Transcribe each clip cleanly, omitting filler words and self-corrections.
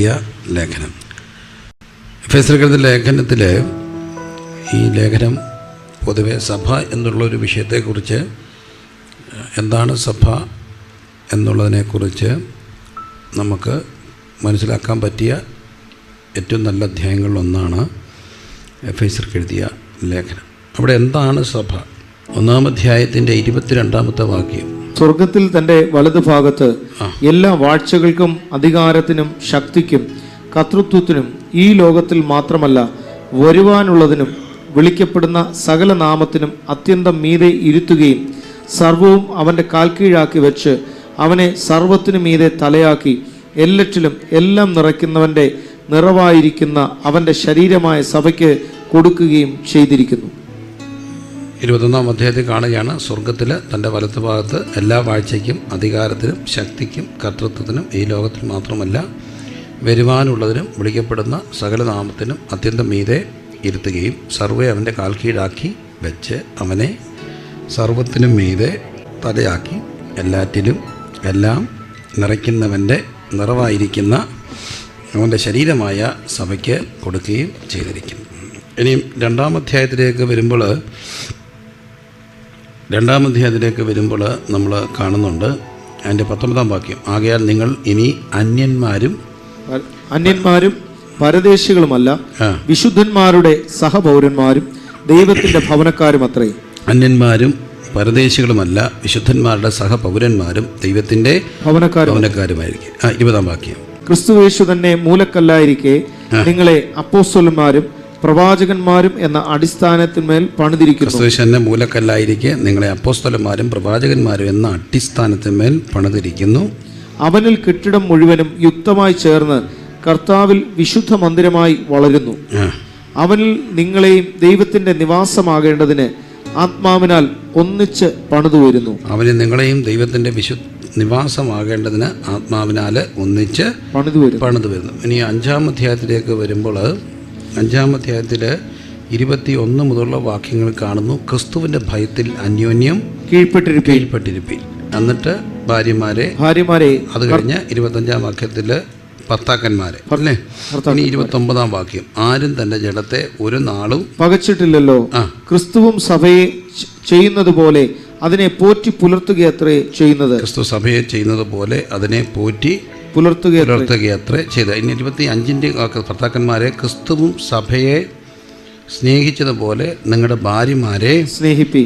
എഴുതിയ ലേഖനം. എഫേസ്യർക്കെഴുതിയ ലേഖനത്തിൽ ഈ ലേഖനം പൊതുവെ സഭ എന്നുള്ളൊരു വിഷയത്തെക്കുറിച്ച്, എന്താണ് സഭ എന്നുള്ളതിനെക്കുറിച്ച് നമുക്ക് മനസ്സിലാക്കാൻ പറ്റിയ ഏറ്റവും നല്ല അധ്യായങ്ങളിലൊന്നാണ് എഫേസ്യർക്കെഴുതിയ ലേഖനം. അവിടെ എന്താണ് സഭ? 1-ാം അധ്യായത്തിൻ്റെ 22-ാമത്തെ വാക്യം, സ്വർഗത്തിൽ തന്റെ വലതുഭാഗത്ത് എല്ലാ വാഴ്ചകൾക്കും അധികാരത്തിനും ശക്തിക്കും കർത്തൃത്വത്തിനും ഈ ലോകത്തിൽ മാത്രമല്ല വരുവാനുള്ളതിനും വിളിക്കപ്പെടുന്ന സകല നാമത്തിനും അത്യന്തം മീതെ ഇരുത്തുകയും സർവവും അവൻ്റെ കാൽക്കീഴാക്കി വെച്ച് അവനെ സർവത്തിനു മീതെ തലയാക്കി എല്ലാറ്റിലും എല്ലാം നിറയ്ക്കുന്നവൻ്റെ നിറവായിരിക്കുന്ന അവൻ്റെ ശരീരമായ സഭയ്ക്ക് കൊടുക്കുകയും ചെയ്തിരിക്കുന്നു. 21-ാം അധ്യായത്തിൽ കാണുകയാണ്, സ്വർഗത്തിൽ തൻ്റെ വലത്തുഭാഗത്ത് എല്ലാ വാഴ്ചയ്ക്കും അധികാരത്തിനും ശക്തിക്കും കർത്തൃത്വത്തിനും ഈ ലോകത്തിൽ മാത്രമല്ല വരുവാനുള്ളതിനും വിളിക്കപ്പെടുന്ന സകല നാമത്തിനും അത്യന്തം മീതെ ഇരുത്തുകയും സർവ്വെ അവൻ്റെ കാൽ കീഴാക്കി വെച്ച് അവനെ സർവത്തിനും മീതെ തലയാക്കി എല്ലാറ്റിലും എല്ലാം നിറയ്ക്കുന്നവൻ്റെ നിറവായിരിക്കുന്ന അവൻ്റെ ശരീരമായ സഭയ്ക്ക് കൊടുക്കുകയും ചെയ്തിരിക്കുന്നു. ഇനിയും 2-ാം അധ്യായത്തിലേക്ക് വരുമ്പോൾ നമ്മൾ കാണുന്നുണ്ട് അതിൻ്റെ 19-ാം വാക്യം, ആകയാൽ നിങ്ങൾ ഇനി അന്യന്മാരും പരദേശികളുമല്ല വിശുദ്ധന്മാരുടെ സഹപൗരന്മാരും ദൈവത്തിന്റെ ഭവനക്കാരും അത്രേ. അന്യന്മാരും പരദേശികളുമല്ല വിശുദ്ധന്മാരുടെ സഹപൗരന്മാരും ദൈവത്തിന്റെ ഭവനക്കാരുമായിരിക്കും. 20-ാം വാക്യം, ക്രിസ്തുയേശു തന്നെ മൂലക്കല്ലായിരിക്കെ നിങ്ങളെ അപ്പോസ്തലന്മാരും പ്രവാചകന്മാരും എന്ന അടിസ്ഥാനത്തിന്മേൽ പണിതിരിക്കുന്നു. ക്രിസ്തുയേശു തന്നെ മൂലക്കല്ലായിരിക്കെ നിങ്ങളെ അപ്പോസ്തലന്മാരും പ്രവാചകന്മാരും എന്ന അടിസ്ഥാനത്തിന്മേൽ പണിതിരിക്കുന്നു. അവനിൽ കെട്ടിടം മുഴുവനും യുക്തമായി ചേർന്ന് കർത്താവിൽ വിശുദ്ധ മന്ദിരമായി വളരുന്നു. അവനിൽ നിങ്ങളെയും ദൈവത്തിന്റെ നിവാസമാകേണ്ടതിന് ആത്മാവിനാൽ ഒന്നിച്ച് പണിതു വരുന്നു. അവനിൽ നിങ്ങളെയും ദൈവത്തിന്റെ നിവാസമാകേണ്ടതിന് ആത്മാവിനാൽ ഒന്നിച്ച് പണിതു വരുന്നു. ഇനി 5-ാം അധ്യായത്തിലേക്ക് വരുമ്പോൾ 5-ാം അധ്യായത്തിൽ 21 മുതലുള്ള വാക്യങ്ങൾ കാണുന്നു, ക്രിസ്തുവിന്റെ ഭയത്തിൽ അന്യോന്യം കീഴ്പ്പെട്ടിരിപ്പി. എന്നിട്ട് ഭാര്യമാരെ, അത് കഴിഞ്ഞ് 25-ാം വാക്യത്തിൽ ഭർത്താക്കന്മാരെ അല്ലേ. ഇനി 29-ാം വാക്യം, ആരും തന്റെ ജഡത്തെ ഒരു നാളും പകച്ചിട്ടില്ലല്ലോ, ക്രിസ്തുവും സഭയെ ചെയ്യുന്നത് പോലെ അതിനെ പോറ്റി പുലർത്തുകയത്രേ ചെയ്യുന്നത്. ക്രിസ്തു സഭയെ ചെയ്യുന്നത് പോലെ അതിനെ പോറ്റി പുലർത്തുകയത്രേ ചെയ്ത. ഇനി 25-ന്റെ ഭർത്താക്കന്മാരെ, ക്രിസ്തുവും സഭയെ സ്നേഹിച്ചതുപോലെ നിങ്ങളുടെ ഭാര്യമാരെ സ്നേഹിപ്പി.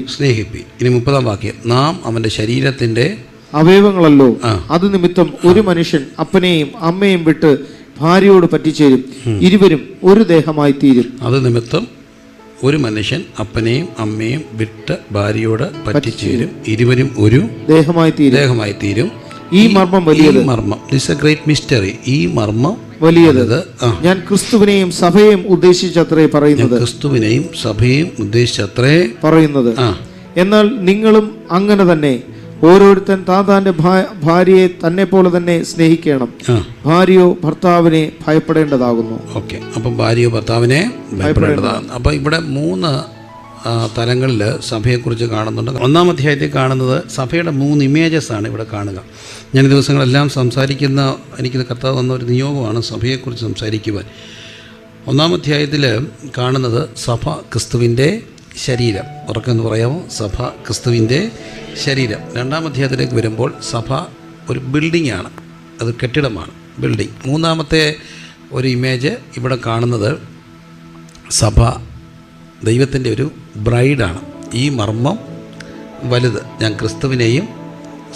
ഇനി 30-ാം വാക്യം, നാം അവന്റെ ശരീരത്തിന്റെ അവയവങ്ങളല്ലോ, അത് നിമിത്തം ഒരു മനുഷ്യൻ അപ്പനെയും അമ്മയും വിട്ട് ഭാര്യയോട് പറ്റിച്ചേരും, ഇരുവരും ഒരു ദേഹമായി തീരും. അത് നിമിത്തം ഒരു മനുഷ്യൻ അപ്പനെയും അമ്മയും വിട്ട് ഭാര്യയോട് പറ്റിച്ചേരും, ഇരുവരും ഒരു ദേഹമായി തീരും. ഈ മർമ്മം വലിയത്. This A great mystery. ഈ മർമ്മം വലിയത്. ഞാൻ ക്രിസ്തുവിനെയും സഭയെയും ഉദ്ദേശിച്ചത്രേ പറയുന്നത്. എന്നാൽ നിങ്ങളും അങ്ങനെ തന്നെ. ഓരോരുത്തൻ താന്റെ ഭാര്യയെ തന്നെ പോലെ തന്നെ സ്നേഹിക്കണം. ഭാര്യയോ ഭർത്താവിനെ ഭയപ്പെടേണ്ടതാകുന്നു. ഓക്കെ, അപ്പം ഭാര്യയോ ഭർത്താവിനെ ഭയപ്പെടേണ്ടതാണ്. അപ്പം ഇവിടെ 3 തലങ്ങളിൽ സഭയെക്കുറിച്ച് കാണുന്നുണ്ട്. 1-ാം അധ്യായത്തിൽ കാണുന്നത് സഭയുടെ 3 ഇമേജസ് ആണ് ഇവിടെ കാണുക. ഞാൻ ഈ ദിവസങ്ങളെല്ലാം എനിക്കിത് കർത്താവ് തന്ന ഒരു നിയോഗമാണ് സഭയെക്കുറിച്ച് സംസാരിക്കുവാൻ. 1-ാം അധ്യായത്തിൽ കാണുന്നത് സഭ ക്രിസ്തുവിൻ്റെ ശരീരം. ഉറക്കെന്ന് പറയാമോ? സഭ ക്രിസ്തുവിൻ്റെ ശരീരം. 2-ാം അധ്യായത്തിലേക്ക് വരുമ്പോൾ സഭ ഒരു ബിൽഡിംഗ് ആണ്, അത് കെട്ടിടമാണ്, ബിൽഡിംഗ്. 3-ാമത്തെ ഒരു ഇമേജ് ഇവിടെ കാണുന്നത് സഭ ദൈവത്തിൻ്റെ ഒരു ബ്രൈഡാണ്. ഈ മർമ്മം വലുത്. ഞാൻ ക്രിസ്തുവിനെയും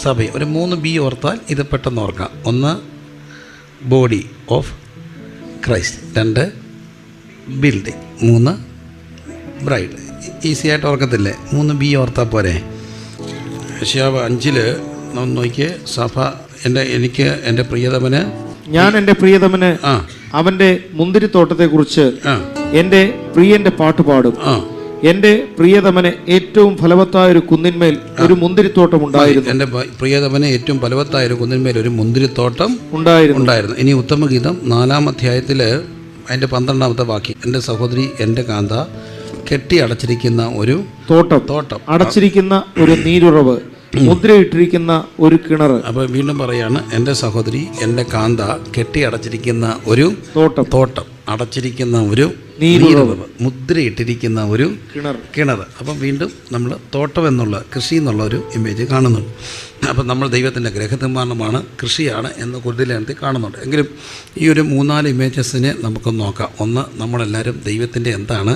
സഭയും ഒരു 3 ബി ഓർത്താൽ ഇത് പെട്ടെന്ന് ഓർക്കാം. 1 body of Christ, 2 building, 3 bride. Easy ആയിട്ട് ഓർക്കത്തില്ലേ? 3 ബി ഓർത്താൽ പോരെ. യശയ്യാവ് 5 നോക്കിയേ, സഭ എനിക്ക് എൻ്റെ പ്രിയതമന്, ഞാൻ എൻ്റെ പ്രിയതമന് അവൻ്റെ മുന്തിരിത്തോട്ടത്തെ കുറിച്ച് എൻ്റെ പ്രിയന്റെ പാട്ട് പാടും. എൻ്റെ പ്രിയതമന് ഏറ്റവും ഫലവത്തായ ഒരു കുന്നിന്മേൽ ഒരു മുന്തിരിത്തോട്ടം ഉണ്ടായിരുന്നു. എൻ്റെ പ്രിയതമന് ഏറ്റവും ഫലവത്തായ ഒരു കുന്നിന്മേൽ ഒരു മുന്തിരിത്തോട്ടം ഉണ്ടായിരുന്നു. ഇനി ഉത്തമഗീതം 4-ാം അധ്യായത്തിൽ അതിൻ്റെ 12-ാമത്തെ വാക്യം, എൻ്റെ സഹോദരി എൻ്റെ കാന്ത കെട്ടി അടച്ചിരിക്കുന്ന ഒരു തോട്ടം, അടച്ചിരിക്കുന്ന ഒരു നീരുറവ്, മുദ്രയിട്ടിരിക്കുന്ന ഒരു കിണർ. അപ്പോൾ വീണ്ടും പറയാണ്, എൻ്റെ സഹോദരി, എൻ്റെ കാന്ത, കെട്ടി അടച്ചിരിക്കുന്ന ഒരു തോട്ടം, അടച്ചിരിക്കുന്ന ഒരു നീരുറവ്, മുദ്രയിട്ടിരിക്കുന്ന ഒരു കിണർ. അപ്പം വീണ്ടും നമ്മൾ തോട്ടം എന്നുള്ള, കൃഷി എന്നുള്ള ഒരു ഇമേജ് കാണുന്നുണ്ട്. അപ്പം നമ്മൾ ദൈവത്തിൻ്റെ ഗ്രഹനിർമ്മാണമാണ്, കൃഷിയാണ് എന്ന് കുരുതിലേനത്തിൽ കാണുന്നുണ്ട്. എങ്കിലും ഈ ഒരു 3-4 ഇമേജസിനെ നമുക്കൊന്ന് നോക്കാം. ഒന്ന്, നമ്മളെല്ലാവരും ദൈവത്തിൻ്റെ എന്താണ്?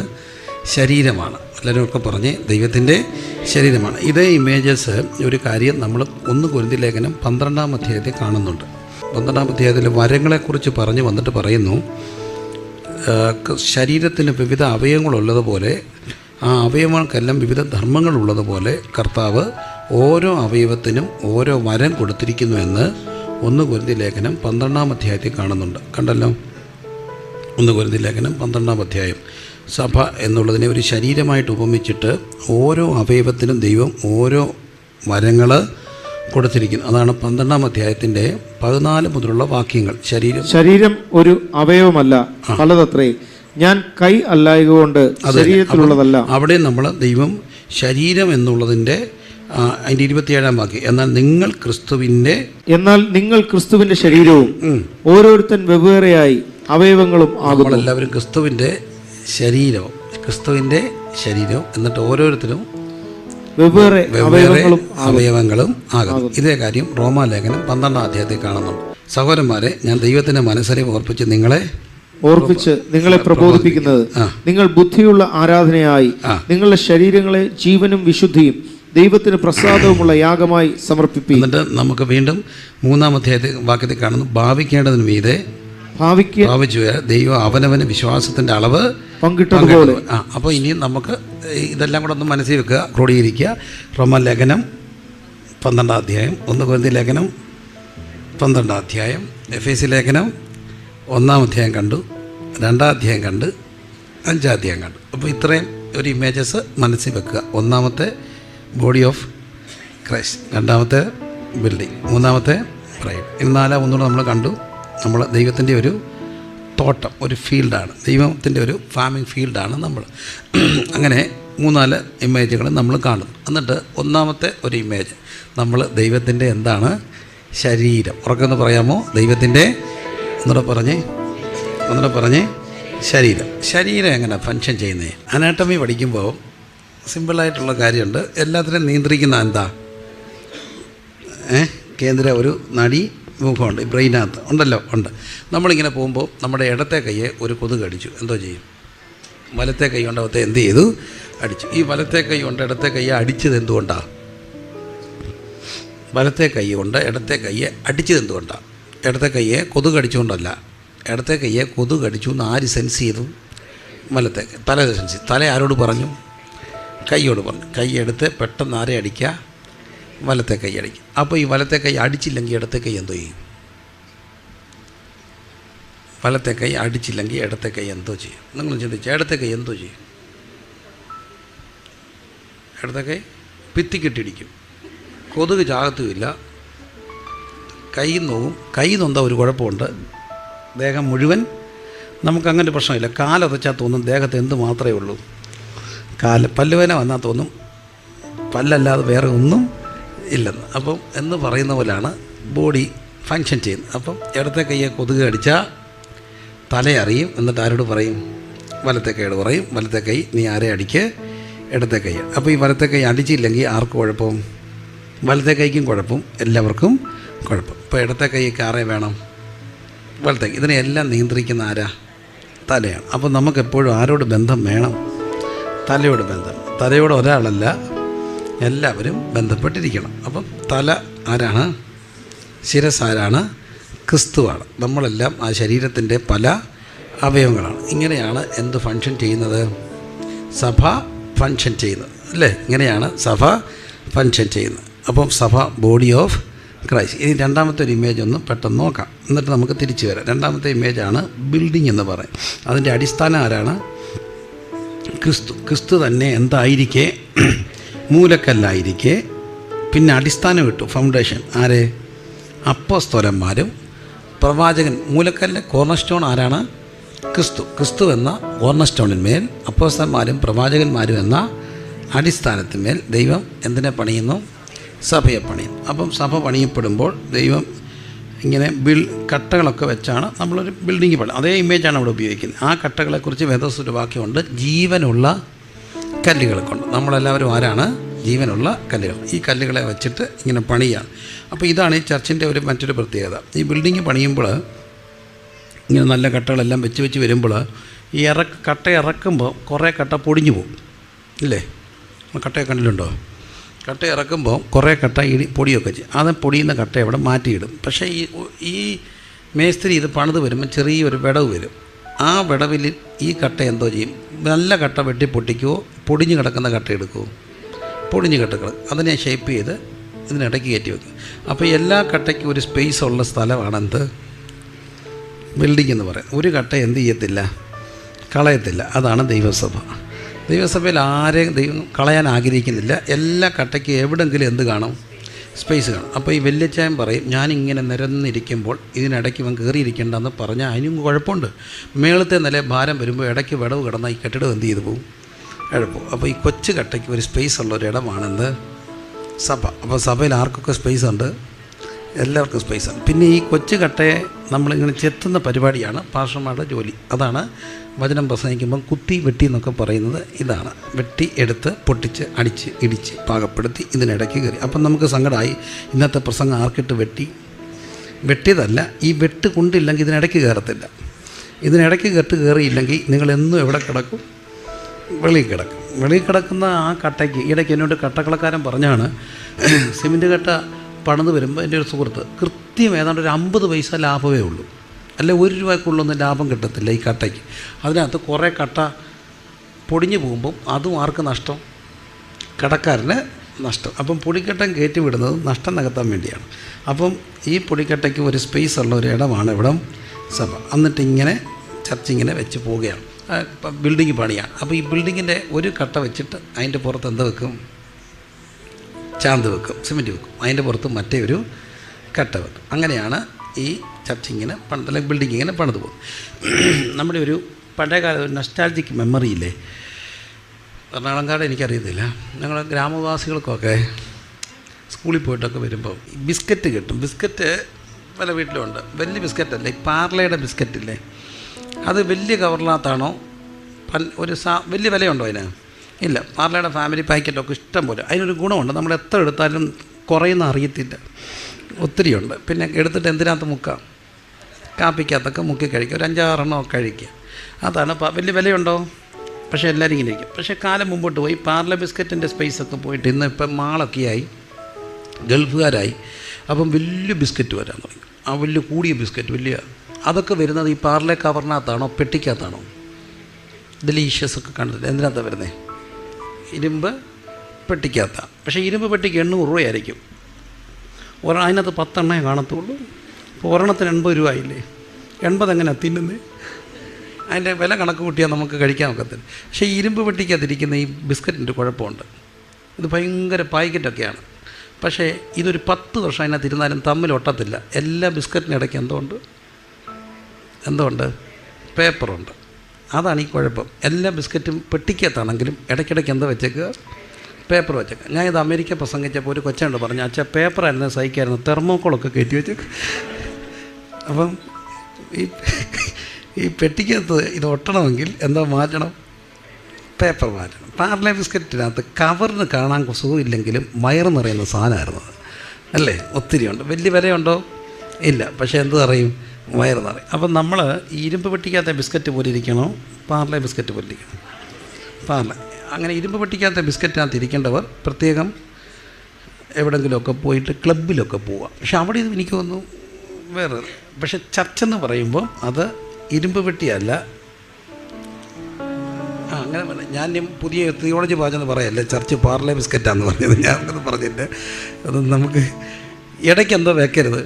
ശരീരമാണ്. എല്ലാവരും ഒക്കെ പറഞ്ഞ് ദൈവത്തിൻ്റെ ശരീരമാണ്. ഇതേ ഇമേജസ് ഒരു കാര്യം നമ്മൾ 1 കൊരിന്ത്യർ ലേഖനം 12-ാം അധ്യായത്തിൽ കാണുന്നുണ്ട്. 12-ാം അധ്യായത്തിൽ വരങ്ങളെക്കുറിച്ച് പറഞ്ഞു വന്നിട്ട് പറയുന്നു, ശരീരത്തിന് വിവിധ അവയവങ്ങളുള്ളതുപോലെ ആ അവയവങ്ങൾക്കെല്ലാം വിവിധ ധർമ്മങ്ങളുള്ളതുപോലെ കർത്താവ് ഓരോ അവയവത്തിനും ഓരോ വരം കൊടുത്തിരിക്കുന്നു എന്ന് 1 കൊരിന്ത്യർ ലേഖനം 12-ാം അധ്യായത്തിൽ കാണുന്നുണ്ട്. കണ്ടല്ലോ, 1 കൊരിന്ത്യർ ലേഖനം 12-ാം അധ്യായം. സഭ എന്നുള്ളതിനെ ഒരു ശരീരമായിട്ട് ഉപമിച്ചിട്ട് ഓരോ അവയവത്തിനും ദൈവം ഓരോ വരങ്ങൾ കൊടുത്തിരിക്കുന്നു. അതാണ് 12-ാം അധ്യായത്തിൻ്റെ 14 മുതലുള്ള വാക്യങ്ങൾ. ശരീരം ഒരു അവയവമല്ല, പലതത്രേ. ഞാൻ കൈ അല്ലായകൊണ്ട് ശരീരത്തിലുള്ളതല്ല. അവിടെ നമ്മൾ ദൈവം ശരീരം എന്നുള്ളതിൻ്റെ അതിൻ്റെ 27-ാം വാക്യം, എന്നാൽ നിങ്ങൾ ക്രിസ്തുവിൻ്റെ ശരീരവും ഓരോരുത്തൻ വെവ്വേറെയായി അവയവങ്ങളും ആകുന്നു. നമ്മളെല്ലാവരും ക്രിസ്തുവിൻ്റെ ശരീരവും എന്നിട്ട് ഓരോരുത്തരും വെവ്വേറെ അവയവങ്ങളും ആകുന്നു. ഇതേ കാര്യം റോമാലേഖനം 12-ാം അധ്യായത്തിൽ കാണുന്നുണ്ട്. സഹോദരന്മാരെ, ഞാൻ ദൈവത്തിൻ്റെ മനസ്സറിവ് ഓർപ്പിച്ച് നിങ്ങളെ പ്രബോധിപ്പിക്കുന്നത്, നിങ്ങൾ ബുദ്ധിയുള്ള ആരാധനയായി നിങ്ങളുടെ ശരീരങ്ങളെ ജീവനും വിശുദ്ധിയും ദൈവത്തിന് പ്രസാദവുമുള്ള യാഗമായി സമർപ്പിപ്പിക്കും. എന്നിട്ട് നമുക്ക് വീണ്ടും 3-ാം അധ്യായത്തിൽ വാക്യത്തിൽ കാണുന്നു, ഭാവിക്കേണ്ടതിന് മീതെ ഭാവിച്ചു ദൈവം അവനവന് വിശ്വാസത്തിൻ്റെ അളവ് പങ്കിട്ടതുപോലെ. അപ്പോൾ ഇനി നമുക്ക് ഇതെല്ലാം കൂടെ ഒന്ന് മനസ്സിൽ വെക്കുക, ക്രോഡീകരിക്കുക. റോമാലേഖനം 12-ാം അധ്യായം, 1 കൊരിന്ത്യർ ലേഖനം 12-ാം അധ്യായം, എഫേസ്യ ലേഖനം 1-ാം അധ്യായം കണ്ടു, 2-ാം അധ്യായം കണ്ട്, 5-ാം അധ്യായം കണ്ടു. അപ്പോൾ ഇത്രയും ഒരു ഇമേജസ് മനസ്സിൽ വെക്കുക. 1-ാമത്തെ ബോഡി ഓഫ് ക്രൈസ്റ്റ്, 2-ാമത്തെ ബിൽഡിംഗ്, 3-ാമത്തെ പ്രൈഡ്. ഇനി 4-ാം ഒന്നുകൂടെ നമ്മൾ കണ്ടു. നമ്മൾ ദൈവത്തിൻ്റെ ഒരു തോട്ടം, ഒരു ഫീൽഡാണ്, ദൈവത്തിൻ്റെ ഒരു ഫാമിംഗ് ഫീൽഡാണ് നമ്മൾ. അങ്ങനെ 3-4 ഇമേജുകൾ നമ്മൾ കാണും. എന്നിട്ട് 1-ാമത്തെ ഒരു ഇമേജ്, നമ്മൾ ദൈവത്തിൻ്റെ എന്താണ്? ശരീരം. ഉറക്കെന്ന് പറയാമോ? ദൈവത്തിൻ്റെ ഒന്നുകൂടെ പറഞ്ഞേ ശരീരം എങ്ങനെ ഫങ്ഷൻ ചെയ്യുന്നത്? അനാട്ടമി പഠിക്കുമ്പോൾ സിമ്പിളായിട്ടുള്ള കാര്യമുണ്ട്. എല്ലാത്തിനും നിയന്ത്രിക്കുന്ന എന്താ? കേന്ദ്ര ഒരു നടി മുഖമുണ്ട്, ബ്രെയിനകത്ത് ഉണ്ട്. നമ്മളിങ്ങനെ പോകുമ്പോൾ നമ്മുടെ ഇടത്തെ കൈയെ ഒരു കൊതുക് അടിച്ചു, എന്തോ ചെയ്യും? വലത്തെ കൈ കൊണ്ട് അവത്തെ എന്ത് ചെയ്തു? അടിച്ചു. ഈ വലത്തെ കൈ കൊണ്ട് ഇടത്തെ കൈയെ അടിച്ചത് എന്തുകൊണ്ടാണ്? വലത്തെ കൈ കൊണ്ട് ഇടത്തെ കൈയെ അടിച്ചത് എന്തുകൊണ്ടാണ്? ഇടത്തെ കൈയെ കൊതുക് അടിച്ചുകൊണ്ടല്ല. ഇടത്തെ കൈയെ കൊതുക് അടിച്ചു എന്ന് ആര് സെൻസ് ചെയ്തു? വലത്തെ തല സെൻസ് ചെയ്തു. തല ആരോട് പറഞ്ഞു? കൈയോട് പറഞ്ഞു. കൈ എടുത്ത് പെട്ടെന്ന് ആരെ അടിക്കുക? വലത്തെ കൈ അടിക്കും. അപ്പോൾ ഈ വലത്തെ കൈ അടിച്ചില്ലെങ്കിൽ ഇടത്തെ കൈ എന്തോ ചെയ്യും? വലത്തെ കൈ അടിച്ചില്ലെങ്കിൽ ഇടത്തെ കൈ എന്തോ ചെയ്യും? നിങ്ങൾ ചിന്തിച്ചാൽ ഇടത്തെ കൈ എന്തോ ചെയ്യും? ഇടത്തെ കൈ ഭിത്തിക്കിട്ടിടിക്കും. കൊതുക് ചാകത്തുമില്ല, കൈ നോവും. കൈ നൊന്താ ഒരു കുഴപ്പമുണ്ട്, ദേഹം മുഴുവൻ നമുക്കങ്ങനെ പ്രശ്നമില്ല. കാലതച്ചാൽ തോന്നും ദേഹത്ത് എന്ത് മാത്രമേ ഉള്ളൂ? പല്ലുവേന വന്നാൽ തോന്നും പല്ലല്ലാതെ വേറെ ഒന്നും ഇല്ലെന്ന്. അപ്പം എന്ന് പറയുന്ന പോലെയാണ് ബോഡി ഫങ്ഷൻ ചെയ്യുന്നത്. അപ്പം ഇടത്തെ കൈയെ കൊതുക് അടിച്ചാൽ തലയറിയും. എന്നിട്ട് ആരോട് പറയും? വലത്തെ കൈയോട് പറയും, വലത്തെ കൈ നീ ആരെ അടിക്ക്? ഇടത്തെ കൈ. അപ്പോൾ ഈ വലത്തെ കൈ അടിച്ചില്ലെങ്കിൽ ആർക്ക് കുഴപ്പം? വലത്തെ കൈക്കും കുഴപ്പം, എല്ലാവർക്കും കുഴപ്പം. ഇപ്പോൾ ഇടത്തെ കൈക്ക് ആരെ വേണം? വലത്തെ. ഇതിനെല്ലാം നിയന്ത്രിക്കുന്ന ആരാ? തലയാണ്. അപ്പോൾ നമുക്കെപ്പോഴും ആരോട് ബന്ധം വേണം? തലയോട് ബന്ധം. തലയോട് ഒരാളല്ല, എല്ലാവരും ബന്ധപ്പെട്ടിരിക്കണം. അപ്പം തല ആരാണ്? ശിരസ് ആരാണ്? ക്രിസ്തുവാണ്. നമ്മളെല്ലാം ആ ശരീരത്തിൻ്റെ പല അവയവങ്ങളാണ്. ഇങ്ങനെയാണ് എന്ത് ഫങ്ഷൻ ചെയ്യുന്നത്? സഭ ഫങ്ഷൻ ചെയ്യുന്നത്, അല്ലേ? ഇങ്ങനെയാണ് സഭ ഫങ്ഷൻ ചെയ്യുന്നത്. അപ്പം സഭ ബോഡി ഓഫ് ക്രൈസ്റ്റ്. ഇനി 2-ാമത്തെ ഒരു ഇമേജ് ഒന്ന് പെട്ടെന്ന് നോക്കാം, എന്നിട്ട് നമുക്ക് തിരിച്ചു വരാം. 2-ാമത്തെ ഇമേജാണ് ബിൽഡിംഗ് എന്ന് പറയും. അതിൻ്റെ അടിസ്ഥാനം ആരാണ്? ക്രിസ്തു തന്നെ എന്തായിരിക്കെ? മൂലക്കല്ലായിരിക്കെ. പിന്നെ അടിസ്ഥാനം ഇട്ടു, ഫൗണ്ടേഷൻ. ആരെ? അപ്പോസ്തലന്മാരും പ്രവാചകൻ. മൂലക്കല്ല് കോർണർ സ്റ്റോൺ ആരാണ്? ക്രിസ്തു എന്ന കോർണർ സ്റ്റോണിന്മേൽ അപ്പോസ്തലന്മാരും പ്രവാചകന്മാരും എന്ന അടിസ്ഥാനത്തിന്മേൽ ദൈവം എന്തിനെ പണിയുന്നു? സഭയെ പണിയുന്നു. അപ്പം സഭ പണിയപ്പെടുമ്പോൾ ദൈവം ഇങ്ങനെ കട്ടകളൊക്കെ വെച്ചാണ് നമ്മളൊരു ബിൽഡിങ് പണി. അതേ ഇമേജാണ് അവിടെ ഉപയോഗിക്കുന്നത്. ആ കട്ടകളെക്കുറിച്ച് വേദോസ്തത്തിൽ ഒരു വാക്യമുണ്ട്, ജീവനുള്ള കല്ലുകളെ കൊണ്ട്. നമ്മളെല്ലാവരും ആരാണ്? ജീവനുള്ള കല്ലുകൾ. ഈ കല്ലുകളെ വെച്ചിട്ട് ഇങ്ങനെ പണിയാണ്. അപ്പോൾ ഇതാണ് ഈ ചർച്ചിൻ്റെ മറ്റൊരു പ്രത്യേകത. ഈ ബിൽഡിങ് പണിയുമ്പോൾ ഇങ്ങനെ നല്ല കട്ടകളെല്ലാം വെച്ച് വരുമ്പോൾ ഈ കട്ട ഇറക്കുമ്പോൾ കുറേ കട്ട പൊടിഞ്ഞു പോകും, ഇല്ലേ? കട്ടയൊക്കെ കണ്ടിട്ടുണ്ടോ? കട്ട ഇറക്കുമ്പോൾ കുറേ കട്ട പൊടിയൊക്കെ ചെയ്യും. അത് പൊടിയുന്ന കട്ട അവിടെ മാറ്റിയിടും. പക്ഷേ ഈ മേസ്ത്രി ഇത് പണിത് വരുമ്പോൾ ചെറിയൊരു വിടവ് വരും. ആ വിടവിൽ ഈ കട്ട എന്തോ ചെയ്യും? നല്ല കട്ട വെട്ടി പൊട്ടിക്കുമോ, പൊടിഞ്ഞ് കിടക്കുന്ന കട്ട എടുക്കുമോ? പൊടിഞ്ഞ് കട്ടകൾ അതിനെ ഷേപ്പ് ചെയ്ത് ഇതിനിടയ്ക്ക് കയറ്റി വെക്കും. അപ്പോൾ എല്ലാ കട്ടയ്ക്കും ഒരു സ്പേസ് ഉള്ള സ്ഥലമാണ് എന്ത്? ബിൽഡിംഗ് എന്ന് പറയും. ഒരു കട്ട എന്ത് ചെയ്യത്തില്ല? കളയത്തില്ല. അതാണ് ദൈവസഭ. ദൈവസഭയിൽ ആരെയും ദൈവം കളയാൻ ആഗ്രഹിക്കുന്നില്ല. എല്ലാ കട്ടയ്ക്കും എവിടെയെങ്കിലും എന്ത് കാണും? സ്പേസ് കാണും. അപ്പോൾ ഈ വല്യച്ചായൻ പറയും, ഞാനിങ്ങനെ നിരന്നിരിക്കുമ്പോൾ ഇതിനിടയ്ക്ക് ഇവൻ കയറിയിരിക്കേണ്ടെന്ന് പറഞ്ഞാൽ അതിനും കുഴപ്പമുണ്ട്. മേളത്തെ നില ഭാരം വരുമ്പോൾ ഇടയ്ക്ക് വിടവ് കിടന്നാൽ ഈ കെട്ടിടം എന്ത് ചെയ്തു പോകും? എഴുപ്പും. അപ്പോൾ ഈ കൊച്ചു കട്ടയ്ക്ക് ഒരു സ്പേസ് ഉള്ള ഒരിടമാണെന്ത്? സഭ. അപ്പോൾ സഭയിൽ ആർക്കൊക്കെ സ്പേസ് ഉണ്ട്? എല്ലാവർക്കും സ്പേസാണ്. പിന്നെ ഈ കൊച്ചു കട്ടയെ നമ്മളിങ്ങനെ ചെത്തുന്ന പരിപാടിയാണ് പാസ്റ്റർമാരുടെ ജോലി. അതാണ് വചനം പ്രസംഗിക്കുമ്പം കുത്തി വെട്ടി എന്നൊക്കെ പറയുന്നത്. ഇതാണ് വെട്ടി എടുത്ത് പൊട്ടിച്ച് അടിച്ച് ഇടിച്ച് പാകപ്പെടുത്തി ഇതിനിടയ്ക്ക് കയറി. അപ്പം നമുക്ക് സങ്കടമായി, ഇന്നത്തെ പ്രസംഗം ആർക്കിട്ട് വെട്ടിയതല്ല, ഈ വെട്ട് കൊണ്ടില്ലെങ്കിൽ ഇതിനിടയ്ക്ക് കയറത്തില്ല. ഇതിനിടയ്ക്ക് കയറിയില്ലെങ്കിൽ നിങ്ങളെന്നും എവിടെ കിടക്കും? വെളിയിൽ കിടക്കും. വെളിയിൽ കിടക്കുന്ന ആ കട്ടയ്ക്ക് ഇടയ്ക്ക് എന്നോട് കട്ടക്കളക്കാരൻ പറഞ്ഞാണ്, സിമെൻറ്റ് കട്ട പണിത് വരുമ്പോൾ എൻ്റെ ഒരു സുഹൃത്ത് കൃത്യം ഏതാണ്ട് ഒരു 50 പൈസ ലാഭമേ ഉള്ളൂ, അല്ലെ 1 രൂപയ്ക്കുള്ളൊന്നും ലാഭം കിട്ടത്തില്ല ഈ കട്ടയ്ക്ക്. അതിനകത്ത് കുറേ കട്ട പൊടിഞ്ഞു പോകുമ്പം അതും ആർക്ക് നഷ്ടം? കടക്കാരന് നഷ്ടം. അപ്പം പൊടിക്കട്ടം കയറ്റി വിടുന്നത് നഷ്ടം നികത്താൻ വേണ്ടിയാണ്. അപ്പം ഈ പൊടിക്കട്ടയ്ക്ക് ഒരു സ്പേസ് ഉള്ള ഒരു ഇടമാണ് ഇവിടം സഭ. എന്നിട്ട് ഇങ്ങനെ ചർച്ചിങ്ങനെ വെച്ച് പോവുകയാണ്. ബിൽഡിങ് പണിയാണ്. അപ്പോൾ ഈ ബിൽഡിങ്ങിൻ്റെ ഒരു കട്ട വെച്ചിട്ട് അതിൻ്റെ പുറത്ത് എന്താ വെക്കും? ചാന്ത് വെക്കും, സിമെൻറ്റ് വെക്കും. അതിൻ്റെ പുറത്ത് മറ്റേ ഒരു കട്ട വെക്കും. അങ്ങനെയാണ് ഈ ചർച്ചിങ്ങനെ അല്ലെങ്കിൽ ബിൽഡിങ് ഇങ്ങനെ പണിത് പോകും. നമ്മുടെ ഒരു പഴയകാല ഒരു നൊസ്റ്റാൾജിക് മെമ്മറി ഇല്ലേ? എറണാകുളംകാട് എനിക്കറിയത്തില്ല, ഞങ്ങൾ ഗ്രാമവാസികൾക്കൊക്കെ സ്കൂളിൽ പോയിട്ടൊക്കെ വരുമ്പോൾ ബിസ്ക്കറ്റ് കിട്ടും. ബിസ്ക്കറ്റ് പല വീട്ടിലുണ്ട്. വലിയ ബിസ്ക്കറ്റല്ലേ, ഈ പാർലയുടെ ബിസ്ക്കറ്റില്ലേ, അത് വലിയ കവറിനകത്താണോ? വലിയ വിലയുണ്ടോ അതിന്? ഇല്ല. പാർലയുടെ ഫാമിലി പാക്കറ്റൊക്കെ ഇഷ്ടം പോലെ. അതിനൊരു ഗുണമുണ്ട്, നമ്മൾ എത്ര എടുത്താലും കുറയുന്ന അറിയത്തില്ല, ഒത്തിരിയുണ്ട്. പിന്നെ എടുത്തിട്ട് എന്തിനകത്ത് മുക്കാം? കാപ്പിക്കകത്തൊക്കെ മുക്കി കഴിക്കുക, ഒരു 5-6 എണ്ണം കഴിക്കുക. അതാണ് വലിയ വിലയുണ്ടോ? പക്ഷേ എല്ലാവരും ഇങ്ങനെ ഇരിക്കും. പക്ഷേ കാലം മുമ്പോട്ട് പോയി പാർല ബിസ്ക്കറ്റിൻ്റെ സ്പേസൊക്കെ പോയിട്ട് ഇപ്പം മാളൊക്കെയായി, ഗൾഫുകാരായി. അപ്പം വലിയ ബിസ്ക്കറ്റ് വരാൻ തുടങ്ങി. ആ വലിയ കൂടിയ ബിസ്ക്കറ്റ് അതൊക്കെ വരുന്നത് ഈ പാർലെ കവറിനകത്താണോ പെട്ടിക്കകത്താണോ? ഡെലീഷ്യസ് ഒക്കെ കണ്ടിട്ടില്ല. എന്തിനകത്താണ് വരുന്നത്? ഇരുമ്പ് പെട്ടിക്കകത്താണ്. പക്ഷേ ഇരുമ്പ് പെട്ടിക്ക് 800 രൂപയായിരിക്കും. അതിനകത്ത് 10 എണ്ണേ കാണത്തുള്ളൂ. അപ്പോൾ ഒരെണ്ണത്തിന് 80 രൂപ ആയില്ലേ? 80 എങ്ങനെയാണ് തിന്നുന്നത്? അതിൻ്റെ വില കണക്ക് കൂട്ടിയാൽ നമുക്ക് കഴിക്കാൻ ഒക്കത്തില്ല. പക്ഷേ ഈ ഇരുമ്പ് പെട്ടിക്കകത്തിരിക്കുന്ന ഈ ബിസ്ക്കറ്റിൻ്റെ കുഴപ്പമുണ്ട്, ഇത് ഭയങ്കര പാക്കറ്റൊക്കെയാണ്. പക്ഷേ ഇതൊരു 10 വർഷം അതിനകത്ത് ഇരുന്നാലും തമ്മിൽ ഒട്ടത്തില്ല. എല്ലാ ബിസ്ക്കറ്റിനിടയ്ക്ക് എന്തുകൊണ്ട്? പേപ്പറുണ്ട്. അതാണ് ഈ കുഴപ്പം. എല്ലാ ബിസ്ക്കറ്റും പെട്ടിക്കകത്താണെങ്കിലും ഇടയ്ക്കിടയ്ക്ക് എന്താ വെച്ചേക്കുക? പേപ്പർ വെച്ചേക്കുക. ഞാൻ ഇത് അമേരിക്ക പ്രസംഗിച്ചപ്പോൾ ഒരു കൊച്ചുണ്ട് പറഞ്ഞു, അച്ഛാ പേപ്പറായിരുന്നു സഹിക്കായിരുന്നു, തെർമോക്കോളൊക്കെ കയറ്റി വെച്ചേക്കുക. അപ്പം ഈ പെട്ടിക്കകത്ത് ഇത് ഒട്ടണമെങ്കിൽ എന്താ മാറ്റണം? പേപ്പർ മാറ്റണം. പാർലെ ബിസ്ക്കറ്റിനകത്ത് കവറിന് കാണാൻ സുഖമില്ലെങ്കിലും വയറ് നിറയുന്ന സാധനമായിരുന്നു അല്ലേ? ഒത്തിരിയുണ്ട്. വലിയ വിലയുണ്ടോ? ഇല്ല. പക്ഷേ എന്ത് പറയും? വയറ് നിറയും. അപ്പം നമ്മൾ ഈ ഇരുമ്പ് പെട്ടിക്കകത്തെ ബിസ്ക്കറ്റ് പോലെ ഇരിക്കണോ, പാർലെ ബിസ്ക്കറ്റ് പോലെ ഇരിക്കണം? പാർല. അങ്ങനെ ഇരുമ്പ് പെട്ടിക്കകത്തെ ബിസ്ക്കറ്റിനകത്ത് ഇരിക്കേണ്ടവർ പ്രത്യേകം എവിടെയെങ്കിലുമൊക്കെ പോയിട്ട് ക്ലബിലൊക്കെ പോവുക. പക്ഷെ അവിടെ ഇത് എനിക്ക് തോന്നുന്നു വേറെ. പക്ഷെ ചർച്ചെന്ന് പറയുമ്പോൾ അത് ഇരുമ്പ് പെട്ടിയല്ല. അങ്ങനെ ഞാൻ പുതിയ തിയോളജി പറഞ്ഞെന്ന് പറയല്ലേ, ചർച്ച് പാർലെ ബിസ്ക്കറ്റാന്ന് പറഞ്ഞത്. ഞാനത് പറഞ്ഞിട്ട് അത് നമുക്ക് ഇടയ്ക്ക് എന്തോ വെക്കരുത്,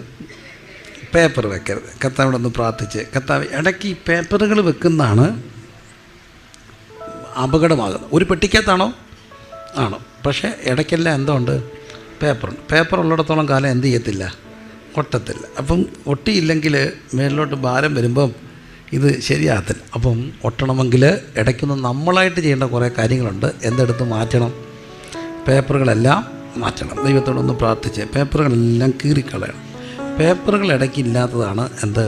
പേപ്പർ വെക്കരുത്. കർത്താവിനോടൊന്ന് പ്രാർത്ഥിച്ച്, കർത്താവ് ഇടയ്ക്ക് ഈ പേപ്പറുകൾ വെക്കുന്നതാണ് അപകടമാകുന്നത്. ഒരു പെട്ടിക്കകത്താണോ? ആണോ? പക്ഷേ ഇടയ്ക്കെല്ലാം എന്തുണ്ട്? പേപ്പറുണ്ട്. പേപ്പർ ഉള്ളിടത്തോളം കാലം എന്ത് ചെയ്യത്തില്ല? ഒട്ടത്തില്ല. അപ്പം ഒട്ടിയില്ലെങ്കിൽ മേളിലോട്ട് ഭാരം വരുമ്പം ഇത് ശരിയാകത്തില്ല. അപ്പം ഒട്ടണമെങ്കിൽ ഇടയ്ക്കൊന്ന് നമ്മളായിട്ട് ചെയ്യേണ്ട കുറേ കാര്യങ്ങളുണ്ട്. എന്തെടുത്ത് മാറ്റണം? പേപ്പറുകളെല്ലാം മാറ്റണം. ദൈവത്തോടൊന്ന് പ്രാർത്ഥിച്ച് പേപ്പറുകളെല്ലാം കീറിക്കളയണം. പേപ്പറുകൾ ഇടയ്ക്കില്ലാത്തതാണ് എന്ത്?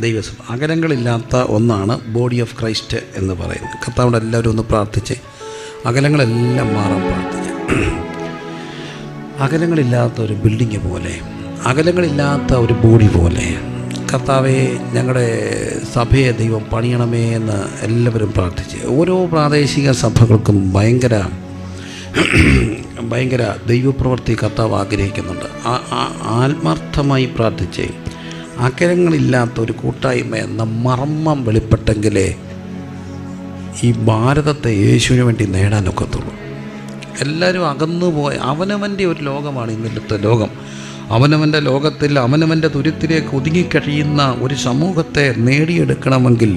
ദൈവസഭ. അകലങ്ങളില്ലാത്ത ഒന്നാണ് ബോഡി ഓഫ് ക്രൈസ്റ്റ് എന്ന് പറയുന്നത്. കർത്താവിനോട് എല്ലാവരും ഒന്ന് പ്രാർത്ഥിച്ച് അകലങ്ങളെല്ലാം മാറാൻ പ്രാർത്ഥിച്ച്. അകലങ്ങളില്ലാത്ത ഒരു ബിൽഡിങ് പോലെ, അകലങ്ങളില്ലാത്ത ഒരു ബോഡി പോലെ കർത്താവെ ഞങ്ങളുടെ സഭയെ ദൈവം പണിയണമേ എന്ന് എല്ലാവരും പ്രാർത്ഥിച്ച്. ഓരോ പ്രാദേശിക സഭകൾക്കും ഭയങ്കര ദൈവപ്രവൃത്തി കർത്താവ് ആഗ്രഹിക്കുന്നുണ്ട്. ആത്മാർത്ഥമായി പ്രാർത്ഥിച്ച് അകലങ്ങളില്ലാത്ത ഒരു കൂട്ടായ്മ എന്ന മർമ്മം വെളിപ്പെട്ടെങ്കിലേ ഈ ഭാരതത്തെ യേശുവിന് വേണ്ടി നേടാനൊക്കത്തുള്ളൂ. എല്ലാവരും അകന്നുപോയ അവനവൻ്റെ ഒരു ലോകമാണ് ഇന്നലത്തെ ലോകം. അവനവൻ്റെ ലോകത്തിൽ അവനവൻ്റെ തുരുത്തിലേക്ക് ഒതുങ്ങിക്കഴിയുന്ന ഒരു സമൂഹത്തെ നേടിയെടുക്കണമെങ്കിൽ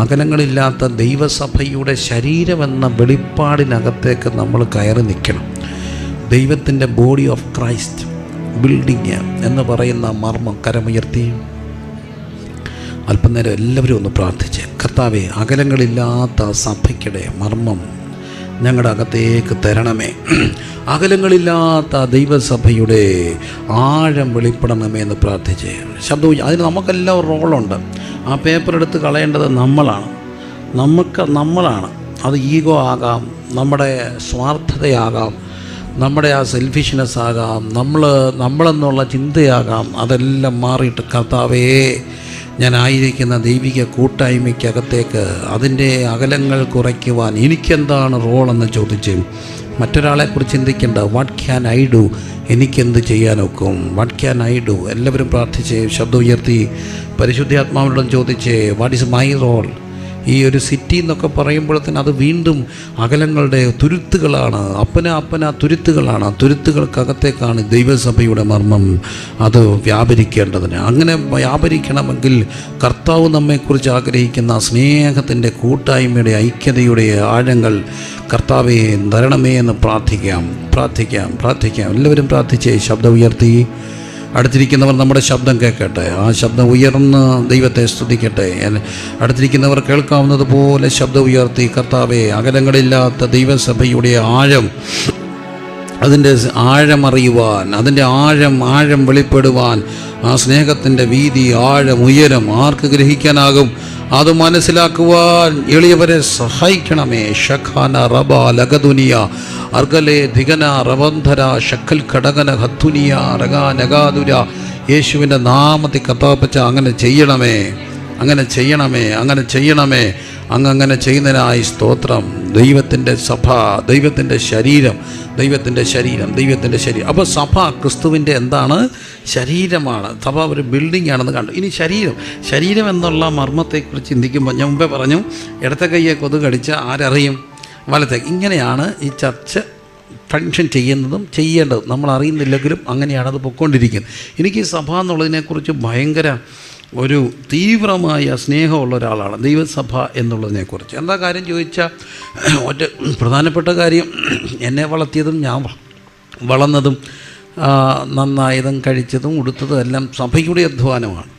അകലങ്ങളില്ലാത്ത ദൈവസഭയുടെ ശരീരമെന്ന വെളിപ്പാടിനകത്തേക്ക് നമ്മൾ കയറി നിൽക്കണം. ദൈവത്തിൻ്റെ ബോഡി ഓഫ് ക്രൈസ്റ്റ് ബിൽഡിങ് എന്ന് പറയുന്ന മർമ്മം കരമുയർത്തി അല്പനേരം എല്ലാവരും ഒന്ന് പ്രാർത്ഥിച്ച്, കർത്താവെ അകലങ്ങളില്ലാത്ത സഭയ്ക്കിടെ മർമ്മം ഞങ്ങളുടെ അകത്തേക്ക് തരണമേ. അകലങ്ങളില്ലാത്ത ദൈവസഭയുടെ ആഴം വെളിപ്പെടണമേ എന്ന് പ്രാർത്ഥിച്ച് ശബ്ദം. അതിന് നമുക്കെല്ലാം ഒരു റോളുണ്ട്. ആ പേപ്പർ എടുത്ത് കളയേണ്ടത് നമ്മളാണ്. അത് ഈഗോ ആകാം, നമ്മുടെ സ്വാർത്ഥതയാകാം, നമ്മുടെ ആ സെൽഫിഷ്നെസ് ആകാം, നമ്മളെന്നുള്ള ചിന്തയാകാം. അതെല്ലാം മാറിയിട്ട് കർത്താവേ ഞാനായിരിക്കുന്ന ദൈവിക കൂട്ടായ്മയ്ക്കകത്തേക്ക് അതിൻ്റെ അകലങ്ങൾ കുറയ്ക്കുവാൻ എനിക്കെന്താണ് റോളെന്ന് ചോദിച്ച് മറ്റൊരാളെക്കുറിച്ച് ചിന്തിക്കേണ്ട. What can I do? എനിക്കെന്ത് ചെയ്യാനൊക്കും? What can I do? എല്ലാവരും പ്രാർത്ഥിച്ച് ശബ്ദം ഉയർത്തി പരിശുദ്ധാത്മാവിനോടും ചോദിച്ച് വാട്ട് ഈസ് മൈ റോൾ? ഈ ഒരു സിറ്റി എന്നൊക്കെ പറയുമ്പോഴത്തേന് അത് വീണ്ടും അകലങ്ങളുടെ തുരുത്തുകളാണ്, അപ്പന തുരുത്തുകളാണ്. തുരുത്തുകൾക്കകത്തേക്കാണ് ദൈവസഭയുടെ മർമ്മം അത് വ്യാപരിക്കേണ്ടതിന്. അങ്ങനെ വ്യാപരിക്കണമെങ്കിൽ കർത്താവ് നമ്മെക്കുറിച്ച് ആഗ്രഹിക്കുന്ന സ്നേഹത്തിൻ്റെ കൂട്ടായ്മയുടെ ഐക്യതയുടെ ആഴങ്ങൾ കർത്താവെ തരണമേ എന്ന് പ്രാർത്ഥിക്കാം. എല്ലാവരും പ്രാർത്ഥിച്ച് ശബ്ദം ഉയർത്തി. അടുത്തിരിക്കുന്നവർ നമ്മുടെ ശബ്ദം കേൾക്കട്ടെ. ആ ശബ്ദം ഉയർന്ന് ദൈവത്തെ സ്തുതിക്കട്ടെ. അടുത്തിരിക്കുന്നവർ കേൾക്കാവുന്നതുപോലെ ശബ്ദം ഉയർത്തി കർത്താവെ അകലങ്ങളില്ലാത്ത ദൈവസഭയുടെ അതിൻ്റെ ആഴം അറിയുവാൻ, അതിൻ്റെ ആഴം വെളിപ്പെടുവാൻ, ആ സ്നേഹത്തിൻ്റെ വീതി, ആഴം, ഉയരം ആർക്ക് ഗ്രഹിക്കാനാകും? അത് മനസ്സിലാക്കുവാൻ എളിയവരെ സഹായിക്കണമേ. ഷഖാന റബ ലഗദുനിയ അർഗലെ ദിഗന റബന്ധര ഷക്കൽ ഘടകന ഹത്തുനിയ റഗാ നഗാതുര. യേശുവിൻ്റെ നാമത്തിൽ കർത്താവപ്പച്ച അങ്ങനെ ചെയ്യണമേ. അങ്ങനെ ചെയ്യുന്നതിനായി സ്തോത്രം. ദൈവത്തിൻ്റെ സഭ, ദൈവത്തിൻ്റെ ശരീരം. അപ്പോൾ സഭ ക്രിസ്തുവിൻ്റെ എന്താണ്? ശരീരമാണ്. സഭ ഒരു ബിൽഡിംഗ് ആണെന്ന് കണ്ടു. ഇനി ശരീരം എന്നുള്ള മർമ്മത്തെക്കുറിച്ച് ചിന്തിക്കുമ്പോൾ ഞാൻ മുമ്പേ പറഞ്ഞു, ഇടത്തെ കയ്യെ കൊതുക് കടിച്ച ആരറിയും? വലത്തേക്ക്. ഇങ്ങനെയാണ് ഈ ചർച്ച് ഫങ്ഷൻ ചെയ്യേണ്ടതും നമ്മൾ അറിയുന്നില്ലെങ്കിലും അങ്ങനെയാണ് അത് പൊയ്ക്കൊണ്ടിരിക്കുന്നത്. എനിക്ക് ഈ സഭ എന്നുള്ളതിനെക്കുറിച്ച് ഭയങ്കര ഒരു തീവ്രമായ സ്നേഹമുള്ള ഒരാളാണ് ദൈവസഭ എന്നുള്ളതിനെക്കുറിച്ച്. എന്താ കാര്യം ചോദിച്ചാൽ, ഒറ്റ പ്രധാനപ്പെട്ട കാര്യം, എന്നെ വളർത്തിയതും ഞാൻ വളർന്നതും നന്നായതും കഴിച്ചതും ഉടുത്തതും എല്ലാം സഭയുടെ അധ്വാനമാണ്.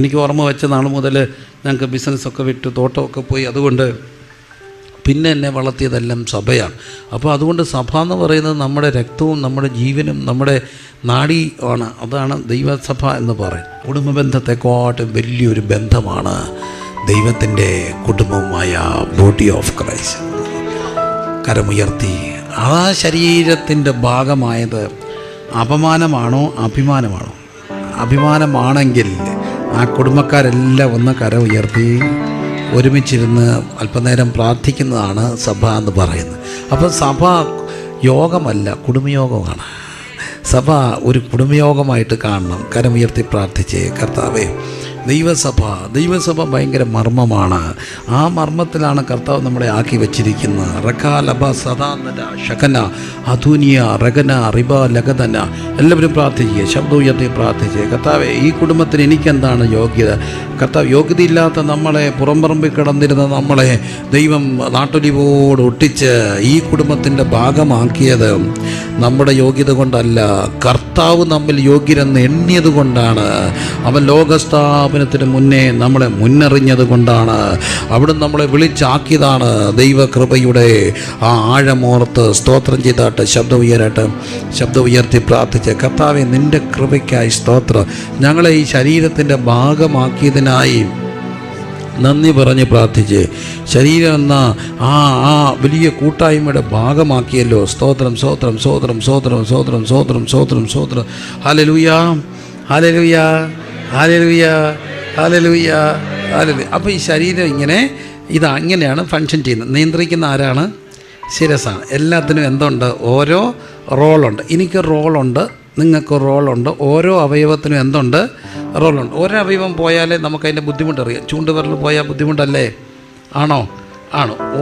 എനിക്ക് ഓർമ്മ വെച്ച നാൾ മുതൽ ഞങ്ങൾക്ക് ബിസിനസ്സൊക്കെ വിട്ട് തോട്ടമൊക്കെ പോയി. അതുകൊണ്ട് പിന്നെ എന്നെ വളർത്തിയതെല്ലാം സഭയാണ്. അപ്പോൾ അതുകൊണ്ട് സഭ എന്ന് പറയുന്നത് നമ്മുടെ രക്തവും നമ്മുടെ ജീവനും നമ്മുടെ നാഡി ആണ്. അതാണ് ദൈവസഭ എന്ന് പറയും. കുടുംബ ബന്ധത്തെക്കാട്ടും വലിയൊരു ബന്ധമാണ് ദൈവത്തിൻ്റെ കുടുംബമായ ബോഡി ഓഫ് ക്രൈസ്റ്റ്. കരമുയർത്തി. ആ ശരീരത്തിൻ്റെ ഭാഗമായത് അപമാനമാണോ അഭിമാനമാണോ? അഭിമാനമാണെങ്കിൽ ആ കുടുംബക്കാരെല്ലാം ഒന്ന് കര ഉയർത്തി ഒരുമിച്ചിരുന്ന് അല്പനേരം പ്രാർത്ഥിക്കുന്നതാണ് സഭ എന്ന് പറയുന്നത്. അപ്പോൾ സഭ യോഗമല്ല, കുടുംബയോഗമാണ്. സഭ ഒരു കുടുംബയോഗമായിട്ട് കാണണം. കരമുയർത്തി പ്രാർത്ഥിച്ച് കർത്താവേ ദൈവസഭ ഭയങ്കര മർമ്മമാണ്. ആ മർമ്മത്തിലാണ് കർത്താവ് നമ്മളെ ആക്കി വച്ചിരിക്കുന്നത്. റഖാലബ സദാനന ഷകന അധുനിയ റഗന റിബ ലഗതന. എല്ലാവരും പ്രാർത്ഥിക്കുക, ശബ്ദം ഉയർത്തി പ്രാർത്ഥിച്ച് കർത്താവേ ഈ കുടുംബത്തിന് എനിക്കെന്താണ് യോഗ്യത? കർത്താവ് യോഗ്യതയില്ലാത്ത നമ്മളെ, പുറംപറമ്പിൽ കിടന്നിരുന്ന നമ്മളെ ദൈവം നാട്ടൊലിവോട് ഒട്ടിച്ച് ഈ കുടുംബത്തിൻ്റെ ഭാഗമാക്കിയത് നമ്മുടെ യോഗ്യത കൊണ്ടല്ല, കർത്താവ് നമ്മിൽ യോഗ്യരെന്ന് എണ്ണിയത് കൊണ്ടാണ്. അവൻ ലോകസ്ഥാപനത്തിന് മുന്നേ നമ്മളെ മുന്നറിഞ്ഞത് കൊണ്ടാണ്. അവിടുന്ന് നമ്മളെ വിളിച്ചാക്കിയതാണ്. ദൈവകൃപയുടെ ആ ആഴമോർത്ത് സ്തോത്രം ചെയ്താട്ട് ശബ്ദം ഉയർത്തി പ്രാർത്ഥിച്ച്, കർത്താവെ നിൻ്റെ കൃപയ്ക്കായി സ്തോത്രം. ഞങ്ങളെ ഈ ശരീരത്തിൻ്റെ ഭാഗമാക്കിയതിനായി നന്ദി പറഞ്ഞ് പ്രാർത്ഥിച്ച്, ശരീരം എന്ന ആ വലിയ കൂട്ടായ്മയുടെ ഭാഗമാക്കിയല്ലോ. സ്തോത്രം സ്തോത്രം സ്തോത്രം സ്തോത്രം സ്തോത്രം സ്തോത്രം സ്തോത്രം സ്തോത്രം. ഹല്ലേലൂയാ ഹല്ലേലൂയാ ഹല്ലേലൂയാ ഹല്ലേലൂയാ ഹല്ലേലൂയ. അപ്പോൾ ഈ ശരീരം ഇങ്ങനെയാണ് ഫങ്ഷൻ ചെയ്യുന്നത്. നിയന്ത്രിക്കുന്ന ആരാണ്? ശിരസ്സാണ്. എല്ലാത്തിനും എന്തുണ്ട്? ഓരോ റോളുണ്ട്. എനിക്ക് റോളുണ്ട്, നിങ്ങൾക്ക് റോളുണ്ട്. ഓരോ അവയവത്തിനും എന്തുണ്ട്? റോളുണ്ട്. ഓരോ അവയവം പോയാലേ നമുക്കതിൻ്റെ ബുദ്ധിമുട്ടറിയാം. ചൂണ്ടുവിരൽ പോയാൽ ബുദ്ധിമുട്ടല്ലേ? ആണോ?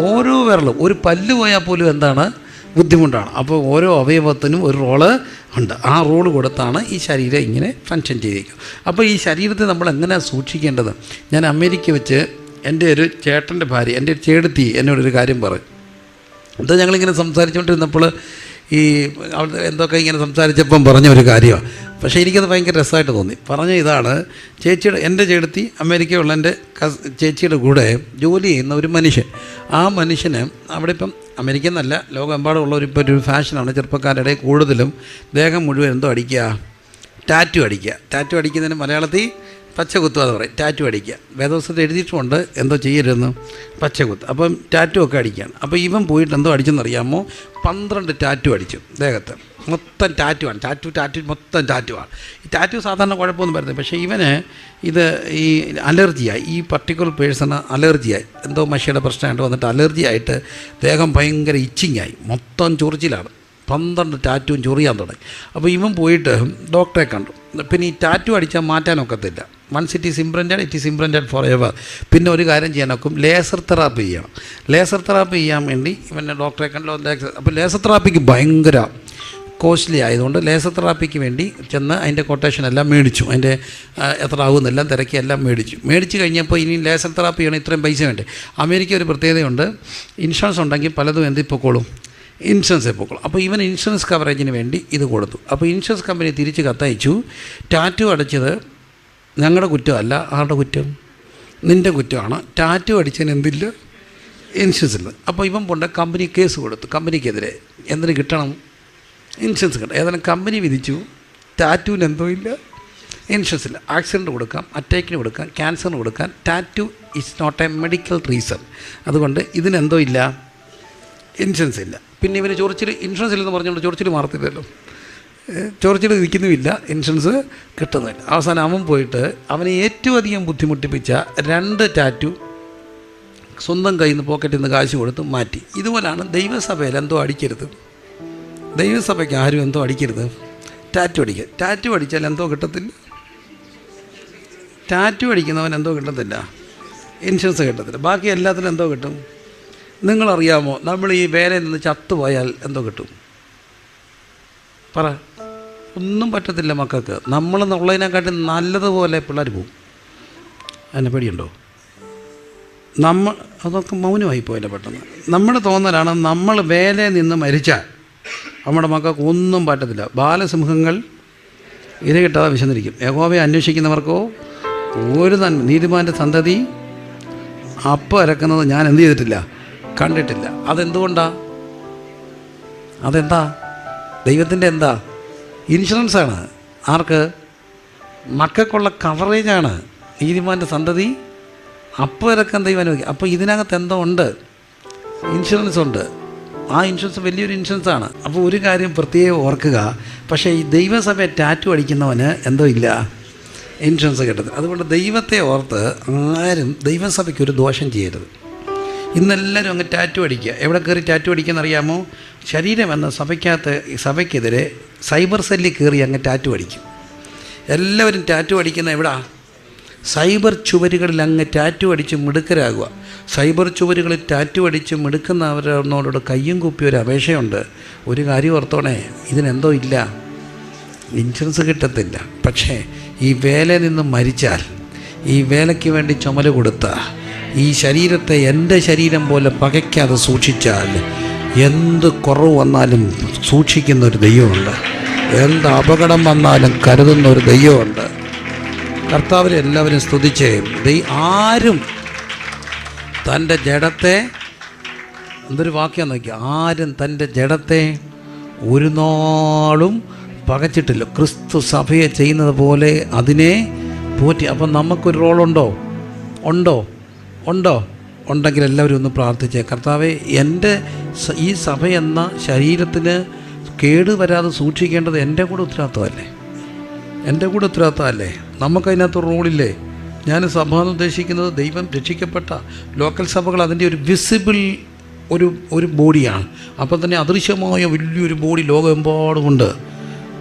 ഓരോ വിരലും, ഒരു പല്ല് പോയാൽ പോലും എന്താണ്? ബുദ്ധിമുട്ടാണ്. അപ്പോൾ ഓരോ അവയവത്തിനും ഒരു റോള് ഉണ്ട്. ആ റോള് കൊടുത്താണ് ഈ ശരീരം ഇങ്ങനെ ഫങ്ഷൻ ചെയ്തിരിക്കും. അപ്പോൾ ഈ ശരീരത്തെ നമ്മൾ എങ്ങനെയാണ് സൂക്ഷിക്കേണ്ടത്? ഞാൻ അമേരിക്ക വെച്ച് എൻ്റെ ഒരു ചേട്ടൻ്റെ ഭാര്യ, എൻ്റെ ഒരു ചേട്ടത്തി എന്നോടൊരു കാര്യം പറയും. എന്താ ഞങ്ങളിങ്ങനെ സംസാരിച്ചുകൊണ്ടിരുന്നപ്പോൾ ഈ അവിടെ എന്തൊക്കെ ഇങ്ങനെ സംസാരിച്ചപ്പം പറഞ്ഞ ഒരു കാര്യമാണ്. പക്ഷേ എനിക്കത് ഭയങ്കര രസമായിട്ട് തോന്നി. പറഞ്ഞ ഇതാണ്, എൻ്റെ ചേട്ടത്തി അമേരിക്കയുള്ള എൻ്റെ ചേച്ചിയുടെ കൂടെ ജോലി ചെയ്യുന്ന ഒരു മനുഷ്യൻ. ആ മനുഷ്യന് അവിടെ ഇപ്പം അമേരിക്ക എന്നല്ല, ലോകമെമ്പാടുമുള്ള ഒരു ഫാഷനാണ് ചെറുപ്പക്കാരുടെ കൂടുതലും ദേഹം മുഴുവൻ എന്തോ അടിക്കുക? ടാറ്റു അടിക്കുക. ടാറ്റു അടിക്കുന്നതിന് മലയാളത്തിൽ പച്ചകുത്തുക എന്ന് പറയും. ടാറ്റു അടിക്കുക. വേദപുസ്തകത്തിൽ എഴുതിയിട്ടുമുണ്ട് എന്തോ ചെയ്യരുതെന്ന്, പച്ചകുത്ത്. അപ്പം ടാറ്റു ഒക്കെ അടിക്കുകയാണ്. അപ്പോൾ ഇവൻ പോയിട്ട് എന്തോ അടിച്ചെന്നറിയാമോ? 12 ടാറ്റു അടിച്ചു ദേഹത്ത്. മൊത്തം ടാറ്റുവാണ്. ടാറ്റു മൊത്തം ടാറ്റുവാണ്. ഈ ടാറ്റു സാധാരണ കുഴപ്പമൊന്നും വരുന്നത്, പക്ഷേ ഇവന് ഈ അലർജിയായി. ഈ പർട്ടിക്കുലർ പേഴ്സണ് അലർജിയായി. എന്തോ മഷിയുടെ പ്രശ്നമായിട്ട് വന്നിട്ട് അലർജിയായിട്ട് ദേഹം ഭയങ്കര ഇച്ചിങ്ങായി. മൊത്തം ചൊറിച്ചിലാണ്. 12 ടാറ്റുവും ചൊറിയാൻ തുടങ്ങി. അപ്പോൾ ഇവൻ പോയിട്ട് ഡോക്ടറെ കണ്ടു. പിന്നെ ഈ ടാറ്റു അടിച്ചാൽ മാറ്റാനൊക്കത്തില്ല. Once it is imprinted forever. പിന്നെ ഒരു കാര്യം ചെയ്യാനൊക്കും, ലേസർ തെറാപ്പി ചെയ്യണം. ലേസർ തെറാപ്പി ചെയ്യാൻ വേണ്ടി ഇവനെ ഡോക്ടറെ കണ്ടു. അപ്പോൾ ലേസർ തെറാപ്പിക്ക് ഭയങ്കര കോസ്റ്റ്ലി ആയതുകൊണ്ട് ലേസർ തെറാപ്പിക്ക് വേണ്ടി ചെന്ന് അതിൻ്റെ കൊട്ടേഷൻ എല്ലാം മേടിച്ചു. അതിൻ്റെ എത്ര ആകുമെന്നെല്ലാം തിരക്കി എല്ലാം മേടിച്ച് കഴിഞ്ഞപ്പോൾ ഇനി ലേസർ തെറാപ്പി ചെയ്യണം, ഇത്രയും പൈസ വേണ്ടേ? അമേരിക്ക ഒരു പ്രത്യേകതയുണ്ട്, ഇൻഷുറൻസ് ഉണ്ടെങ്കിൽ പലതും എന്തിപ്പോക്കോളും? ഇൻഷുറൻസ് എപ്പോഴും. അപ്പോൾ ഇവൻ ഇൻഷുറൻസ് കവറേജിന് വേണ്ടി ഇത് കൊടുത്തു. അപ്പോൾ ഇൻഷുറൻസ് കമ്പനി തിരിച്ച് കത്തയച്ചു, ടാറ്റു അടിച്ചത് ഞങ്ങളുടെ കുറ്റമല്ല. ആരുടെ കുറ്റം? നിൻ്റെ കുറ്റമാണ്. ടാറ്റു അടിച്ചതിന് എന്തില്ല? ഇൻഷുറൻസ് ഇല്ല. അപ്പോൾ ഇവൻ കൊണ്ട് കമ്പനി കേസ് കൊടുത്തു. കമ്പനിക്കെതിരെ എന്തിന് കിട്ടണം? ഇൻഷുറൻസ് കിട്ടണം. ഏതായാലും കമ്പനി വിധിച്ചു, ടാറ്റുവിന് എന്തോ ഇല്ല, ഇൻഷുറൻസ് ഇല്ല. ആക്സിഡൻറ്റ് കൊടുക്കാം, അറ്റാക്കിന് കൊടുക്കാം, ക്യാൻസറിന് കൊടുക്കാം. Tattoo is not a medical reason. അതുകൊണ്ട് ഇതിനെന്തോ ഇല്ല, ഇൻഷുറൻസ് ഇല്ല. പിന്നെ ഇവന് ഇൻഷുറൻസ് ഇല്ലെന്ന് പറഞ്ഞുകൊണ്ട് ചൊറിച്ചിൽ മാറത്തില്ലല്ലോ. ചൊറിച്ചിൽ നിൽക്കുന്നുമില്ല, ഇൻഷുറൻസ് കിട്ടുന്നില്ല. അവസാനം അവൻ പോയിട്ട് അവനെ ഏറ്റവും അധികം ബുദ്ധിമുട്ടിപ്പിച്ച 2 ടാറ്റു സ്വന്തം കയ്യിൽ നിന്ന് പോക്കറ്റിൽ നിന്ന് കാശ് കൊടുത്ത് മാറ്റി. ഇതുപോലാണ് ദൈവസഭയിൽ എന്തോ അടിക്കരുത്. ദൈവസഭയ്ക്ക് ആരും എന്തോ അടിക്കരുത്, ടാറ്റു അടിക്കുക. ടാറ്റു അടിച്ചാൽ എന്തോ കിട്ടത്തില്ല. ടാറ്റു അടിക്കുന്നവൻ എന്തോ കിട്ടത്തില്ല, ഇൻഷുറൻസ് കിട്ടത്തില്ല. ബാക്കി എല്ലാത്തിനും എന്തോ കിട്ടും? നിങ്ങളറിയാമോ, നമ്മൾ ഈ വേലയിൽ നിന്ന് ചത്തുപോയാൽ എന്തോ കിട്ടും? പറ. ഒന്നും പറ്റത്തില്ല മക്കൾക്ക്. നമ്മളെന്നുള്ളതിനെക്കാട്ടി നല്ലതുപോലെ പിള്ളേർ പോവും. അതിനെ പേടിയുണ്ടോ? അതൊക്കെ മൗനമായിപ്പോയില്ല പെട്ടെന്ന്. നമ്മുടെ തോന്നലാണ് നമ്മൾ വേലയിൽ നിന്ന് മരിച്ചാൽ നമ്മുടെ മക്കൾക്ക് ഒന്നും പറ്റത്തില്ല. ബാലസിംഹങ്ങൾ ഇര കിട്ടാതെ വിശന്നിരിക്കും. യഹോവയെ അന്വേഷിക്കുന്നവർക്കോ ഒരു നീതിമാൻ്റെ സന്തതി അപ്പം ഇറക്കുന്നത് ഞാൻ എന്ത് ചെയ്തിട്ടില്ല, കണ്ടിട്ടില്ല. അതെന്തുകൊണ്ടാണ്? അതെന്താ? ദൈവത്തിൻ്റെ എന്താ? ഇൻഷുറൻസാണ്. ആർക്ക്? മക്കൾക്കുള്ള കവറേജാണ്. നീതിമാൻ്റെ സന്തതി അപ്പം ഇറക്കാൻ ദൈവം അനുവദിക്കും. അപ്പോൾ ഇതിനകത്ത് എന്തോ ഉണ്ട്, ഇൻഷുറൻസ് ഉണ്ട്. ആ ഇൻഷുറൻസ് വലിയൊരു ഇൻഷുറൻസാണ്. അപ്പോൾ ഒരു കാര്യം പ്രത്യേകം ഓർക്കുക, പക്ഷേ ഈ ദൈവസഭയെ ടാറ്റു അടിക്കുന്നവന് എന്തോ ഇല്ല, ഇൻഷുറൻസ് കിട്ടുന്നത്. അതുകൊണ്ട് ദൈവത്തെ ഓർത്ത് ആരും ദൈവസഭയ്ക്കൊരു ദോഷം ചെയ്യരുത്. ഇന്നെല്ലാവരും അങ്ങ് ടാറ്റു അടിക്കുക. എവിടെ കയറി ടാറ്റു അടിക്കുന്നറിയാമോ? ശരീരം എന്ന സഭയ്ക്കെതിരെ സൈബർ സെല്ലിൽ കയറി അങ്ങ് ടാറ്റു അടിക്കും. എല്ലാവരും ടാറ്റു അടിക്കുന്ന എവിടാ? സൈബർ ചുവരുകളിൽ അങ്ങ് ടാറ്റു അടിച്ച് മിടുക്കരാകുക. സൈബർ ചുവരുകളിൽ ടാറ്റു അടിച്ച് മിടുക്കുന്നവരോട് കയ്യും കുപ്പി ഒരു അപേക്ഷയുണ്ട്. ഒരു കാര്യം ഓർത്തോണേ, ഇതിനെന്തോ ഇല്ല, ഇൻഷുറൻസ് കിട്ടത്തില്ല. പക്ഷേ ഈ വേലയിൽ നിന്ന് മരിച്ചാൽ, ഈ വേലയ്ക്ക് വേണ്ടി ചുമല് കൊടുത്ത ഈ ശരീരത്തെ എൻ്റെ ശരീരം പോലെ പകയ്ക്കാതെ സൂക്ഷിച്ചാൽ എന്ത് കുറവ് വന്നാലും സൂക്ഷിക്കുന്നൊരു ദൈവമുണ്ട്. എന്ത് അപകടം വന്നാലും കരുതുന്ന ഒരു ദൈവമുണ്ട്. കർത്താവിനെ എല്ലാവരും സ്തുതിച്ചേ. ആരും തൻ്റെ ജഡത്തെ, എന്തൊരു വാക്യം നോക്കി, ആരും തൻ്റെ ജഡത്തെ ഒരു നാളും പകച്ചിട്ടില്ല. ക്രിസ്തു സഭയെ ചെയ്യുന്നത് പോലെ അതിനെ പോറ്റി. അപ്പം നമുക്കൊരു റോളുണ്ടോ? ഉണ്ടോ? ഉണ്ടെങ്കിൽ എല്ലാവരും ഒന്ന് പ്രാർത്ഥിച്ചേ. കർത്താവെ, എൻ്റെ ഈ സഭ എന്ന ശരീരത്തിന് കേടുവരാതെ സൂക്ഷിക്കേണ്ടത് എൻ്റെ കൂടെ ഉത്തരവാദിത്തമല്ലേ? നമുക്കതിനകത്ത് റോളില്ലേ? ഞാൻ സഭ എന്ന് ഉദ്ദേശിക്കുന്നത് ദൈവം രക്ഷിക്കപ്പെട്ട ലോക്കൽ സഭകൾ അതിൻ്റെ ഒരു വിസിബിൾ ഒരു ബോഡിയാണ്. അപ്പം തന്നെ അദൃശ്യമായ വലിയൊരു ബോഡി ലോകമെമ്പാടുമുണ്ട്.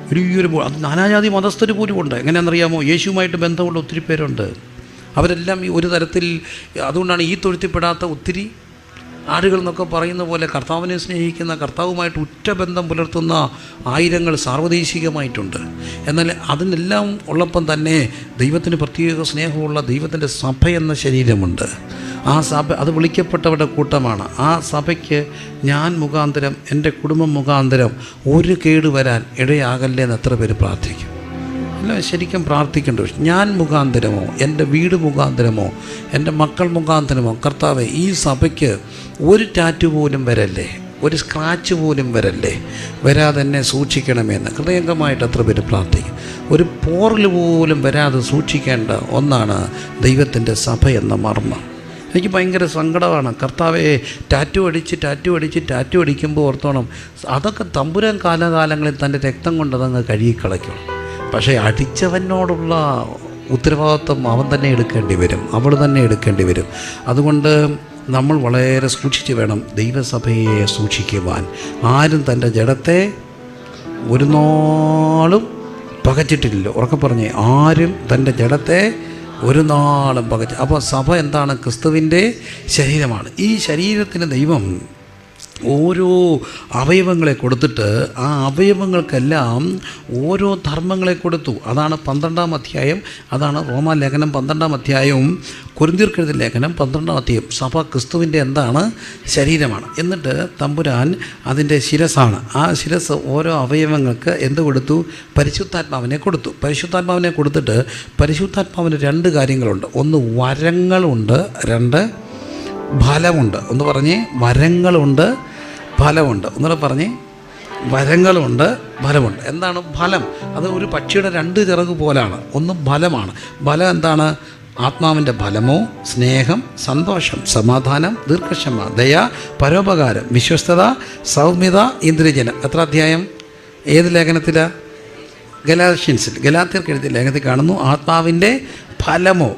വലിയൊരു ബോഡി, അത് നാനാജാതി മതസ്ഥർ പോലും ഉണ്ട്. എങ്ങനെയാണെന്നറിയാമോ? യേശുവുമായിട്ട് ബന്ധമുള്ള ഒത്തിരി പേരുണ്ട്. അവരെല്ലാം ഈ ഒരു തരത്തിൽ, അതുകൊണ്ടാണ് ഈ തൊഴുത്തിപ്പെടാത്ത ഒത്തിരി ആടുകൾ എന്നൊക്കെ പറയുന്ന പോലെ കർത്താവിനെ സ്നേഹിക്കുന്ന, കർത്താവുമായിട്ട് ഉറ്റ ബന്ധം പുലർത്തുന്ന ആയിരങ്ങൾ സാർവദേശികമായിട്ടുണ്ട്. എന്നാൽ അതിനെല്ലാം ഉള്ളപ്പം തന്നെ ദൈവത്തിന് പ്രത്യേക സ്നേഹമുള്ള ദൈവത്തിൻ്റെ സഭ എന്ന ശരീരമുണ്ട്. ആ സഭ അത് വിളിക്കപ്പെട്ടവരുടെ കൂട്ടമാണ്. ആ സഭയ്ക്ക് ഞാൻ മുഖാന്തരം, എൻ്റെ കുടുംബം മുഖാന്തരം ഒരു കേട് വരാൻ ഇടയാകല്ലേ എന്ന് എത്ര പേര് പ്രാർത്ഥിക്കും? അല്ല, ശരിക്കും പ്രാർത്ഥിക്കേണ്ട വിഷയം. ഞാൻ മുഖാന്തരമോ, എൻ്റെ വീട് മുഖാന്തരമോ, എൻ്റെ മക്കൾ മുഖാന്തരമോ, കർത്താവേ, ഈ സഭയ്ക്ക് ഒരു ടാറ്റു പോലും വരല്ലേ, ഒരു സ്ക്രാച്ച് പോലും വരാതെ എന്നെ സൂക്ഷിക്കണമെന്ന് ഹൃദയംഗമായിട്ട് എത്ര പേര് പ്രാർത്ഥിക്കും? ഒരു പോറൽ പോലും വരാതെ സൂക്ഷിക്കേണ്ട ഒന്നാണ് ദൈവത്തിൻ്റെ സഭ എന്ന മർമ്മം. എനിക്ക് ഭയങ്കര സങ്കടമാണ്. കർത്താവെ, ടാറ്റു അടിക്കുമ്പോൾ ഓർത്തോണം, അതൊക്കെ തമ്പുരാൻ കാലകാലങ്ങളിൽ തൻ്റെ രക്തം കൊണ്ട് അതങ്ങ് കഴുകിക്കളയ്ക്കണം. പക്ഷേ അടിച്ചവനോടുള്ള ഉത്തരവാദിത്വം അവൻ തന്നെ എടുക്കേണ്ടി വരും, അവൾ തന്നെ എടുക്കേണ്ടി വരും. അതുകൊണ്ട് നമ്മൾ വളരെ സൂക്ഷിച്ച് വേണം ദൈവസഭയെ സൂക്ഷിക്കുവാൻ. ആരും തൻ്റെ ജഡത്തെ ഒരു നാളും പകച്ചിട്ടില്ല. ഉറക്കെ പറഞ്ഞേ, ആരും തൻ്റെ ജഡത്തെ ഒരു നാളും പകച്ചു. അപ്പോൾ സഭ എന്താണ്? ക്രിസ്തുവിൻ്റെ ശരീരമാണ്. ഈ ശരീരത്തിന് ദൈവം ഓരോ അവയവങ്ങളെ കൊടുത്തിട്ട് ആ അവയവങ്ങൾക്കെല്ലാം ഓരോ ധർമ്മങ്ങളെ കൊടുത്തു. അതാണ് 12-ാം അധ്യായം, അതാണ് റോമാലേഖനം 12-ാം അധ്യായവും കൊരിന്ത്യർക്കെഴുതിയ ലേഖനം 12-ാം അധ്യായം. സഭ ക്രിസ്തുവിൻ്റെ എന്താണ്? ശരീരമാണ്. എന്നിട്ട് തമ്പുരാൻ അതിൻ്റെ ശിരസാണ്. ആ ശിരസ് ഓരോ അവയവങ്ങൾക്ക് എന്ത് കൊടുത്തു? പരിശുദ്ധാത്മാവിനെ കൊടുത്തു. പരിശുദ്ധാത്മാവിനെ കൊടുത്തിട്ട് പരിശുദ്ധാത്മാവിന് 2 കാര്യങ്ങളുണ്ട്. ഒന്ന് വരങ്ങളുണ്ട്, 2 ഫലമുണ്ട്. ഒന്ന് പറഞ്ഞേ, വരങ്ങളുണ്ട്, ഫലമുണ്ട്. ഒന്നുകൂടെ പറഞ്ഞേ, വരങ്ങളുണ്ട്, ഫലമുണ്ട്. എന്താണ് ഫലം? അത് ഒരു പക്ഷിയുടെ 2 ചിറക് പോലാണ്. ഒന്ന് ഫലമാണ്. ഫലം എന്താണ്? ആത്മാവിൻ്റെ ഫലമോ സ്നേഹം, സന്തോഷം, സമാധാനം, ദീർഘക്ഷമ, ദയ, പരോപകാരം, വിശ്വസ്തത, സൗമ്യത, ഇന്ദ്രിയജനം. എത്ര അധ്യായം? ഏത് ലേഖനത്തിലാണ്? ഗലാത്യർക്ക് എഴുതിയ ലേഖനത്തിൽ കാണുന്നു. ആത്മാവിൻ്റെ ഫലമോ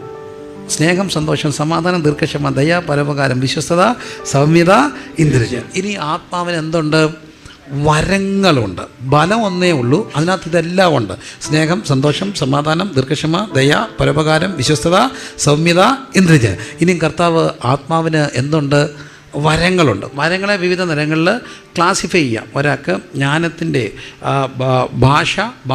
സ്നേഹം, സന്തോഷം, സമാധാനം, ദീർഘക്ഷമ, ദയ, പരോപകാരം, വിശ്വസ്തത, സൗമ്യത, ഇന്ദ്രിയജനം. ഇനി ആത്മാവിന് എന്തുണ്ട്? വരങ്ങളുണ്ട്. ബലം ഒന്നേ ഉള്ളൂ, അതിനകത്ത് ഇതെല്ലാം ഉണ്ട്. സ്നേഹം, സന്തോഷം, സമാധാനം, ദീർഘക്ഷമ, ദയ, പരോപകാരം, വിശ്വസ്തത, സൗമ്യത, ഇന്ദ്രിയജനം. ഇനിയും കർത്താവ് ആത്മാവിന് എന്തുണ്ട്? വരങ്ങളുണ്ട്. വരങ്ങളെ വിവിധ നിരങ്ങളിൽ ക്ലാസിഫൈ ചെയ്യാം. ഒരാൾക്ക് ജ്ഞാനത്തിൻ്റെ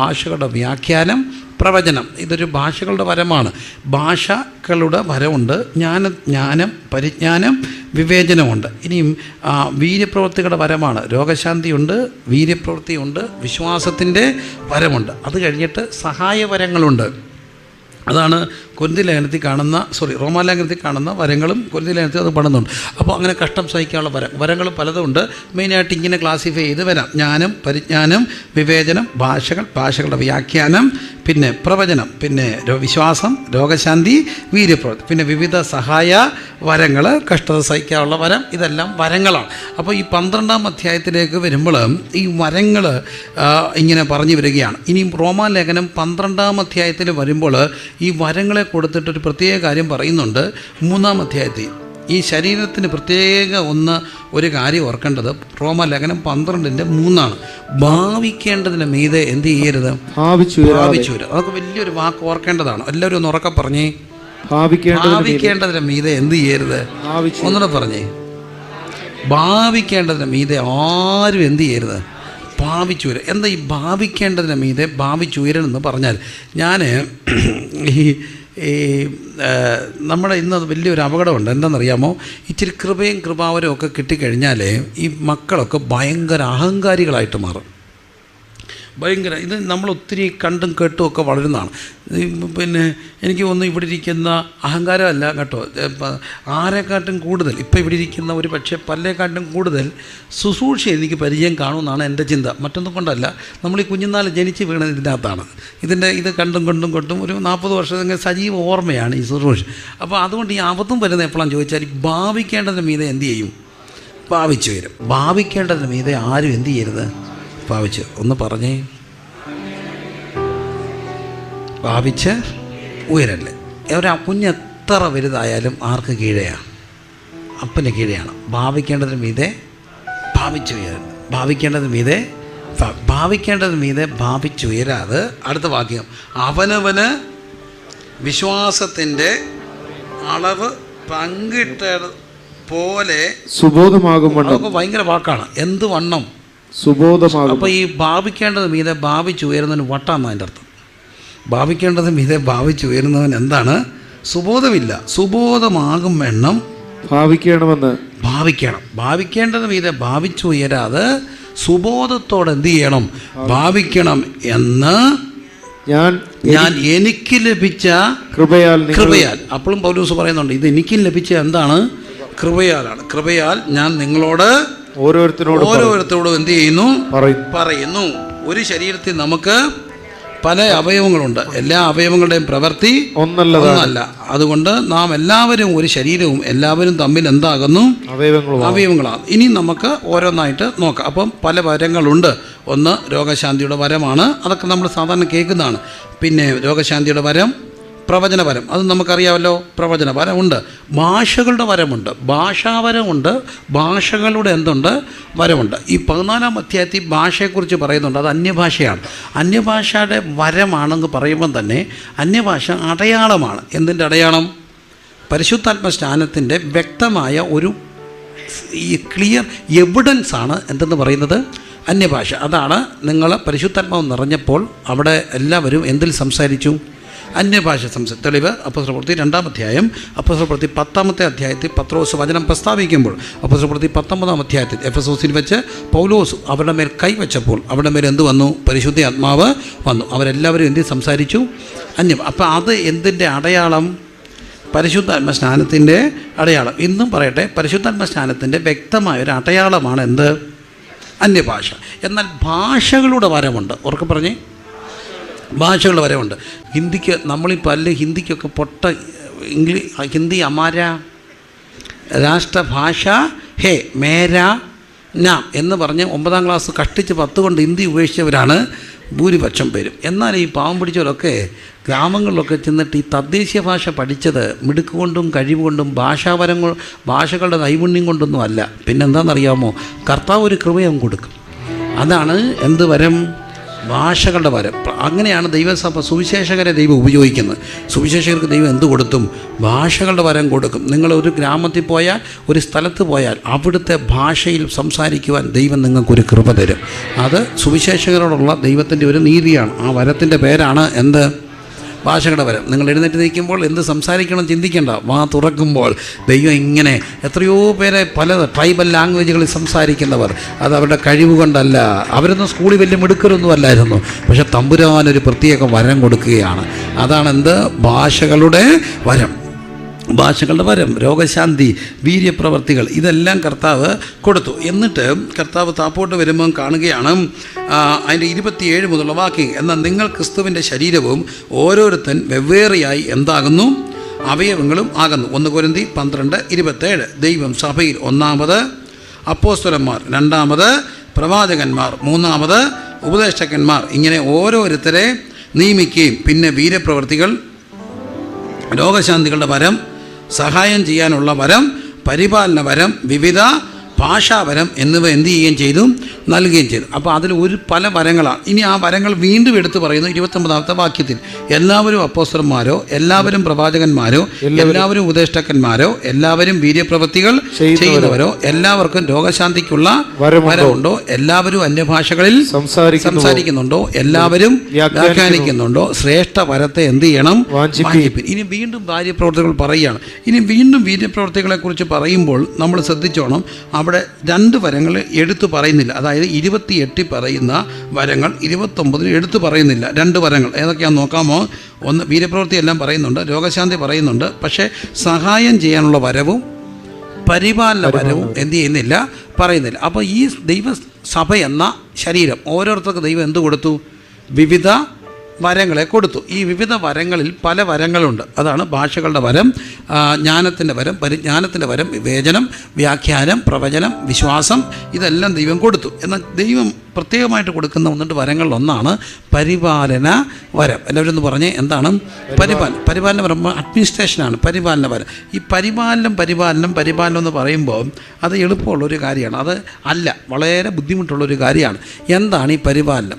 ഭാഷകളുടെ വ്യാഖ്യാനം, പ്രവചനം. ഇതൊരു ഭാഷകളുടെ വരമാണ്. ഭാഷകളുടെ വരമുണ്ട്. ജ്ഞാനം, പരിജ്ഞാനം, വിവേചനമുണ്ട്. ഇനിയും വീര്യപ്രവൃത്തികളുടെ വരമാണ്. രോഗശാന്തിയുണ്ട്, വീര്യപ്രവൃത്തിയുണ്ട്, വിശ്വാസത്തിൻ്റെ വരമുണ്ട്. അത് കഴിഞ്ഞിട്ട് സഹായവരങ്ങളുണ്ട്. അതാണ് റോമാലേഖനത്തിൽ കാണുന്ന വരങ്ങളും കൊരിന്ത്യലേഖനത്തിൽ അത് പഠനമുണ്ട്. അപ്പോൾ അങ്ങനെ കഷ്ടം സഹിക്കാനുള്ള വരങ്ങൾ പലതുമുണ്ട്. മെയിനായിട്ട് ഇങ്ങനെ ക്ലാസിഫൈ ചെയ്ത് വരാം. ജ്ഞാനം, പരിജ്ഞാനം, വിവേചനം, ഭാഷകളുടെ വ്യാഖ്യാനം, പിന്നെ പ്രവചനം, പിന്നെ വിശ്വാസം, രോഗശാന്തി, വീര്യപ്രവൃത്തി, പിന്നെ വിവിധ സഹായ വരങ്ങൾ, കഷ്ടത സഹിക്കാനുള്ള വരം. ഇതെല്ലാം വരങ്ങളാണ്. അപ്പോൾ ഈ 12-ാം അധ്യായത്തിലേക്ക് വരുമ്പോൾ ഈ വരങ്ങൾ ഇങ്ങനെ പറഞ്ഞു വരികയാണ്. ഇനിയും റോമാലേഖനം 12-ാം അധ്യായത്തിൽ വരുമ്പോൾ ഈ വരങ്ങളെ കൊടുത്തിട്ടൊരു പ്രത്യേക കാര്യം പറയുന്നുണ്ട്. 3-ാം അധ്യായത്തിൽ ഈ ശരീരത്തിന് പ്രത്യേക ഒരു കാര്യം ഓർക്കേണ്ടത് റോമാലേഖനം 12:3 ഭാവിക്കേണ്ടതിന് മീതെ എന്ത് ചെയ്യരുത്? ഭാവിച്ചു വരും. അതൊക്കെ വലിയൊരു വാക്ക് ഓർക്കേണ്ടതാണ്. എല്ലാവരും ഒന്ന് ഉറക്കെ പറഞ്ഞേ, ഭാവിക്കേണ്ടതിന് മീതെ എന്ത് ചെയ്യരുത്? ഒന്നുകൂടെ പറഞ്ഞേ, ഭാവിക്കേണ്ടതിന് മീതെ ആരും എന്ത് ചെയ്യരുത്? ഭാവിച്ചുയരം. എന്താ ഈ ഭാവിക്കേണ്ടതിന് മീതെ ഭാവിച്ചുയരണമെന്ന് പറഞ്ഞാൽ, ഞാൻ നമ്മുടെ ഇന്ന് വലിയൊരു അപകടമുണ്ട്. എന്താണെന്നറിയാമോ? ഇച്ചിരി കൃപയും കൃപാവരും ഒക്കെ കിട്ടിക്കഴിഞ്ഞാൽ ഈ മക്കളൊക്കെ ഭയങ്കര അഹങ്കാരികളായിട്ട് മാറും. ഭയങ്കര ഇത് നമ്മൾ ഒത്തിരി കണ്ടും കേട്ടും ഒക്കെ വളരുന്നതാണ്. പിന്നെ എനിക്ക് തോന്നുന്നു ഇവിടെ ഇരിക്കുന്ന അഹങ്കാരമല്ല കേട്ടോ, ആരെക്കാട്ടും കൂടുതൽ ഇപ്പോൾ ഇവിടെ ഇരിക്കുന്ന ഒരു പക്ഷേ പല്ലേക്കാട്ടും കൂടുതൽ ശുശ്രൂഷ എനിക്ക് പരിചയം കാണുമെന്നാണ് എൻ്റെ ചിന്ത. മറ്റൊന്നും കൊണ്ടല്ല, നമ്മൾ ഈ കുഞ്ഞുനാൾ ജനിച്ച് വീണത് ഇതിൻ്റെ അകത്താണ്. ഇത് കണ്ടും കൊണ്ടും ഒരു 40 വർഷം സജീവ ഓർമ്മയാണ് ഈ ശുശ്രൂഷ. അപ്പോൾ അതുകൊണ്ട് ഈ അബദ്ധം വരുന്നത് എപ്പോഴാണെന്ന് ചോദിച്ചാൽ, ഭാവിക്കേണ്ടതിന് മീതെ എന്ത് ചെയ്യും? ഭാവിച്ചു വരും. ഭാവിക്കേണ്ടതിന് മീതെ ആരും എന്ത് ചെയ്യരുത്? ഭാവിച്ച്. ഒന്ന് പറഞ്ഞേ, ഭാവിച്ച് ഉയരല്ലേ. കുഞ്ഞ് എത്ര വലുതായാലും ആർക്ക് കീഴെയാണ്? അപ്പന് കീഴെയാണ്. ഭാവിക്കേണ്ടതിന് മീതെ ഭാവിച്ച് ഉയരല്ല. ഭാവിക്കേണ്ടതിന് മീതെ ഭാവിച്ചുയരാതെ. അടുത്ത വാക്യം, അവനവന് വിശ്വാസത്തിൻ്റെ അളവ് പങ്കിട്ട പോലെ സുബോധമാകും വണ്ണം. അതൊക്കെ ഭയങ്കര വാക്കാണ്. എന്ത് വണ്ണം? സുബോധമാകും. അപ്പോൾ ഈ ഭാവിക്കേണ്ടത് മീതെ ഭാവിച്ചുയരുന്നവന് വട്ടാന്ന് അതിൻ്റെ അർത്ഥം. ഭാവിക്കേണ്ടത് മീതെ ഭാവിച്ചുയരുന്നവൻ എന്താണ്? സുബോധമില്ല. സുബോധമാകും വണ്ണം ഭാവിക്കണമെന്ന് ഭാവിക്കണം. ഭാവിക്കേണ്ടത് മീതെ ഭാവിച്ചുയരാതെ സുബോധത്തോടെ എന്ത് ചെയ്യണം? ഭാവിക്കണം എന്ന് ഞാൻ എനിക്ക് ലഭിച്ച കൃപയാൽ. അപ്പോഴും പൗലോസ് പറയുന്നുണ്ട്, ഇത് എനിക്ക് ലഭിച്ച എന്താണ്? കൃപയാലാണ്. കൃപയാൽ ഞാൻ നിങ്ങളോട് ഓരോരുത്തരോടും എന്ത് ചെയ്യുന്നു? പറയുന്നു. ഒരു ശരീരത്തിൽ നമുക്ക് പല അവയവങ്ങളുണ്ട്. എല്ലാ അവയവങ്ങളുടെയും പ്രവൃത്തി ഒന്നല്ല. അതുകൊണ്ട് നാം എല്ലാവരും ഒരു ശരീരവും എല്ലാവരും തമ്മിൽ എന്താകുന്നു? അവയവങ്ങളാണ്. ഇനി നമുക്ക് ഓരോന്നായിട്ട് നോക്കാം. അപ്പം പല വരങ്ങളുണ്ട്. ഒന്ന് രോഗശാന്തിയുടെ വരമാണ്, അതൊക്കെ നമ്മൾ സാധാരണ കേൾക്കുന്നതാണ്. പിന്നെ രോഗശാന്തിയുടെ വരം, പ്രവചനവരം, അത് നമുക്കറിയാമല്ലോ. പ്രവചനവരമുണ്ട്. ഭാഷകളുടെ വരമുണ്ട്, ഭാഷാവരമുണ്ട്. ഭാഷകളുടെ എന്തുണ്ട്? വരമുണ്ട്. ഈ 14-ാം അധ്യായത്തിൽ ഭാഷയെക്കുറിച്ച് പറയുന്നുണ്ട്. അത് അന്യഭാഷയാണ്. അന്യഭാഷയുടെ വരമാണെന്ന് പറയുമ്പം തന്നെ അന്യഭാഷ അടയാളമാണ്. എന്തിൻ്റെ അടയാളം? പരിശുദ്ധാത്മ സ്നാനത്തിൻ്റെ വ്യക്തമായ ഒരു ഈ ക്ലിയർ എവിഡൻസ് ആണ് എന്തെന്ന് പറയുന്നത്? അന്യഭാഷ. അതാണ് നിങ്ങൾ പരിശുദ്ധാത്മാവ് നിറഞ്ഞപ്പോൾ അവിടെ എല്ലാവരും എന്തിൽ സംസാരിച്ചു? അന്യഭാഷ തെളിവ് അപ്പോസ്തലപ്രവൃത്തി 2-ാം അധ്യായം, അപ്പോസ്തലപ്രവൃത്തി 10-ാമത്തെ അധ്യായത്തിൽ പത്രോസ് വചനം പ്രസ്താവിക്കുമ്പോൾ, അപ്പോസ്തലപ്രവൃത്തി 19-ാം അധ്യായത്തിൽ എഫെസോസിൽ വെച്ച് പൗലോസ് അവരുടെ മേൽ കൈവച്ചപ്പോൾ അവരുടെ മേൽ എന്ത് വന്നു? പരിശുദ്ധ ആത്മാവ് വന്നു. അവരെല്ലാവരും എന്ത് സംസാരിച്ചു? അപ്പോൾ അത് എന്തിൻ്റെ അടയാളം? പരിശുദ്ധാത്മ സ്നാനത്തിൻ്റെ അടയാളം. ഇന്നും പറയട്ടെ, പരിശുദ്ധാത്മ സ്നാനത്തിൻ്റെ വ്യക്തമായൊരു അടയാളമാണ് എന്ത്? അന്യഭാഷ. എന്നാൽ ഭാഷകളുടെ വരമുണ്ട്. ഉറക്കെ പറഞ്ഞേ, ഭാഷകളുടെ വരമുണ്ട്. ഹിന്ദിക്ക് നമ്മളിപ്പോൾ അല്ലെ ഹിന്ദിക്കൊക്കെ ഹിന്ദി അമാര രാഷ്ട്രഭാഷ ഹേ മേരാ നാം എന്ന് പറഞ്ഞ് 9-ാം ക്ലാസ് കഷ്ടിച്ച് 10 കൊണ്ട് ഹിന്ദി ഉപേക്ഷിച്ചവരാണ് ഭൂരിപക്ഷം പേരും. എന്നാൽ ഈ പാവം പിടിച്ചവരൊക്കെ ഗ്രാമങ്ങളിലൊക്കെ ചെന്നിട്ട് ഈ തദ്ദേശീയ ഭാഷ പഠിച്ചത് മിടുക്കുകൊണ്ടും കഴിവുകൊണ്ടും ഭാഷകളുടെ നൈപുണ്യം കൊണ്ടൊന്നും അല്ല. പിന്നെന്താണെന്നറിയാമോ? കർത്താവ് ഒരു കൃപയും കൊടുക്കും. അതാണ് എന്ത് വരം? ഭാഷകളുടെ വരം. അങ്ങനെയാണ് ദൈവസഭ സുവിശേഷകരെ ദൈവം ഉപയോഗിക്കുന്നത്. സുവിശേഷകർക്ക് ദൈവം എന്ത് കൊടുത്തും? ഭാഷകളുടെ വരം കൊടുക്കും. നിങ്ങൾ ഒരു ഗ്രാമത്തിൽ പോയാൽ, ഒരു സ്ഥലത്ത് പോയാൽ അവിടുത്തെ ഭാഷയിൽ സംസാരിക്കുവാൻ ദൈവം നിങ്ങൾക്കൊരു കൃപ തരും. അത് സുവിശേഷകരോടുള്ള ദൈവത്തിൻ്റെ ഒരു നീതിയാണ്. ആ വരത്തിൻ്റെ പേരാണ് എന്ത്? ഭാഷകളുടെ വരം. നിങ്ങൾ എഴുന്നേറ്റ് നിൽക്കുമ്പോൾ എന്ത് സംസാരിക്കണം ചിന്തിക്കേണ്ട. വാ തുറക്കുമ്പോൾ ദൈവം ഇങ്ങനെ എത്രയോ പേരെ പല ട്രൈബൽ ലാംഗ്വേജുകളിൽ സംസാരിക്കുന്നവർ, അത് അവരുടെ കഴിവ് കൊണ്ടല്ല. അവരൊന്നും സ്കൂളിൽ വലിയ മിടുക്കരൊന്നും അല്ലായിരുന്നു. പക്ഷെ തമ്പുരാനൊരു പ്രത്യേക വരം കൊടുക്കുകയാണ്. അതാണെന്ത്? ഭാഷകളുടെ വരം. ഭാഷകളുടെ വരം, രോഗശാന്തി, വീര്യപ്രവർത്തികൾ, ഇതെല്ലാം കർത്താവ് കൊടുത്തു. എന്നിട്ട് കർത്താവ് താപ്പോട്ട് വരുമ്പം കാണുകയാണ് അതിൻ്റെ 27 മുതലുള്ള വാക്യം. എന്നാൽ നിങ്ങൾ ക്രിസ്തുവിൻ്റെ ശരീരവും ഓരോരുത്തൻ വെവ്വേറെയായി എന്താകുന്നു? അവയവങ്ങളും ആകുന്നു. 1 കൊരിന്ത്യർ 12:27. ദൈവം സഭയിൽ 1-ാമത് അപ്പോസ്തലന്മാർ, 2-ാമത് പ്രവാചകന്മാർ, 3-ാമത് ഉപദേഷ്ടകന്മാർ, ഇങ്ങനെ ഓരോരുത്തരെ നിയമിക്കുകയും പിന്നെ വീര്യപ്രവർത്തികൾ, രോഗശാന്തികളുടെ വരം, സഹായം ചെയ്യാനുള്ള വരം, പരിപാലന വരം, വിവിധ ഭാഷാവരം എന്നിവ എന്ത് ചെയ്യുകയും ചെയ്തു? നൽകുകയും ചെയ്തു. അപ്പോൾ അതിൽ പല വരങ്ങളാണ്. ഇനി ആ വരങ്ങൾ വീണ്ടും എടുത്തു പറയുന്നു 29-ാമത്തെ വാക്യത്തിൽ. എല്ലാവരും അപ്പോസ്തലന്മാരോ, എല്ലാവരും പ്രവാചകന്മാരോ, എല്ലാവരും ഉപദേഷ്ടകന്മാരോ, എല്ലാവരും വീര്യപ്രവൃത്തികൾ ചെയ്യുന്നവരോ, എല്ലാവർക്കും രോഗശാന്തിക്കുള്ള വരമുണ്ടോ, എല്ലാവരും അന്യഭാഷകളിൽ സംസാരിക്കുന്നുണ്ടോ, എല്ലാവരും വ്യാഖ്യാനിക്കുന്നുണ്ടോ? ശ്രേഷ്ഠ വരത്തെ എന്ത് ചെയ്യണം? വാഞ്ചിപ്പിൻ. ഇനി വീണ്ടും വീര്യപ്രവൃത്തികൾ പറയുകയാണ്. ഇനി വീണ്ടും വീര്യപ്രവൃത്തികളെ കുറിച്ച് പറയുമ്പോൾ നമ്മൾ ശ്രദ്ധിച്ചോണം. അവിടെ ഇവിടെ 2 വരങ്ങൾ എടുത്തു പറയുന്നില്ല. അതായത് 28 പറയുന്ന വരങ്ങൾ 29 എടുത്തു പറയുന്നില്ല. 2 വരങ്ങൾ ഏതൊക്കെയാണെന്ന് നോക്കാമോ? ഒന്ന്, വീരപ്രവൃത്തി എല്ലാം പറയുന്നുണ്ട്, രോഗശാന്തി പറയുന്നുണ്ട്. പക്ഷേ സഹായം ചെയ്യാനുള്ള വരവും പരിപാലന വരവും എന്ത് ചെയ്യുന്നില്ല, പറയുന്നില്ല. അപ്പോൾ ഈ ദൈവസഭ എന്ന ശരീരം ഓരോരുത്തർക്ക് ദൈവം എന്ത് കൊടുത്തു? വിവിധ വരങ്ങളെ കൊടുത്തു. ഈ വിവിധ വരങ്ങളിൽ പല വരങ്ങളുണ്ട്. അതാണ് ഭാഷകളുടെ വരം, ജ്ഞാനത്തിൻ്റെ വരം, പരിജ്ഞാനത്തിൻ്റെ വരം, വിവേചനം, വ്യാഖ്യാനം, പ്രവചനം, വിശ്വാസം, ഇതെല്ലാം ദൈവം കൊടുത്തു. എന്നാൽ ദൈവം പ്രത്യേകമായിട്ട് കൊടുക്കുന്ന 1-2 വരങ്ങളിലൊന്നാണ് പരിപാലന വരം. എല്ലാവരും ഒന്ന് പറഞ്ഞേ, എന്താണ് പരിപാലന വരം? അഡ്മിനിസ്ട്രേഷനാണ് പരിപാലന വരം. ഈ പരിപാലനം എന്ന് പറയുമ്പോൾ അത് എളുപ്പമുള്ളൊരു കാര്യമാണ്. അത് അല്ല, വളരെ ബുദ്ധിമുട്ടുള്ളൊരു കാര്യമാണ്. എന്താണ് ഈ പരിപാലനം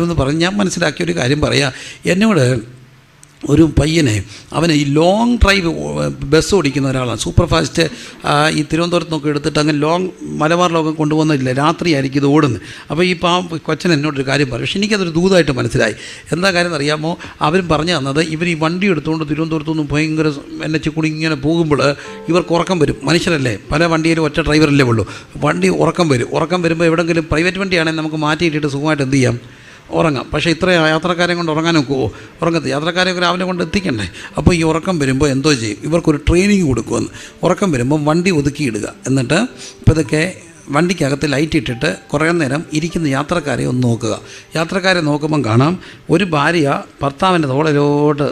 എന്ന് പറഞ്ഞ് ഞാൻ മനസ്സിലാക്കിയ ഒരു കാര്യം പറയാം. എന്നോട് ഒരു പയ്യനെ, അവന് ഈ ലോങ് ഡ്രൈവ് ബസ് ഓടിക്കുന്ന ഒരാളാണ്, സൂപ്പർ ഫാസ്റ്റ്, ഈ തിരുവനന്തപുരത്ത് നിന്നൊക്കെ എടുത്തിട്ട് അങ്ങനെ ലോങ് മലബാറിലൊക്കെ കൊണ്ടുപോകുന്നില്ല, രാത്രിയായിരിക്കും ഇത് ഓടുന്നത്. അപ്പോൾ ഈ കൊച്ചൻ എന്നോടൊരു കാര്യം പറയും. പക്ഷേ എനിക്കതൊരു ദൂതമായിട്ട് മനസ്സിലായി. എന്താ കാര്യം എന്നറിയാമോ? അവരും പറഞ്ഞു തന്നത്, ഇവർ ഈ വണ്ടി എടുത്തുകൊണ്ട് തിരുവനന്തപുരത്തു നിന്ന് ഭയങ്കര എന്നെ ചിക്കുടി ഇങ്ങനെ പോകുമ്പോൾ ഇവർക്ക് ഉറക്കം വരും. മനുഷ്യരല്ലേ, പല വണ്ടിയിലും ഒറ്റ ഡ്രൈവറല്ലേ ഉള്ളൂ. വണ്ടി ഉറക്കം വരുമ്പോൾ എവിടെയെങ്കിലും പ്രൈവറ്റ് വണ്ടിയാണെങ്കിൽ നമുക്ക് മാറ്റിയിട്ടിട്ട് സുഖമായിട്ട് എന്ത് ചെയ്യാം, ഉറങ്ങാം. പക്ഷേ ഇത്ര യാത്രക്കാരെ കൊണ്ട് ഉറങ്ങാൻ ഒക്കുമോ? ഉറങ്ങത്തില്ല. യാത്രക്കാരെ രാവിലെ കൊണ്ട് എത്തിക്കണ്ടേ? അപ്പോൾ ഈ ഉറക്കം വരുമ്പോൾ എന്തോ ചെയ്യും, ഇവർക്കൊരു ട്രെയിനിങ് കൊടുക്കുമെന്ന്. ഉറക്കം വരുമ്പം വണ്ടി ഒതുക്കിയിടുക, എന്നിട്ട് ഇപ്പോൾ ഇതൊക്കെ വണ്ടിക്കകത്ത് ലൈറ്റ് ഇട്ടിട്ട് കുറേ നേരം ഇരിക്കുന്ന യാത്രക്കാരെ ഒന്ന് നോക്കുക. യാത്രക്കാരെ നോക്കുമ്പം കാണാം, ഒരു ഭാര്യ ഭർത്താവിൻ്റെ തോളിലോട്ട്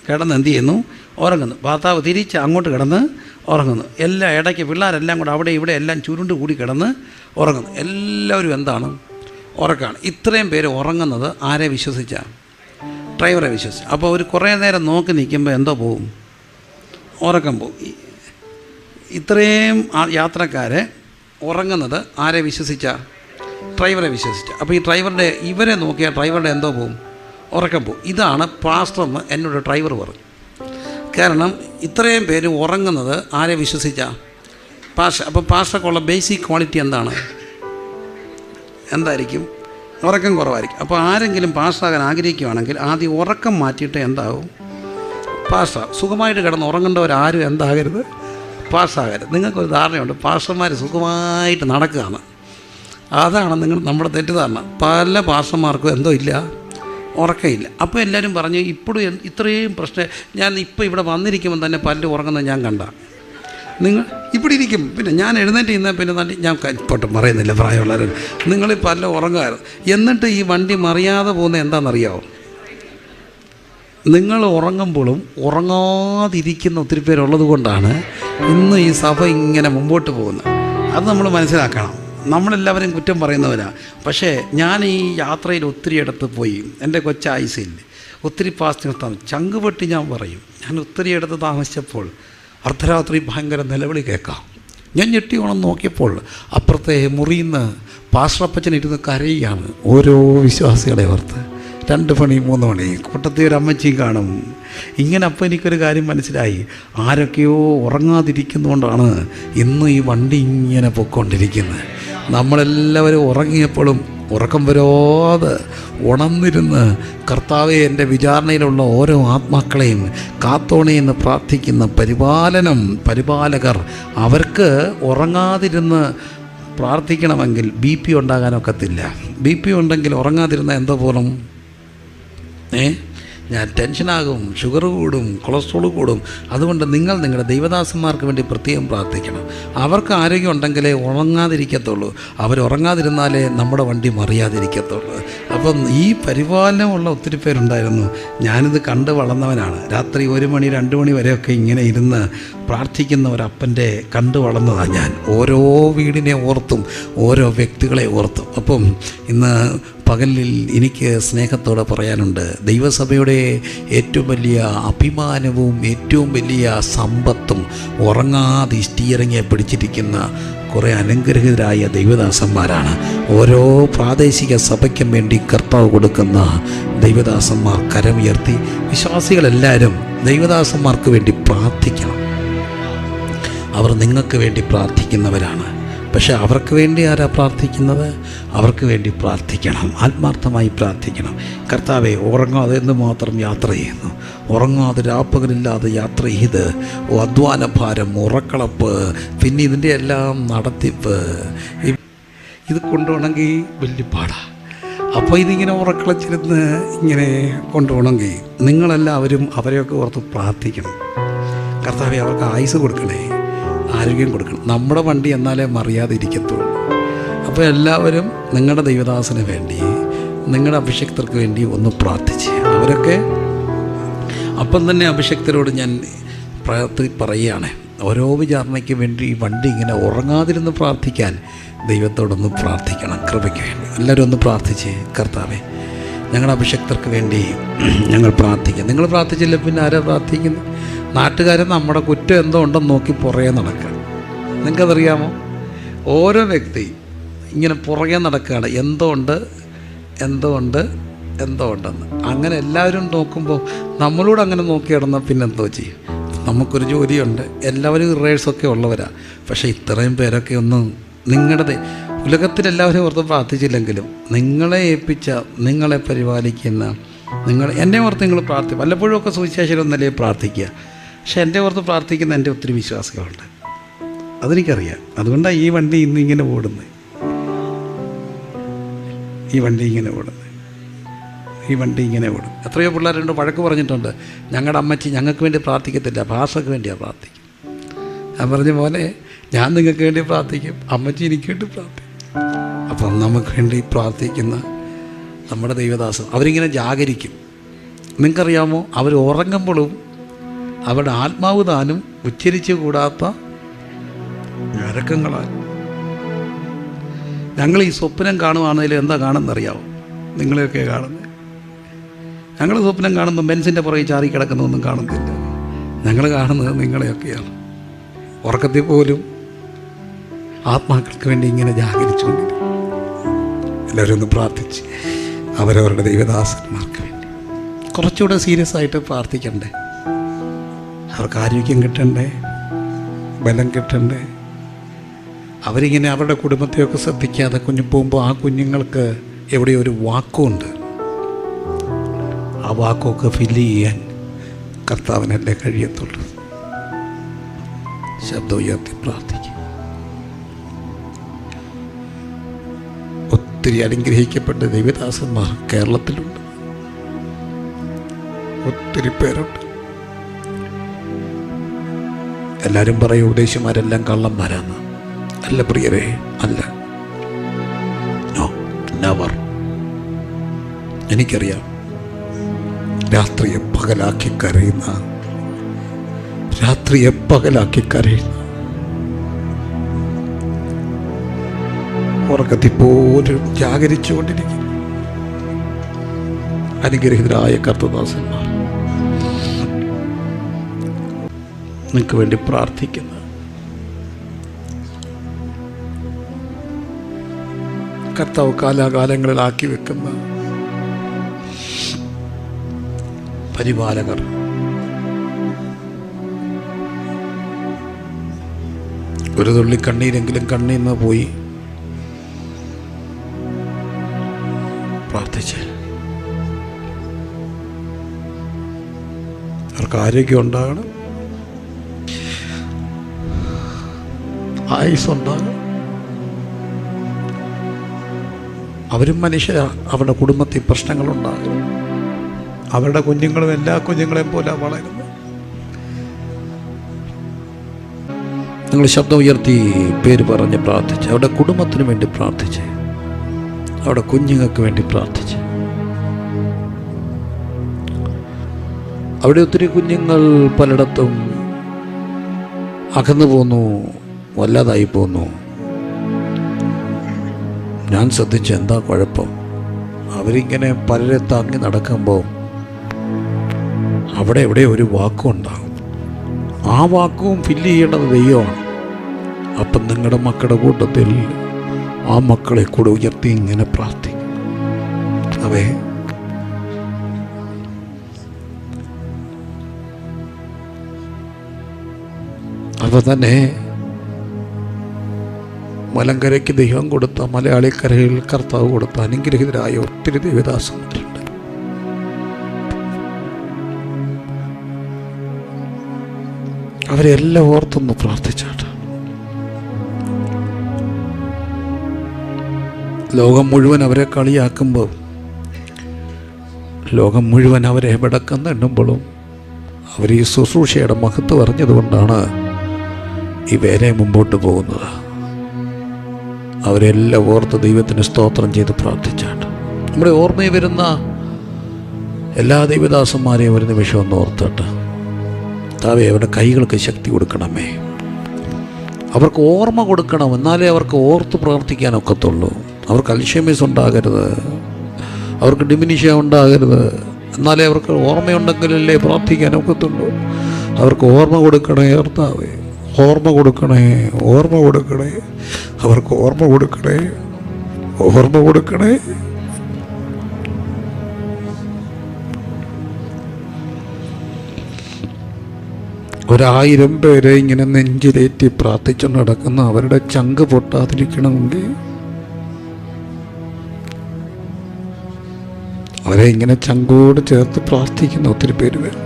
കിടന്ന് എന്ത് ചെയ്യുന്നു, ഉറങ്ങുന്നു. ഭർത്താവ് തിരിച്ച് അങ്ങോട്ട് കിടന്ന് ഉറങ്ങുന്നു. എല്ലാം ഇടയ്ക്ക് പിള്ളേരെല്ലാം കൂടെ അവിടെ ഇവിടെ എല്ലാം ചുരുണ്ട് കൂടി കിടന്ന് ഉറങ്ങുന്നു. എല്ലാവരും എന്താണ്, ഉറക്കമാണ്. ഇത്രയും പേര് ഉറങ്ങുന്നത് ആരെ വിശ്വസിച്ചാണ്? ഡ്രൈവറെ വിശ്വസിച്ച്. അപ്പോൾ ഒരു കുറേ നേരം നോക്കി നിൽക്കുമ്പോൾ എന്തോ പോവും, ഉറക്കം പോവും. ഇത്രയും യാത്രക്കാരെ ഉറങ്ങുന്നത് ആരെ വിശ്വസിച്ച? ഡ്രൈവറെ വിശ്വസിച്ച. അപ്പോൾ ഈ ഇവരെ നോക്കിയാൽ ഡ്രൈവറുടെ എന്തോ പോവും, ഉറക്കം പോവും. ഇതാണ് പാസ്റ്ററെന്ന് എന്നോട് ഡ്രൈവർ പറഞ്ഞു. കാരണം ഇത്രയും പേര് ഉറങ്ങുന്നത് ആരെ വിശ്വസിച്ച? പാസ്റ്റർ. അപ്പോൾ പാസ്റ്റർക്കുള്ള ബേസിക് ക്വാളിറ്റി എന്തായിരിക്കും? ഉറക്കം കുറവായിരിക്കും. അപ്പോൾ ആരെങ്കിലും പാസ്സാകാൻ ആഗ്രഹിക്കുകയാണെങ്കിൽ ആദ്യം ഉറക്കം മാറ്റിയിട്ട് എന്താവും, പാസ്സാ. സുഖമായിട്ട് കിടന്ന് ഉറങ്ങേണ്ടവരാരും എന്താകരുത്, പാസ്സാകരുത്. നിങ്ങൾക്കൊരു ധാരണയുണ്ട്, പാസ്റ്റർമാർ സുഖമായിട്ട് നടക്കുകയാണ്. അതാണ് നമ്മുടെ തെറ്റിദ്ധാരണ. പല പാസ്റ്റർമാർക്കും എന്തോ ഇല്ല, ഉറക്കമില്ല. അപ്പോൾ എല്ലാവരും പറഞ്ഞു, ഇപ്പോഴും ഇത്രയും പ്രശ്നം. ഞാൻ ഇപ്പോൾ ഇവിടെ വന്നിരിക്കുമ്പോൾ തന്നെ പലരും ഉറങ്ങുന്നത് ഞാൻ കണ്ട. നിങ്ങൾ ഇവിടെ ഇരിക്കും, പിന്നെ ഞാൻ എഴുന്നേറ്റ് ഇന്ന് പിന്നെ ഞാൻ ഇപ്പോട്ടും പറയുന്നില്ല, പ്രായമുള്ളവർ നിങ്ങൾ പല ഉറങ്ങാറ്. എന്നിട്ട് ഈ വണ്ടി മറിയാതെ പോകുന്നത് എന്താണെന്നറിയാമോ? നിങ്ങൾ ഉറങ്ങുമ്പോഴും ഉറങ്ങാതിരിക്കുന്ന ഒത്തിരി പേരുള്ളത് കൊണ്ടാണ് ഇന്ന് ഈ സഭ ഇങ്ങനെ മുമ്പോട്ട് പോകുന്നത്. അത് നമ്മൾ മനസ്സിലാക്കണം. നമ്മളെല്ലാവരും കുറ്റം പറയുന്നവരാണ്. പക്ഷേ ഞാൻ ഈ യാത്രയിൽ ഒത്തിരി ഇടത്ത് പോയി, എൻ്റെ കൊച്ചായുസിൽ ഒത്തിരി പാസ്റ്റർ ചങ്കുപൊട്ടി ഞാൻ പറയും. ഞാൻ ഒത്തിരി ഇടത്ത് താമസിച്ചപ്പോൾ അർദ്ധരാത്രി ഭയങ്കര നിലവിളി കേൾക്കാം. ഞാൻ ഞെട്ടി ഉണർന്ന് നോക്കിയപ്പോൾ അപ്പുറത്തെ മുറിയിൽ നിന്ന് പാസ്റ്ററപ്പച്ചൻ ഇരുന്ന് കരയുകയാണ് ഓരോ വിശ്വാസികളെ ഓർത്ത്. 2 മണി 3 മണി കൂട്ടത്തിൽ ഒരു അമ്മച്ചിയും കാണും. ഇങ്ങനെ അപ്പോൾ എനിക്കൊരു കാര്യം മനസ്സിലായി, ആരൊക്കെയോ ഉറങ്ങാതിരിക്കുന്നതുകൊണ്ടാണ് ഇന്ന് ഈ വണ്ടി ഇങ്ങനെ പൊയ്ക്കൊണ്ടിരിക്കുന്നത്. നമ്മളെല്ലാവരും ഉറങ്ങിയപ്പോഴും ഉറക്കം വരാതെ ഉണർന്നിരുന്ന് കർത്താവെ എൻ്റെ വിചാരണയിലുള്ള ഓരോ ആത്മാക്കളെയും കാത്തോണേന്ന് പ്രാർത്ഥിക്കുന്ന പരിപാലകർ, അവർക്ക് ഉറങ്ങാതിരുന്ന് പ്രാർത്ഥിക്കണമെങ്കിൽ BP ഉണ്ടാകാനൊക്കത്തില്ല. BP ഉണ്ടെങ്കിൽ ഉറങ്ങാതിരുന്ന എന്തോ പോലും ഞാൻ ടെൻഷനാകും, ഷുഗർ കൂടും, കൊളസ്ട്രോൾ കൂടും. അതുകൊണ്ട് നിങ്ങൾ നിങ്ങളുടെ ദൈവദാസന്മാർക്ക് വേണ്ടി പ്രത്യേകം പ്രാർത്ഥിക്കണം. അവർക്ക് ആരോഗ്യം ഉണ്ടെങ്കിലേ ഉറങ്ങാതിരിക്കത്തുള്ളൂ. അവരുറങ്ങാതിരുന്നാലേ നമ്മുടെ വണ്ടി മറിയാതിരിക്കത്തുള്ളൂ. അപ്പം ഈ പരിപാലനമുള്ള ഒത്തിരി പേരുണ്ടായിരുന്നു. ഞാനിത് കണ്ട് വളർന്നവനാണ്. രാത്രി 1 മണി 2 മണി വരെയൊക്കെ ഇങ്ങനെ ഇരുന്ന് പ്രാർത്ഥിക്കുന്ന ഒരപ്പൻ്റെ കണ്ടു വളർന്നതാണ് ഞാൻ. ഓരോ വീടിനെ ഓർത്തും ഓരോ വ്യക്തികളെ ഓർത്തും. അപ്പം ഇന്ന് പകലിൽ എനിക്ക് സ്നേഹത്തോടെ പറയാനുണ്ട്, ദൈവസഭയുടെ ഏറ്റവും വലിയ അഭിമാനവും ഏറ്റവും വലിയ സമ്പത്തും ഉറങ്ങാതെ ഇഷ്ടിയിറങ്ങിയെ പിടിച്ചിരിക്കുന്ന കുറേ അനുഗ്രഹിതരായ ദൈവദാസന്മാരാണ്. ഓരോ പ്രാദേശിക സഭയ്ക്കും വേണ്ടി കർത്താവ് കൊടുക്കുന്ന ദൈവദാസന്മാർ കരമുയർത്തി വിശ്വാസികളെല്ലാവരും ദൈവദാസന്മാർക്ക് വേണ്ടി പ്രാർത്ഥിക്കണം. അവർ നിങ്ങൾക്ക് വേണ്ടി പ്രാർത്ഥിക്കുന്നവരാണ്. പക്ഷെ അവർക്ക് വേണ്ടി ആരാ പ്രാർത്ഥിക്കുന്നത്? അവർക്ക് വേണ്ടി പ്രാർത്ഥിക്കണം, ആത്മാർത്ഥമായി പ്രാർത്ഥിക്കണം. കർത്താവേ, ഉറങ്ങാതെ എന്ന് മാത്രം യാത്ര ചെയ്യുന്നു, ഉറങ്ങാതെ രാപ്പകലില്ലാതെ യാത്ര ചെയ്ത് അധ്വാന ഭാരം, ഉറക്കളപ്പ്, പിന്നെ ഇതിൻ്റെ എല്ലാം നടത്തിപ്പ്, ഇത് കൊണ്ടുപോകണമെങ്കിൽ വലിയ പാടാണ്. അപ്പോൾ ഇതിങ്ങനെ ഉറക്കളച്ചിരുന്ന് ഇങ്ങനെ കൊണ്ടുപോകണമെങ്കിൽ നിങ്ങളെല്ലാവരും അവരെയൊക്കെ ഓർത്ത് പ്രാർത്ഥിക്കണം. കർത്താവേ, അവർക്ക് ആയുസ് കൊടുക്കണേ, ആരോഗ്യം കൊടുക്കണം. നമ്മുടെ വണ്ടി എന്നാലേ മറിയാതെ ഇരിക്കത്തുള്ളൂ. അപ്പോൾ എല്ലാവരും നിങ്ങളുടെ ദൈവദാസന് വേണ്ടി, നിങ്ങളുടെ അഭിഷക്തർക്ക് വേണ്ടി ഒന്ന് പ്രാർത്ഥിച്ച്, അവരൊക്കെ അപ്പം തന്നെ അഭിഷക്തരോട് ഞാൻ പറയുകയാണ്, ഓരോ വിചാരണയ്ക്ക് വേണ്ടി ഈ വണ്ടി ഇങ്ങനെ ഉറങ്ങാതിരുന്ന് പ്രാർത്ഥിക്കാൻ ദൈവത്തോടൊന്ന് പ്രാർത്ഥിക്കണം, കൃപയ്ക്ക് വേണ്ടി. എല്ലാവരും ഒന്ന് പ്രാർത്ഥിച്ച്, കർത്താവേ, ഞങ്ങളുടെ അഭിഷക്തർക്ക് വേണ്ടി ഞങ്ങൾ പ്രാർത്ഥിക്കാം. നിങ്ങൾ പ്രാർത്ഥിച്ചില്ല പിന്നെ ആരാ പ്രാർത്ഥിക്കുന്നത്? നാട്ടുകാരൻ നമ്മുടെ കുറ്റം എന്തോ ഉണ്ടെന്ന് നോക്കി പുറകെ നടക്കുക. നിങ്ങൾക്കതറിയാമോ? ഓരോ വ്യക്തി ഇങ്ങനെ പുറകെ നടക്കുകയാണ്, എന്തോ ഉണ്ടെന്ന്. അങ്ങനെ എല്ലാവരും നോക്കുമ്പോൾ നമ്മളോട് അങ്ങനെ നോക്കി കിടന്നാൽ പിന്നെ എന്തോ ചെയ്യും? നമുക്കൊരു ജോലിയുണ്ട്, എല്ലാവരും റിവേഴ്സൊക്കെ ഉള്ളവരാണ്. പക്ഷേ ഇത്രയും പേരൊക്കെ ഒന്നും നിങ്ങളുടെ ഉലകത്തിലെല്ലാവരും ഓർത്ത് പ്രാർത്ഥിച്ചില്ലെങ്കിലും നിങ്ങളെ ഏൽപ്പിച്ച, നിങ്ങളെ പരിപാലിക്കുന്ന, എന്നെ ഓർത്ത് നിങ്ങൾ പ്രാർത്ഥിക്കും. വല്ലപ്പോഴും ഒക്കെ സുവിശേഷം ഒന്നല്ലേ പ്രാർത്ഥിക്കുക. പക്ഷെ എൻ്റെ ഓർത്ത് പ്രാർത്ഥിക്കുന്ന എൻ്റെ ഒത്തിരി വിശ്വാസികളുണ്ട്, അതെനിക്കറിയാം. അതുകൊണ്ടാണ് ഈ വണ്ടി ഇന്നിങ്ങനെ ഓടുന്നത്, ഈ വണ്ടി ഇങ്ങനെ ഓടും. എത്രയോ പിള്ളേരുണ്ട് വഴക്ക് പറഞ്ഞിട്ടുണ്ട്, ഞങ്ങളുടെ അമ്മച്ചി ഞങ്ങൾക്ക് വേണ്ടി പ്രാർത്ഥിക്കത്തില്ല, ഭാഷയ്ക്ക് വേണ്ടിയാണ് പ്രാർത്ഥിക്കും. ഞാൻ പറഞ്ഞ പോലെ ഞാൻ നിങ്ങൾക്ക് വേണ്ടി പ്രാർത്ഥിക്കും, അമ്മച്ചി എനിക്ക് വേണ്ടി പ്രാർത്ഥിക്കും. അപ്പം നമുക്ക് വേണ്ടി പ്രാർത്ഥിക്കുന്ന നമ്മുടെ ദൈവദാസൻ അവരിങ്ങനെ ജാഗരിക്കും. നിങ്ങൾക്കറിയാമോ, അവർ ഉറങ്ങുമ്പോഴും അവരുടെ ആത്മാവ് താനും ഉച്ചരിച്ചു കൂടാത്ത ഞരക്കങ്ങളാൽ. ഞങ്ങൾ ഈ സ്വപ്നം കാണുവാണെങ്കിലും എന്താ കാണുന്നറിയാമോ? നിങ്ങളെയൊക്കെ കാണുന്നത്. ഞങ്ങൾ സ്വപ്നം കാണുമ്പോൾ ബെൻസിൻ്റെ പുറകെ ചാറി കിടക്കുന്നതൊന്നും കാണുന്നില്ല. ഞങ്ങൾ കാണുന്നത് നിങ്ങളെയൊക്കെയാണ്. ഉറക്കത്തിൽ പോലും ആത്മാക്കൾക്ക് വേണ്ടി ഇങ്ങനെ ജാഗരിച്ചുകൊണ്ടിരിക്കും. എല്ലാവരും ഒന്ന് പ്രാർത്ഥിച്ച് അവരവരുടെ ദൈവദാസന്മാർക്ക് വേണ്ടി കുറച്ചുകൂടെ സീരിയസ് ആയിട്ട് പ്രാർത്ഥിക്കണ്ടേ? അവർക്ക് ആരോഗ്യം കിട്ടണ്ടേ, ബലം കിട്ടണ്ടേ? അവരിങ്ങനെ അവരുടെ കുടുംബത്തെയൊക്കെ ശ്രദ്ധിക്കാതെ കുഞ്ഞു പോകുമ്പോൾ ആ കുഞ്ഞുങ്ങൾക്ക് എവിടെ ഒരു വാക്കുണ്ട്, ആ വാക്കൊക്കെ ഫില്ല് ചെയ്യാൻ കർത്താവിനല്ലേ കഴിയത്തുള്ളൂ. ശബ്ദം ഉയർത്തി പ്രാർത്ഥിക്കും. ഒത്തിരി അനുഗ്രഹിക്കപ്പെട്ട ദൈവദാസന്മാർ കേരളത്തിലുണ്ട്, ഒത്തിരി പേരുണ്ട്. എല്ലാവരും പറയും ഉപദേശിമാരെല്ലാം കള്ളന്മാരാന്ന്. അല്ല പ്രിയരേ, അല്ല. നെവർ. എനിക്കറിയാം, രാത്രിയെ പകലാക്കി കരയുന്ന ഉറക്കത്തിൽ പോലും ജാഗരിച്ചുകൊണ്ടിരിക്കും അനുഗ്രഹിതരായ കർത്തദാസന്മാർ. നിങ്ങൾക്ക് വേണ്ടി പ്രാർത്ഥിക്കുന്ന, കർത്താവ് കാലാകാലങ്ങളിലാക്കി വെക്കുന്ന പരിപാലകർ, ഒരു തുള്ളി കണ്ണീരെങ്കിലും കണ്ണീന്ന് പോയി പ്രാർത്ഥിച്ച് അവർക്ക് ആരോഗ്യം ഉണ്ടാകണം, ആയുസ്സുണ്ടാകണം. അവരും മനുഷ്യരാണ്, അവരുടെ കുടുംബത്തിൽ പ്രശ്നങ്ങളുണ്ടാകും. അവരുടെ കുഞ്ഞുങ്ങളും എല്ലാ കുഞ്ഞുങ്ങളെയും പോലെ വളരുന്നു. നിങ്ങൾ ശബ്ദം ഉയർത്തി പേര് പറഞ്ഞ് പ്രാർത്ഥിച്ച്, അവരുടെ കുടുംബത്തിന് വേണ്ടി പ്രാർത്ഥിച്ച്, അവരുടെ കുഞ്ഞുങ്ങൾക്ക് വേണ്ടി പ്രാർത്ഥിച്ച്. അവിടെ ഒത്തിരി കുഞ്ഞുങ്ങൾ പലയിടത്തും അകന്നു പോന്നു, വല്ലാതായി പോന്നു. ഞാൻ ശ്രദ്ധിച്ചു, എന്താ കുഴപ്പം? അവരിങ്ങനെ പലരെ താങ്ങി നടക്കുമ്പോൾ അവിടെ എവിടെ ഒരു വാക്കും ഉണ്ടാകും. ആ വാക്കും ഫില്ല് ചെയ്യേണ്ടത് ദൈവമാണ്. അപ്പം നിങ്ങളുടെ മക്കളുടെ കൂട്ടത്തിൽ ആ മക്കളെ കൂടെ ഉയർത്തി ഇങ്ങനെ പ്രാർത്ഥിക്കും. അവേ, അപ്പം തന്നെ മലങ്കരയ്ക്ക് ദൈവം കൊടുത്ത, മലയാളിക്കരയിൽ കർത്താവ് കൊടുത്ത അനുഗ്രഹീതരായ ഒത്തിരി ദൈവദാസന്മാരുണ്ട്. അവരെല്ലാം ഓർത്തൊന്ന് പ്രാർത്ഥിച്ചാട്ട്. ലോകം മുഴുവൻ അവരെ കളിയാക്കുമ്പോൾ, ലോകം മുഴുവൻ അവരെ വെടക്കെന്നെണ്ണുമ്പോഴും അവർ ഈ ശുശ്രൂഷയുടെ മഹത്വം അറിഞ്ഞതുകൊണ്ടാണ് ഈ വേല മുമ്പോട്ട് പോകുന്നത്. അവരെല്ലാം ഓർത്ത് ദൈവത്തിന് സ്തോത്രം ചെയ്ത് പ്രാർത്ഥിച്ചാട്ട്. നമ്മുടെ ഓർമ്മയിൽ വരുന്ന എല്ലാ ദൈവദാസന്മാരെയും ഒരു നിമിഷം ഒന്ന് ഓർത്തിട്ട്, താവേ അവരുടെ കൈകൾക്ക് ശക്തി കൊടുക്കണമേ, അവർക്ക് ഓർമ്മ കൊടുക്കണം. എന്നാലേ അവർക്ക് ഓർത്ത് പ്രവർത്തിക്കാനൊക്കത്തുള്ളൂ. അവർക്ക് അൽഷൈമേഴ്സ് ഉണ്ടാകരുത്, അവർക്ക് ഡിമിനിഷ്യ ഉണ്ടാകരുത്. എന്നാലേ അവർക്ക് ഓർമ്മയുണ്ടെങ്കിലല്ലേ പ്രാർത്ഥിക്കാനൊക്കത്തുള്ളൂ. അവർക്ക് ഓർമ്മ കൊടുക്കണേ കർത്താവേ, ഓർമ്മ കൊടുക്കണേ, ഓർമ്മ കൊടുക്കണേ, അവർക്ക് ഓർമ്മ കൊടുക്കണേ, ഓർമ്മ കൊടുക്കണേ. ഒരായിരം പേരെ ഇങ്ങനെ നെഞ്ചിലേറ്റി പ്രാർത്ഥിച്ചു നടക്കുന്ന അവരുടെ ചങ്ക് പൊട്ടാതിരിക്കണമെങ്കിൽ അവരെ ഇങ്ങനെ ചങ്കോട് ചേർത്ത് പ്രാർത്ഥിക്കുന്ന ഒത്തിരി പേര് വരും.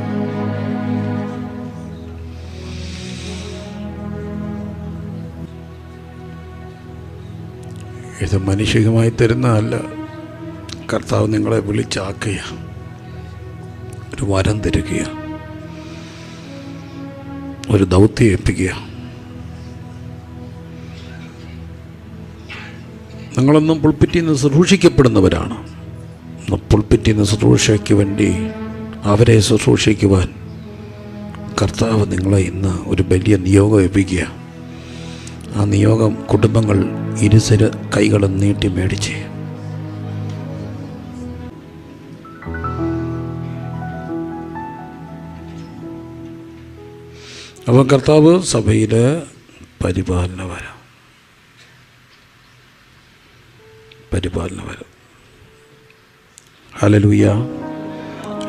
ഇത് മനുഷ്യമായി തരുന്നതല്ല. കർത്താവ് നിങ്ങളെ വിളിച്ചാക്കുക, ഒരു വരം തരിക, ഒരു ദൗത്യം ഏൽപ്പിക്കുക. നിങ്ങളൊന്നും പുൾപ്പിറ്റിൽ നിന്ന് ശുശ്രൂഷിക്കപ്പെടുന്നവരാണ്. പുൾപ്പിറ്റിൽ നിന്ന് ശുശ്രൂഷയ്ക്ക് വേണ്ടി അവരെ ശുശ്രൂഷിക്കുവാൻ കർത്താവ് നിങ്ങളെ ഇന്ന് ഒരു വലിയ നിയോഗം ഏൽപ്പിക്കുക. ആ നിയോഗം കുടുംബങ്ങൾ ഇരുസര കൈകളും നീട്ടി മേടിച്ച് അപ്പോൾ കർത്താവ് സഭയിൽ പരിപാലന വരം ഹല്ലേലൂയ,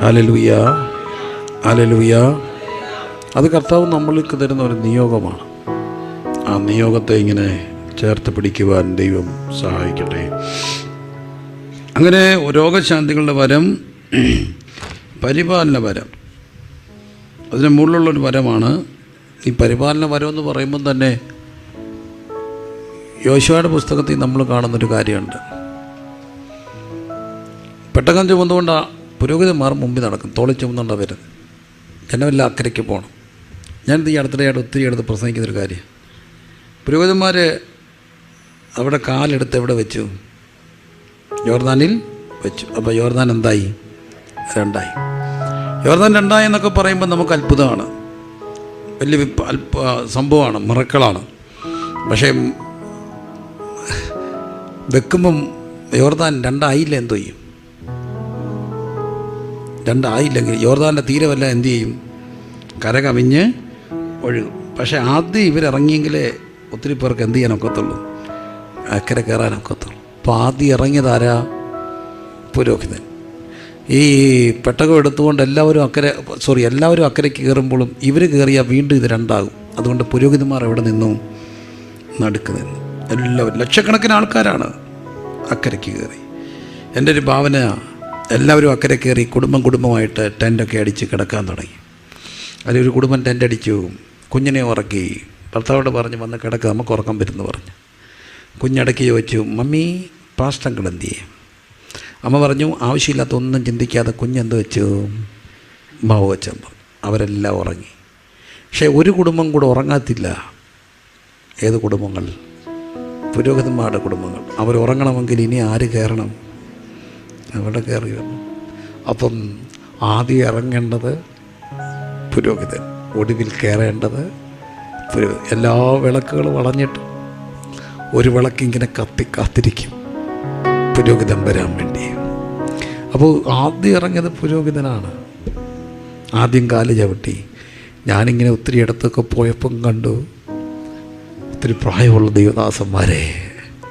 ഹല്ലേലൂയ, ഹല്ലേലൂയ. അത് കർത്താവ് നമ്മൾക്ക് തരുന്ന ഒരു നിയോഗമാണ്. ആ നിയോഗത്തെ ഇങ്ങനെ ചേർത്ത് പിടിക്കുവാൻ ദൈവം സഹായിക്കട്ടെ. അങ്ങനെ രോഗശാന്തികളുടെ വരം, പരിപാലന വരം, അതിന് മുകളിലുള്ളൊരു വരമാണ് ഈ പരിപാലന വരം എന്ന് പറയുമ്പം തന്നെ യോശുവയുടെ പുസ്തകത്തിൽ നമ്മൾ കാണുന്നൊരു കാര്യമുണ്ട്. പെട്ടകം ചുമന്നുകൊണ്ട് പുരോഹിതന്മാർ മുമ്പിൽ നടക്കും, തോളി ചുമന്നുകൊണ്ടാണ് വരുന്നത്. ജനമെല്ലാം അക്കരയ്ക്ക് പോകണം. ഞാനിത് ഈ അടുത്തിടെയായിട്ട് ഒത്തിരി അടുത്ത് പ്രസംഗിക്കുന്നൊരു കാര്യം. പുരോഹിതന്മാർ അവിടെ കാലെടുത്ത് എവിടെ വെച്ചു? യോർദാനിൽ വെച്ചു. അപ്പോൾ യോർദാൻ എന്തായി? രണ്ടായി. യോർദാൻ രണ്ടായി എന്നൊക്കെ പറയുമ്പോൾ നമുക്ക് അത്ഭുതമാണ്, വലിയ സംഭവമാണ്, മിറക്കിളാണ്. പക്ഷേ വെക്കുമ്പം യോർദാൻ രണ്ടായില്ല എന്തു ചെയ്യും? രണ്ടായില്ലെങ്കിൽ യോർദാൻ്റെ തീരമല്ല എന്തു ചെയ്യും? കര കവിഞ്ഞ് ഒഴുകും. പക്ഷേ ആദ്യം ഇവരിറങ്ങിയെങ്കിലേ ഒത്തിരി പേർക്ക് എന്ത് ചെയ്യാനൊക്കത്തുള്ളൂ? അക്കരെ കയറാനൊക്കത്തുള്ളൂ. അപ്പോൾ ആദ്യം ഇറങ്ങിയതാരാ? പുരോഹിതൻ. ഈ പെട്ടകം എടുത്തുകൊണ്ട് എല്ലാവരും അക്കരയ്ക്ക് കയറുമ്പോഴും ഇവർ കയറിയാൽ വീണ്ടും ഇത് രണ്ടാകും. അതുകൊണ്ട് പുരോഹിതന്മാർ എവിടെ നിന്നു? നടുക്ക് നിന്നു. എല്ലാവരും ലക്ഷക്കണക്കിന് ആൾക്കാരാണ് അക്കരയ്ക്ക് കയറി. എൻ്റെ ഒരു ഭാവന, എല്ലാവരും അക്കരെ കയറി കുടുംബമായിട്ട് ടെൻ്റൊക്കെ അടിച്ച് കിടക്കാൻ തുടങ്ങി. അതിലൊരു കുടുംബം ടെൻ്റ് അടിച്ചു, കുഞ്ഞിനെ ഉറക്കി. ഭർത്താവോട് പറഞ്ഞ് വന്ന് കിടക്കുക, നമുക്ക് ഉറക്കം വരുമെന്ന് പറഞ്ഞു. കുഞ്ഞടക്കി ചോദിച്ചു, മമ്മി പാസ്റ്റങ്ങൾ എന്ത് ചെയ്യും? അമ്മ പറഞ്ഞു, ആവശ്യമില്ലാത്ത ഒന്നും ചിന്തിക്കാതെ കുഞ്ഞെന്ത് വെച്ചു? മാവ് വെച്ചാൽ പറഞ്ഞു. അവരെല്ലാം ഉറങ്ങി. പക്ഷേ ഒരു കുടുംബം കൂടെ ഉറങ്ങാത്തില്ല. ഏത് കുടുംബങ്ങൾ? പുരോഹിതന്മാരുടെ കുടുംബങ്ങൾ. അവർ ഉറങ്ങണമെങ്കിൽ ഇനി ആര് കയറണം? അവിടെ കയറി വരണം. അപ്പം ആദ്യം ഇറങ്ങേണ്ടത് പുരോഹിതൻ, ഒടുവിൽ കയറേണ്ടത് പുരോഹിതൻ. എല്ലാ വിളക്കുകളും വളഞ്ഞിട്ട് ഒരു വിളക്കിങ്ങനെ കാത്തിരിക്കും പുരോഹിതൻ വരാൻ വേണ്ടി. അപ്പോൾ ആദ്യം ഇറങ്ങിയത് പുരോഹിതനാണ്. ആദ്യം കാല് ചവിട്ടി. ഞാനിങ്ങനെ ഒത്തിരി ഇടത്തൊക്കെ പോയപ്പം കണ്ടു ഒത്തിരി പ്രായമുള്ള ദൈവദാസന്മാരെ.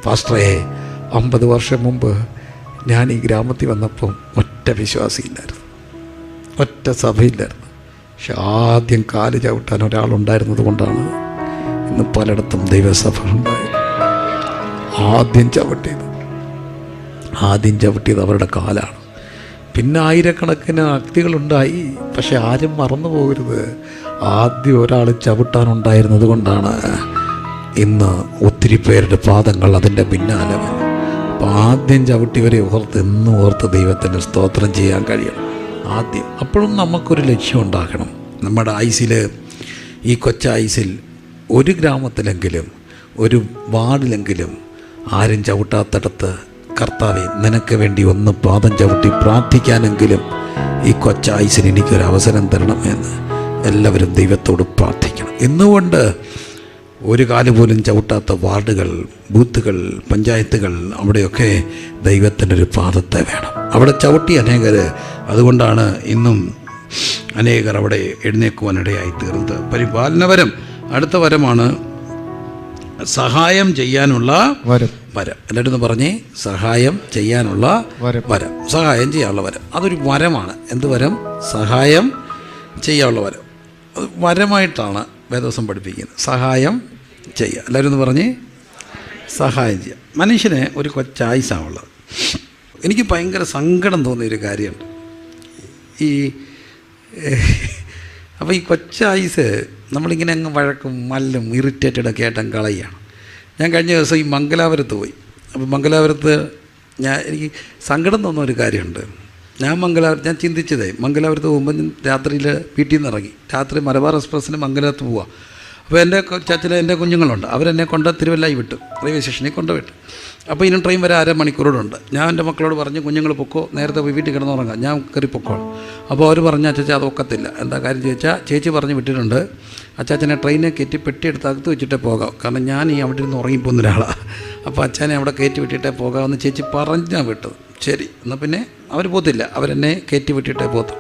പാസ്റ്ററേ, 50 വർഷം മുമ്പ് ഞാൻ ഈ ഗ്രാമത്തിൽ വന്നപ്പം ഒറ്റ വിശ്വാസിയില്ലായിരുന്നു, ഒറ്റ സഭയില്ലായിരുന്നു. പക്ഷെ ആദ്യം കാല് ചവിട്ടാൻ ഒരാളുണ്ടായിരുന്നത് കൊണ്ടാണ് ഇന്ന് പലയിടത്തും ദൈവസഭ ഉണ്ടായത്. ആദ്യം ചവിട്ടിയത് അവരുടെ കാലാണ്. പിന്നെ ആയിരക്കണക്കിന് അക്തികളുണ്ടായി. പക്ഷെ ആരും മറന്നു പോകരുത്, ആദ്യം ഒരാൾ ചവിട്ടാനുണ്ടായിരുന്നത് കൊണ്ടാണ് ഇന്ന് ഒത്തിരി പേരുടെ പാദങ്ങൾ അതിൻ്റെ പിന്നാലെ വന്നു. അപ്പോൾ ആദ്യം ചവിട്ടിയവരെ എന്നും ഓർത്ത് ദൈവത്തിന് സ്തോത്രം ചെയ്യാൻ കഴിയണം. ആദ്യം അപ്പോഴും നമുക്കൊരു ലക്ഷ്യം ഉണ്ടാകണം. നമ്മുടെ ആയുസിൽ, ഈ കൊച്ചായുസിൽ ഒരു ഗ്രാമത്തിലെങ്കിലും ഒരു വാർഡിലെങ്കിലും ആരും ചവിട്ടാത്തടത്ത് കർത്താവേ നിനക്ക് വേണ്ടി ഒന്ന് പാദം ചവിട്ടി പ്രാർത്ഥിക്കാനെങ്കിലും ഈ കൊച്ചായുസിന് എനിക്കൊരവസരം തരണമെന്ന് എല്ലാവരും ദൈവത്തോട് പ്രാർത്ഥിക്കണം. എന്നുകൊണ്ട് ഒരു കാല് പോലും ചവിട്ടാത്ത വാർഡുകൾ, ബൂത്തുകൾ, പഞ്ചായത്തുകൾ, അവിടെയൊക്കെ ദൈവത്തിൻ്റെ പാദത്തെ വേണം. അവിടെ ചവിട്ടി അനേകർ, അതുകൊണ്ടാണ് ഇന്നും അനേകർ അവിടെ എഴുന്നേൽക്കുവാനിടയായി തീർന്നത്. പരിപാലനവരം അടുത്ത വരമാണ് സഹായം ചെയ്യാനുള്ള വരം. എല്ലാവരും പറഞ്ഞേ, സഹായം ചെയ്യാനുള്ള വരം. സഹായം ചെയ്യാനുള്ള വരം, അതൊരു വരമാണ്. എന്ത് വരം? സഹായം ചെയ്യാനുള്ള വരം. അത് വരമായിട്ടാണ് വേദവസം പഠിപ്പിക്കുന്നത്. സഹായം ചെയ്യുക. എല്ലാവരും പറഞ്ഞ് സഹായം ചെയ്യുക. മനുഷ്യന് ഒരു കൊച്ചായുസാണുള്ളത്. എനിക്ക് ഭയങ്കര സങ്കടം തോന്നിയൊരു കാര്യമുണ്ട്. അപ്പോൾ ഈ കൊച്ചായുസ് നമ്മളിങ്ങനെ അങ്ങ് വഴക്കും മല്ലും ഇറിറ്റേറ്റഡൊക്കെ ആയിട്ട് അങ്ങ് കളയുകയാണ്. ഞാൻ കഴിഞ്ഞ ദിവസം ഈ മംഗലാപുരത്ത് പോയി. അപ്പോൾ മംഗലാപുരത്ത് എനിക്ക് സങ്കടം തോന്നുന്ന ഒരു കാര്യമുണ്ട്. ഞാൻ ചിന്തിച്ചതേ, മംഗലാപുരത്ത് പോകുമ്പോൾ രാത്രിയിൽ വീട്ടിൽ നിന്ന് ഇറങ്ങി, രാത്രി മലബാർ എക്സ്പ്രസ്സിന് മംഗലാപുരത്ത് പോവുക. അപ്പോൾ എൻ്റെ ചാച്ചിൽ എൻ്റെ കുഞ്ഞുങ്ങളുണ്ട്, അവരെന്നെ കൊണ്ട് തിരുവല്ലായി വിട്ടു, റെയിൽവേ സ്റ്റേഷനിൽ കൊണ്ടുവിട്ടു. അപ്പോൾ ഇനി ട്രെയിൻ വരെ 1/2 മണിക്കൂറോടുണ്ട്. ഞാൻ എൻ്റെ മക്കളോട് പറഞ്ഞു, കുഞ്ഞുങ്ങൾ പൊക്കോ, നേരത്തെ പോയി വീട്ടിൽ കിടന്നുറങ്ങാം, ഞാൻ കയറി പൊക്കോളാം. അപ്പോൾ അവർ പറഞ്ഞു, അച്ചാച്ച അത് ഒക്കത്തില്ല. എന്താ കാര്യം ചോദിച്ചാൽ, ചേച്ചി പറഞ്ഞ് വിട്ടിട്ടുണ്ട് അച്ചാച്ചനെ ട്രെയിനെ കയറ്റി പെട്ടിയെടുത്ത് അകത്ത് വെച്ചിട്ടേ പോകാം, കാരണം ഞാൻ ഈ അവിടെ നിന്ന് ഉറങ്ങിപ്പോകുന്ന ഒരാളാണ്. അപ്പോൾ അച്ഛനെ അവിടെ കയറ്റി വിട്ടിട്ടേ പോകാമെന്ന് ചേച്ചി പറഞ്ഞാൽ വിട്ടത്. ശരി, എന്നാൽ പിന്നെ അവർ പോകത്തില്ല, അവരെന്നെ കയറ്റി വിട്ടിട്ടേ പോകത്തു.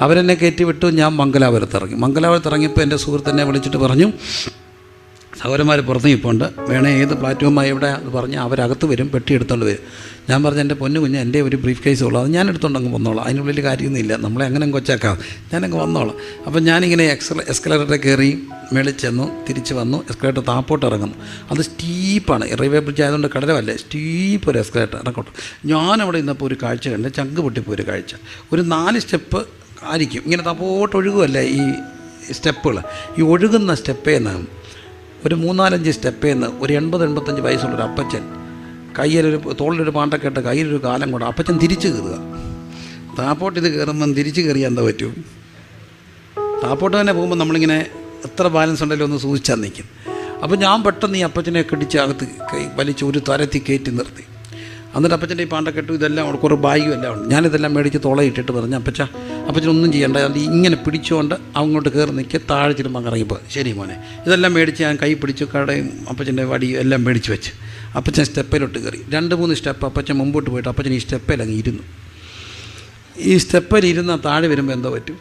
അവരെന്നെ കയറ്റി വിട്ടു. ഞാൻ മംഗലാപുരത്ത് ഇറങ്ങിയപ്പോൾ എൻ്റെ സുഹൃത്തെന്നെ വിളിച്ചിട്ട് പറഞ്ഞു, സഹോദരന്മാർ പുറത്ത് നിൽപ്പുണ്ട്, വേണേ ഏത് പ്ലാറ്റ്ഫോമായി എവിടെ എന്ന് പറഞ്ഞ് അവരകത്ത് വരും, പെട്ടി എടുത്തുകൊണ്ട് വരും. ഞാൻ പറഞ്ഞു, എൻ്റെ പൊന്നു കുഞ്ഞ്, എൻ്റെ ഒരു ബ്രീഫ് കേസ് ഉള്ളൂ, അത് ഞാൻ എടുത്തുകൊണ്ടങ്ങ് വന്നോളാം, അതിനുള്ളിൽ കാര്യമൊന്നുമില്ല, നമ്മളെ അങ്ങനെ കൊച്ചാക്കാം, ഞാനങ്ങ് വന്നോളാം. അപ്പം ഞാനിങ്ങനെ എസ്കലേറ്ററിൽ കയറി മേളിൽ ചെന്നു, തിരിച്ച് വന്നു, എസ്കലേറ്റർ താപ്പോട്ട് ഇറങ്ങുന്നു. അത് സ്റ്റീപ്പാണ്, റെയിൽവേ ബ്രിഡ്ജ് ആയതുകൊണ്ട് കടലമല്ലേ, സ്റ്റീപ്പ് ഒരു എസ്കലേറ്റർ ഇറങ്ങോട്ട്. ഞാനവിടെ ഇന്നപ്പോൾ ഒരു കാഴ്ച കണ്ട്, ചങ്ക് പൊട്ടിപ്പോയൊരു കാഴ്ച. ഒരു 4 സ്റ്റെപ്പ് ആയിരിക്കും, ഇങ്ങനെ താപ്പോട്ട് ഒഴുകുമല്ലേ ഈ സ്റ്റെപ്പുകൾ. ഈ ഒഴുകുന്ന സ്റ്റെപ്പേന്ന് ഒരു 3-4 സ്റ്റെപ്പേന്ന് ഒരു 80-85 വയസ്സുള്ളൊരു അപ്പച്ചൻ തോളിലൊരു പാണ്ടക്കെട്ട്, കയ്യിലൊരു കാലം കൊണ്ട് അപ്പച്ചൻ തിരിച്ച് കയറുക. താപ്പോട്ട് ഇത് കയറുമ്പം തിരിച്ച് കയറിയാൽ എന്താ പറ്റും? താപ്പോട്ട് തന്നെ പോകുമ്പോൾ നമ്മളിങ്ങനെ എത്ര ബാലൻസ് ഉണ്ടെങ്കിലും ഒന്ന് സൂക്ഷിച്ചാൽ നിൽക്കും. അപ്പോൾ ഞാൻ പെട്ടെന്ന് ഈ അപ്പച്ചനെ കടിച്ച് അകത്ത് വലിച്ച് ഒരു തരത്തിൽ കയറ്റി നിർത്തി. എന്നിട്ട് അപ്പച്ചൻ്റെ ഈ പാണ്ടക്കെട്ടും ഇതെല്ലാം കുറേ ബാഗും എല്ലാം ഉണ്ട്. ഞാനിതെല്ലാം മേടിച്ച് തോളയിട്ടിട്ട് പറഞ്ഞു, അപ്പച്ചനൊന്നും ചെയ്യേണ്ട, അത് ഇങ്ങനെ പിടിച്ചുകൊണ്ട് അങ്ങോട്ട് കയറി നിൽക്കുക, താഴെ ചിരുമ്പോൾ ഇറങ്ങിപ്പോൾ. ശരി മോനെ, ഇതെല്ലാം മേടിച്ച് ഞാൻ കൈ പിടിച്ചു, കടയും അപ്പച്ചൻ്റെ വടിയും എല്ലാം മേടിച്ച് വെച്ച് അപ്പച്ചൻ സ്റ്റെപ്പിലോട്ട് കയറി. 2-3 സ്റ്റെപ്പ് അപ്പച്ചൻ മുമ്പോട്ട് പോയിട്ട് അപ്പച്ചൻ ഈ സ്റ്റെപ്പിൽ അങ്ങ് ഇരുന്നു. ഈ സ്റ്റെപ്പിൽ ഇരുന്നാൽ താഴെ വരുമ്പോൾ എന്തോ പറ്റും?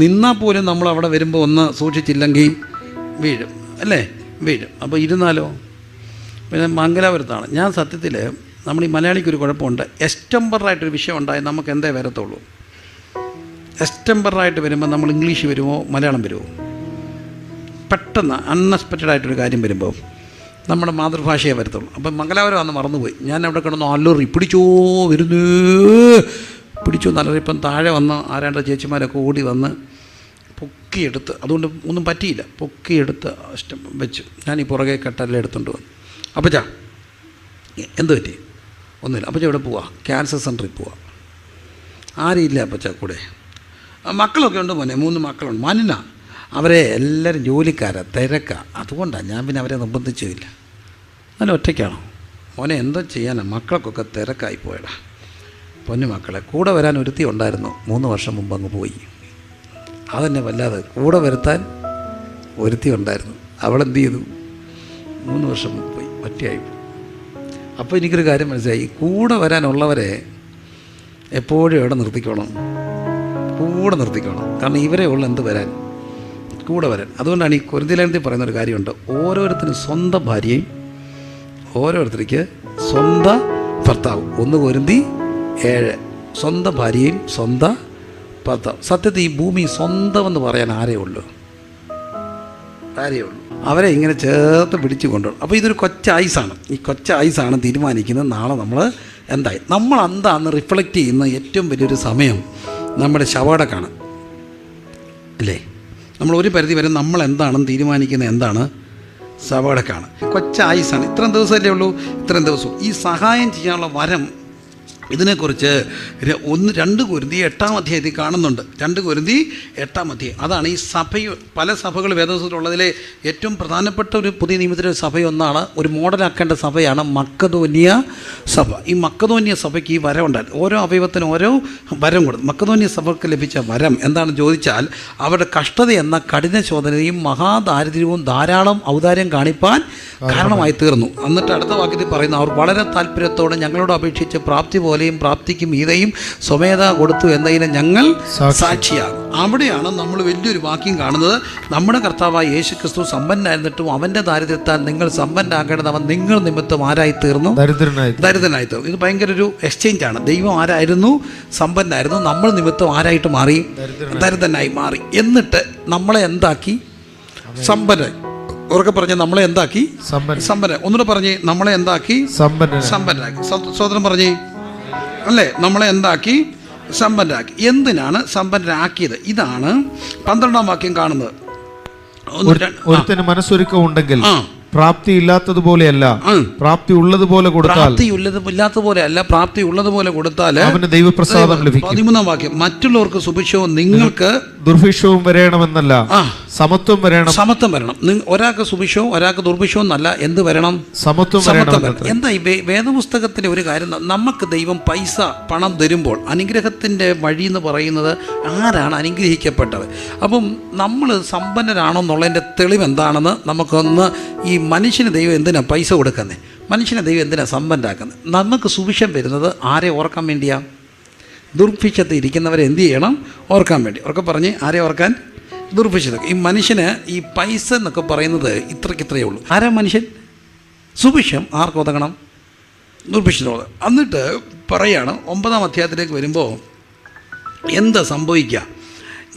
നിന്നാൽ പോലും നമ്മൾ അവിടെ വരുമ്പോൾ ഒന്ന് സൂക്ഷിച്ചില്ലെങ്കിൽ വീഴും, അല്ലേ? വീഴും. അപ്പോൾ ഇരുന്നാലോ? പിന്നെ മംഗലാപുരത്താണ് ഞാൻ. സത്യത്തിൽ നമ്മൾ ഈ മലയാളിക്കൊരു കുഴപ്പമുണ്ട്, എസ്റ്റംബറായിട്ടൊരു വിഷയം ഉണ്ടായാൽ നമുക്ക് എന്തേ വരത്തുള്ളൂ. എസ്റ്റംബറായിട്ട് വരുമ്പോൾ നമ്മൾ ഇംഗ്ലീഷ് വരുമോ മലയാളം വരുമോ? പെട്ടെന്ന് അൺഎക്സ്പെക്റ്റഡായിട്ടൊരു കാര്യം വരുമ്പോൾ നമ്മുടെ മാതൃഭാഷയെ വരത്തുള്ളൂ. അപ്പം മംഗലാപുരം അന്ന് മറന്നുപോയി. ഞാൻ അവിടെ കിടന്നു അല്ലറി, പിടിച്ചോ നല്ലറിപ്പം താഴെ വന്ന് ആരാണ്ട ചേച്ചിമാരൊക്കെ ഓടി വന്ന് പൊക്കിയെടുത്ത്, അതുകൊണ്ട് ഒന്നും പറ്റിയില്ല, പൊക്കിയെടുത്ത് ഇഷ്ടം വെച്ചു. ഞാൻ ഈ പുറകെ കെട്ടെല്ലാം എടുത്തുകൊണ്ട് വന്നു. അപ്പച്ചാ എന്ത് പറ്റി? ഒന്നുമില്ല. അപ്പച്ചാ ഇവിടെ പോവാ, ക്യാൻസർ സെൻ്ററിൽ പോവാം. ആരുമില്ല അപ്പച്ചാ കൂടെ. മക്കളൊക്കെ ഉണ്ട് മോനെ, 3 മക്കളുണ്ട്. മനിന അവരെ എല്ലാവരും ജോലിക്കാരാണ്, തിരക്കാണ്, അതുകൊണ്ടാണ് ഞാൻ പിന്നെ അവരെ നിർബന്ധിച്ചില്ല. നല്ല ഒറ്റയ്ക്കാണോ മോനെ? എന്തോ ചെയ്യാനാണ്, മക്കൾക്കൊക്കെ തിരക്കായി പോയടാ. പൊന്നു മക്കളെ, കൂടെ വരാൻ ഒരുത്തി ഉണ്ടായിരുന്നു, 3 വർഷം മുമ്പ് അങ്ങ് പോയി. അതെന്നെ വല്ലാതെ. കൂടെ വരുത്താൻ ഒരുത്തി ഉണ്ടായിരുന്നു, അവളെന്ത് ചെയ്തു? 3 വർഷം മുമ്പ് പോയി, ഒറ്റയായിപ്പോയി. അപ്പോൾ എനിക്കൊരു കാര്യം മനസ്സിലായി, കൂടെ വരാനുള്ളവരെ എപ്പോഴും എവിടെ നിർത്തിക്കോണം? കൂടെ നിർത്തിക്കോണം. കാരണം ഇവരെ ഉള്ള എന്ത് വരാൻ? കൂടെ വരാൻ. അതുകൊണ്ടാണ് ഈ കൊരിന്ത്യലേഖനത്തിൽ പറയുന്നൊരു കാര്യമുണ്ട്, ഓരോരുത്തരും സ്വന്തം ഭാര്യയും ഓരോരുത്തർക്ക് സ്വന്തം ഭർത്താവും. 1 കൊരിന്തി 7. സ്വന്തം ഭാര്യയും സ്വന്തം ഭർത്താവ്. സത്യത്തിൽ ഈ ഭൂമി സ്വന്തമെന്ന് പറയാൻ ആരേ ഉള്ളൂ? കാര്യമുള്ളൂ. അവരെ ഇങ്ങനെ ചേർത്ത് പിടിച്ചു കൊണ്ടുപോകും. അപ്പോൾ ഇതൊരു കൊച്ചായുസാണ്. ഈ കൊച്ചായുസാണ് തീരുമാനിക്കുന്നത് നാളെ നമ്മൾ എന്തായി. നമ്മൾ എന്താണെന്ന് റിഫ്ലക്റ്റ് ചെയ്യുന്ന ഏറ്റവും വലിയൊരു സമയം നമ്മുടെ ശവടക്കാണ് അല്ലേ. നമ്മൾ ഒരു പരിധി വരെ നമ്മൾ എന്താണെന്ന് തീരുമാനിക്കുന്നത് എന്താണ്? ശവടക്കാണ്. കൊച്ചായുസാണ്. ഇത്രയും ദിവസമല്ലേ ഉള്ളൂ. ഇത്രയും ദിവസവും ഈ സഹായം ചെയ്യാനുള്ള വരം ഇതിനെക്കുറിച്ച് 2 കൊരിന്തി 8-ാം അധ്യായത്തിൽ കാണുന്നുണ്ട്. 2 കൊരിന്തി 8-ാം അധ്യായം. അതാണ് ഈ പല സഭകൾ വേദപുസ്തകത്തിലുള്ളതിലെ ഏറ്റവും പ്രധാനപ്പെട്ട ഒരു പുതിയ നിയമത്തിലെ സഭയൊന്നാണ്. ഒരു മോഡലാക്കേണ്ട സഭയാണ് മക്കതോന്യ സഭ. ഈ മക്കതോന്യ സഭയ്ക്ക് ഈ വരം ഉണ്ടായിരുന്നു. ഓരോ അവയവത്തിനും ഓരോ വരം കൊടുത്തു. മക്കതോന്യ സഭയ്ക്ക് ലഭിച്ച വരം എന്താണെന്ന് ചോദിച്ചാൽ അവരുടെ കഷ്ടത എന്ന കഠിന ശോധനയും മഹാദാരിദ്ര്യവും ധാരാളം ഔദാര്യം കാണിപ്പാൻ കാരണമായി തീർന്നു. എന്നിട്ട് അടുത്ത വാക്യത്തിൽ പറയുന്നു, അവർ വളരെ താല്പര്യത്തോടെ ഞങ്ങളോട് അപേക്ഷിച്ച് പ്രാപ്തി പോലെയും പ്രാപ്തിക്കും മീതെയും സ്വമേധ കൊടുത്തു എന്നതിന് ഞങ്ങൾ സാക്ഷിയാകും. അവിടെയാണ് നമ്മൾ വലിയൊരു വാക്യം കാണുന്നത്. നമ്മുടെ കർത്താവായ യേശു ക്രിസ്തു സമ്പന്നനായിരുന്നിട്ടും അവൻ്റെ ദാരിദ്ര്യത്താൽ നിങ്ങൾ സമ്പന്നനാകേണ്ടത് അവൻ നിങ്ങൾ നിമിത്തം ആരായി തീർന്നു? ദരിദ്രനായി തീർന്നു. ഇത് ഭയങ്കര ഒരു എക്സ്ചേഞ്ചാണ്. ദൈവം ആരായിരുന്നു? സമ്പന്നനായിരുന്നു. നമ്മൾ നിമിത്തം ആരായിട്ട് മാറി? ദരിദ്രനായി മാറി. എന്നിട്ട് നമ്മളെ എന്താക്കി? സമ്പന്നൻ. ഉറക്കെ പറഞ്ഞ് നമ്മളെ എന്താക്കി? സമ്പന്നൻ. ഒന്നുകൂടെ പറഞ്ഞ് നമ്മളെ എന്താക്കി? സമ്പന്നനാക്കി. സ്വതന്ത്രം പറഞ്ഞേ അല്ലേ. നമ്മളെ എന്താക്കി? സമ്പന്നരാക്കി. എന്തിനാണ് സമ്പന്നരാക്കിയത്? ഇതാണ് 12-ാം വാക്യം കാണുന്നത്. ഒരുത്തന് മനസ്സൊരുക്കം ഉണ്ടെങ്കിൽ പ്രാപ്തി ഇല്ലാത്തതുപോലെയല്ല, പ്രാപ്തി ഉള്ളതുപോലെ കൊടുത്താൽ, പ്രാപ്തി ഇല്ലാത്തതുപോലെ അല്ല, പ്രാപ്തി ഉള്ളതുപോലെ കൊടുത്താൽ അവന് ദൈവപ്രസാദം ലഭിക്കും. 13-ാം വാക്യം, മറ്റുള്ളവർക്ക് സുഭിക്ഷവും നിങ്ങൾക്ക് ദുർഭിക്ഷവും വരണമെന്നല്ല, സമത്വം വരണം. സമത്വം വരണം. ഒരാൾക്ക് സുഭിക്ഷവും ഒരാൾക്ക് ദുർഭിക്ഷവും എന്നല്ല, എന്ത് വരണം? സമത്വം വരണം. എന്താ ഈ വേദപുസ്തകത്തിലെ ഒരു കാര്യം, നമുക്ക് ദൈവം പണം തരുമ്പോൾ അനുഗ്രഹത്തിൻ്റെ വഴി എന്ന് പറയുന്നത് ആരാണ് അനുഗ്രഹിക്കപ്പെട്ടത്? അപ്പം നമ്മൾ സമ്പന്നരാണോ എന്നുള്ളതിൻ്റെ തെളിവ് എന്താണെന്ന് നമുക്കൊന്ന്, ഈ മനുഷ്യന് ദൈവം എന്തിനാ പൈസ കൊടുക്കുന്നത്? മനുഷ്യനെ ദൈവം എന്തിനാ സമ്പന്നരാക്കുന്നത്? നമുക്ക് സുഭിക്ഷം വരുന്നത് ആരെ ഓർക്കാൻ വേണ്ടിയാണ്? ദുർഭിക്ഷത്തിൽ ഇരിക്കുന്നവരെ എന്ത് ചെയ്യണം? ഓർക്കാൻ വേണ്ടി. ഉറക്കെ പറഞ്ഞ് ആരെ ഓർക്കാൻ? ദുർഭിക്ഷത. ഈ മനുഷ്യന് ഈ പൈസ എന്നൊക്കെ പറയുന്നത് ഇത്രയ്ക്കിത്രയേ ഉള്ളൂ. ആരാ മനുഷ്യൻ? സുഭിക്ഷം ആർക്ക് ഒതുങ്ങണം? ദുർഭിക്ഷത. എന്നിട്ട് പറയാണ് 9-ാം അധ്യായത്തിലേക്ക് വരുമ്പോൾ എന്താ സംഭവിക്കുക?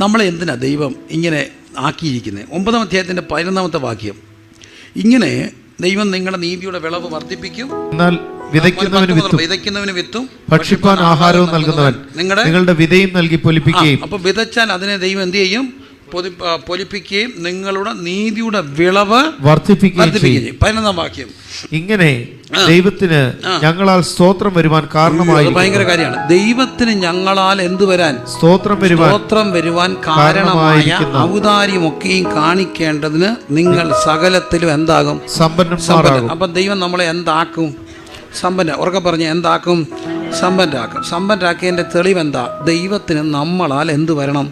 നമ്മളെ എന്തിനാ ദൈവം ഇങ്ങനെ ആക്കിയിരിക്കുന്നത്? 9-ാം അധ്യായത്തിൻ്റെ 11-ാമത്തെ വാക്യം, ഇങ്ങനെ ദൈവം നിങ്ങളുടെ നീതിയുടെ വിളവ് വർദ്ധിപ്പിക്കും, എന്നാൽ വിതയ്ക്കുന്നവന് വിത്തും ഭക്ഷിപ്പാൻ ആഹാരവും നൽകുന്നവൻ നിങ്ങളുടെ വിതയും നൽകി പൊലിപ്പിക്കുകയും. അപ്പോൾ വിതച്ചാൽ അതിനെ ദൈവം എന്ത് ചെയ്യും? പൊലിപ്പിക്കുകയും നിങ്ങളുടെ നീതിയുടെ വിളവ് വർദ്ധിപ്പിക്കുകയും ചെയ്യും. 11-ാം വാക്യം, ഇങ്ങനെ ദൈവത്തിന് ഞങ്ങളാൽ സ്തോത്രം വരുവാൻ കാരണമായി. ഭയങ്കര കാര്യമാണ്. ദൈവത്തിന് ഞങ്ങളാൽ എന്ത് വരാൻ? സ്തോത്രം വരുവാൻ കാരണമായ ഔദാര്യമൊക്കെയും കാണിക്കേണ്ടതിന് നിങ്ങൾ സകലത്തിലും എന്താകും? സമ്പന്നന്മാരാകും. അപ്പം ദൈവം നമ്മളെ എന്താക്കും? ഉറക്കെ പറഞ്ഞ് എന്താക്കും? സമ്പന്നരാക്കും. സമ്പന്നരാക്കിയതിൻ്റെ തെളിവെന്താ? ദൈവത്തിന് നമ്മളാൽ എന്ത് വരണം?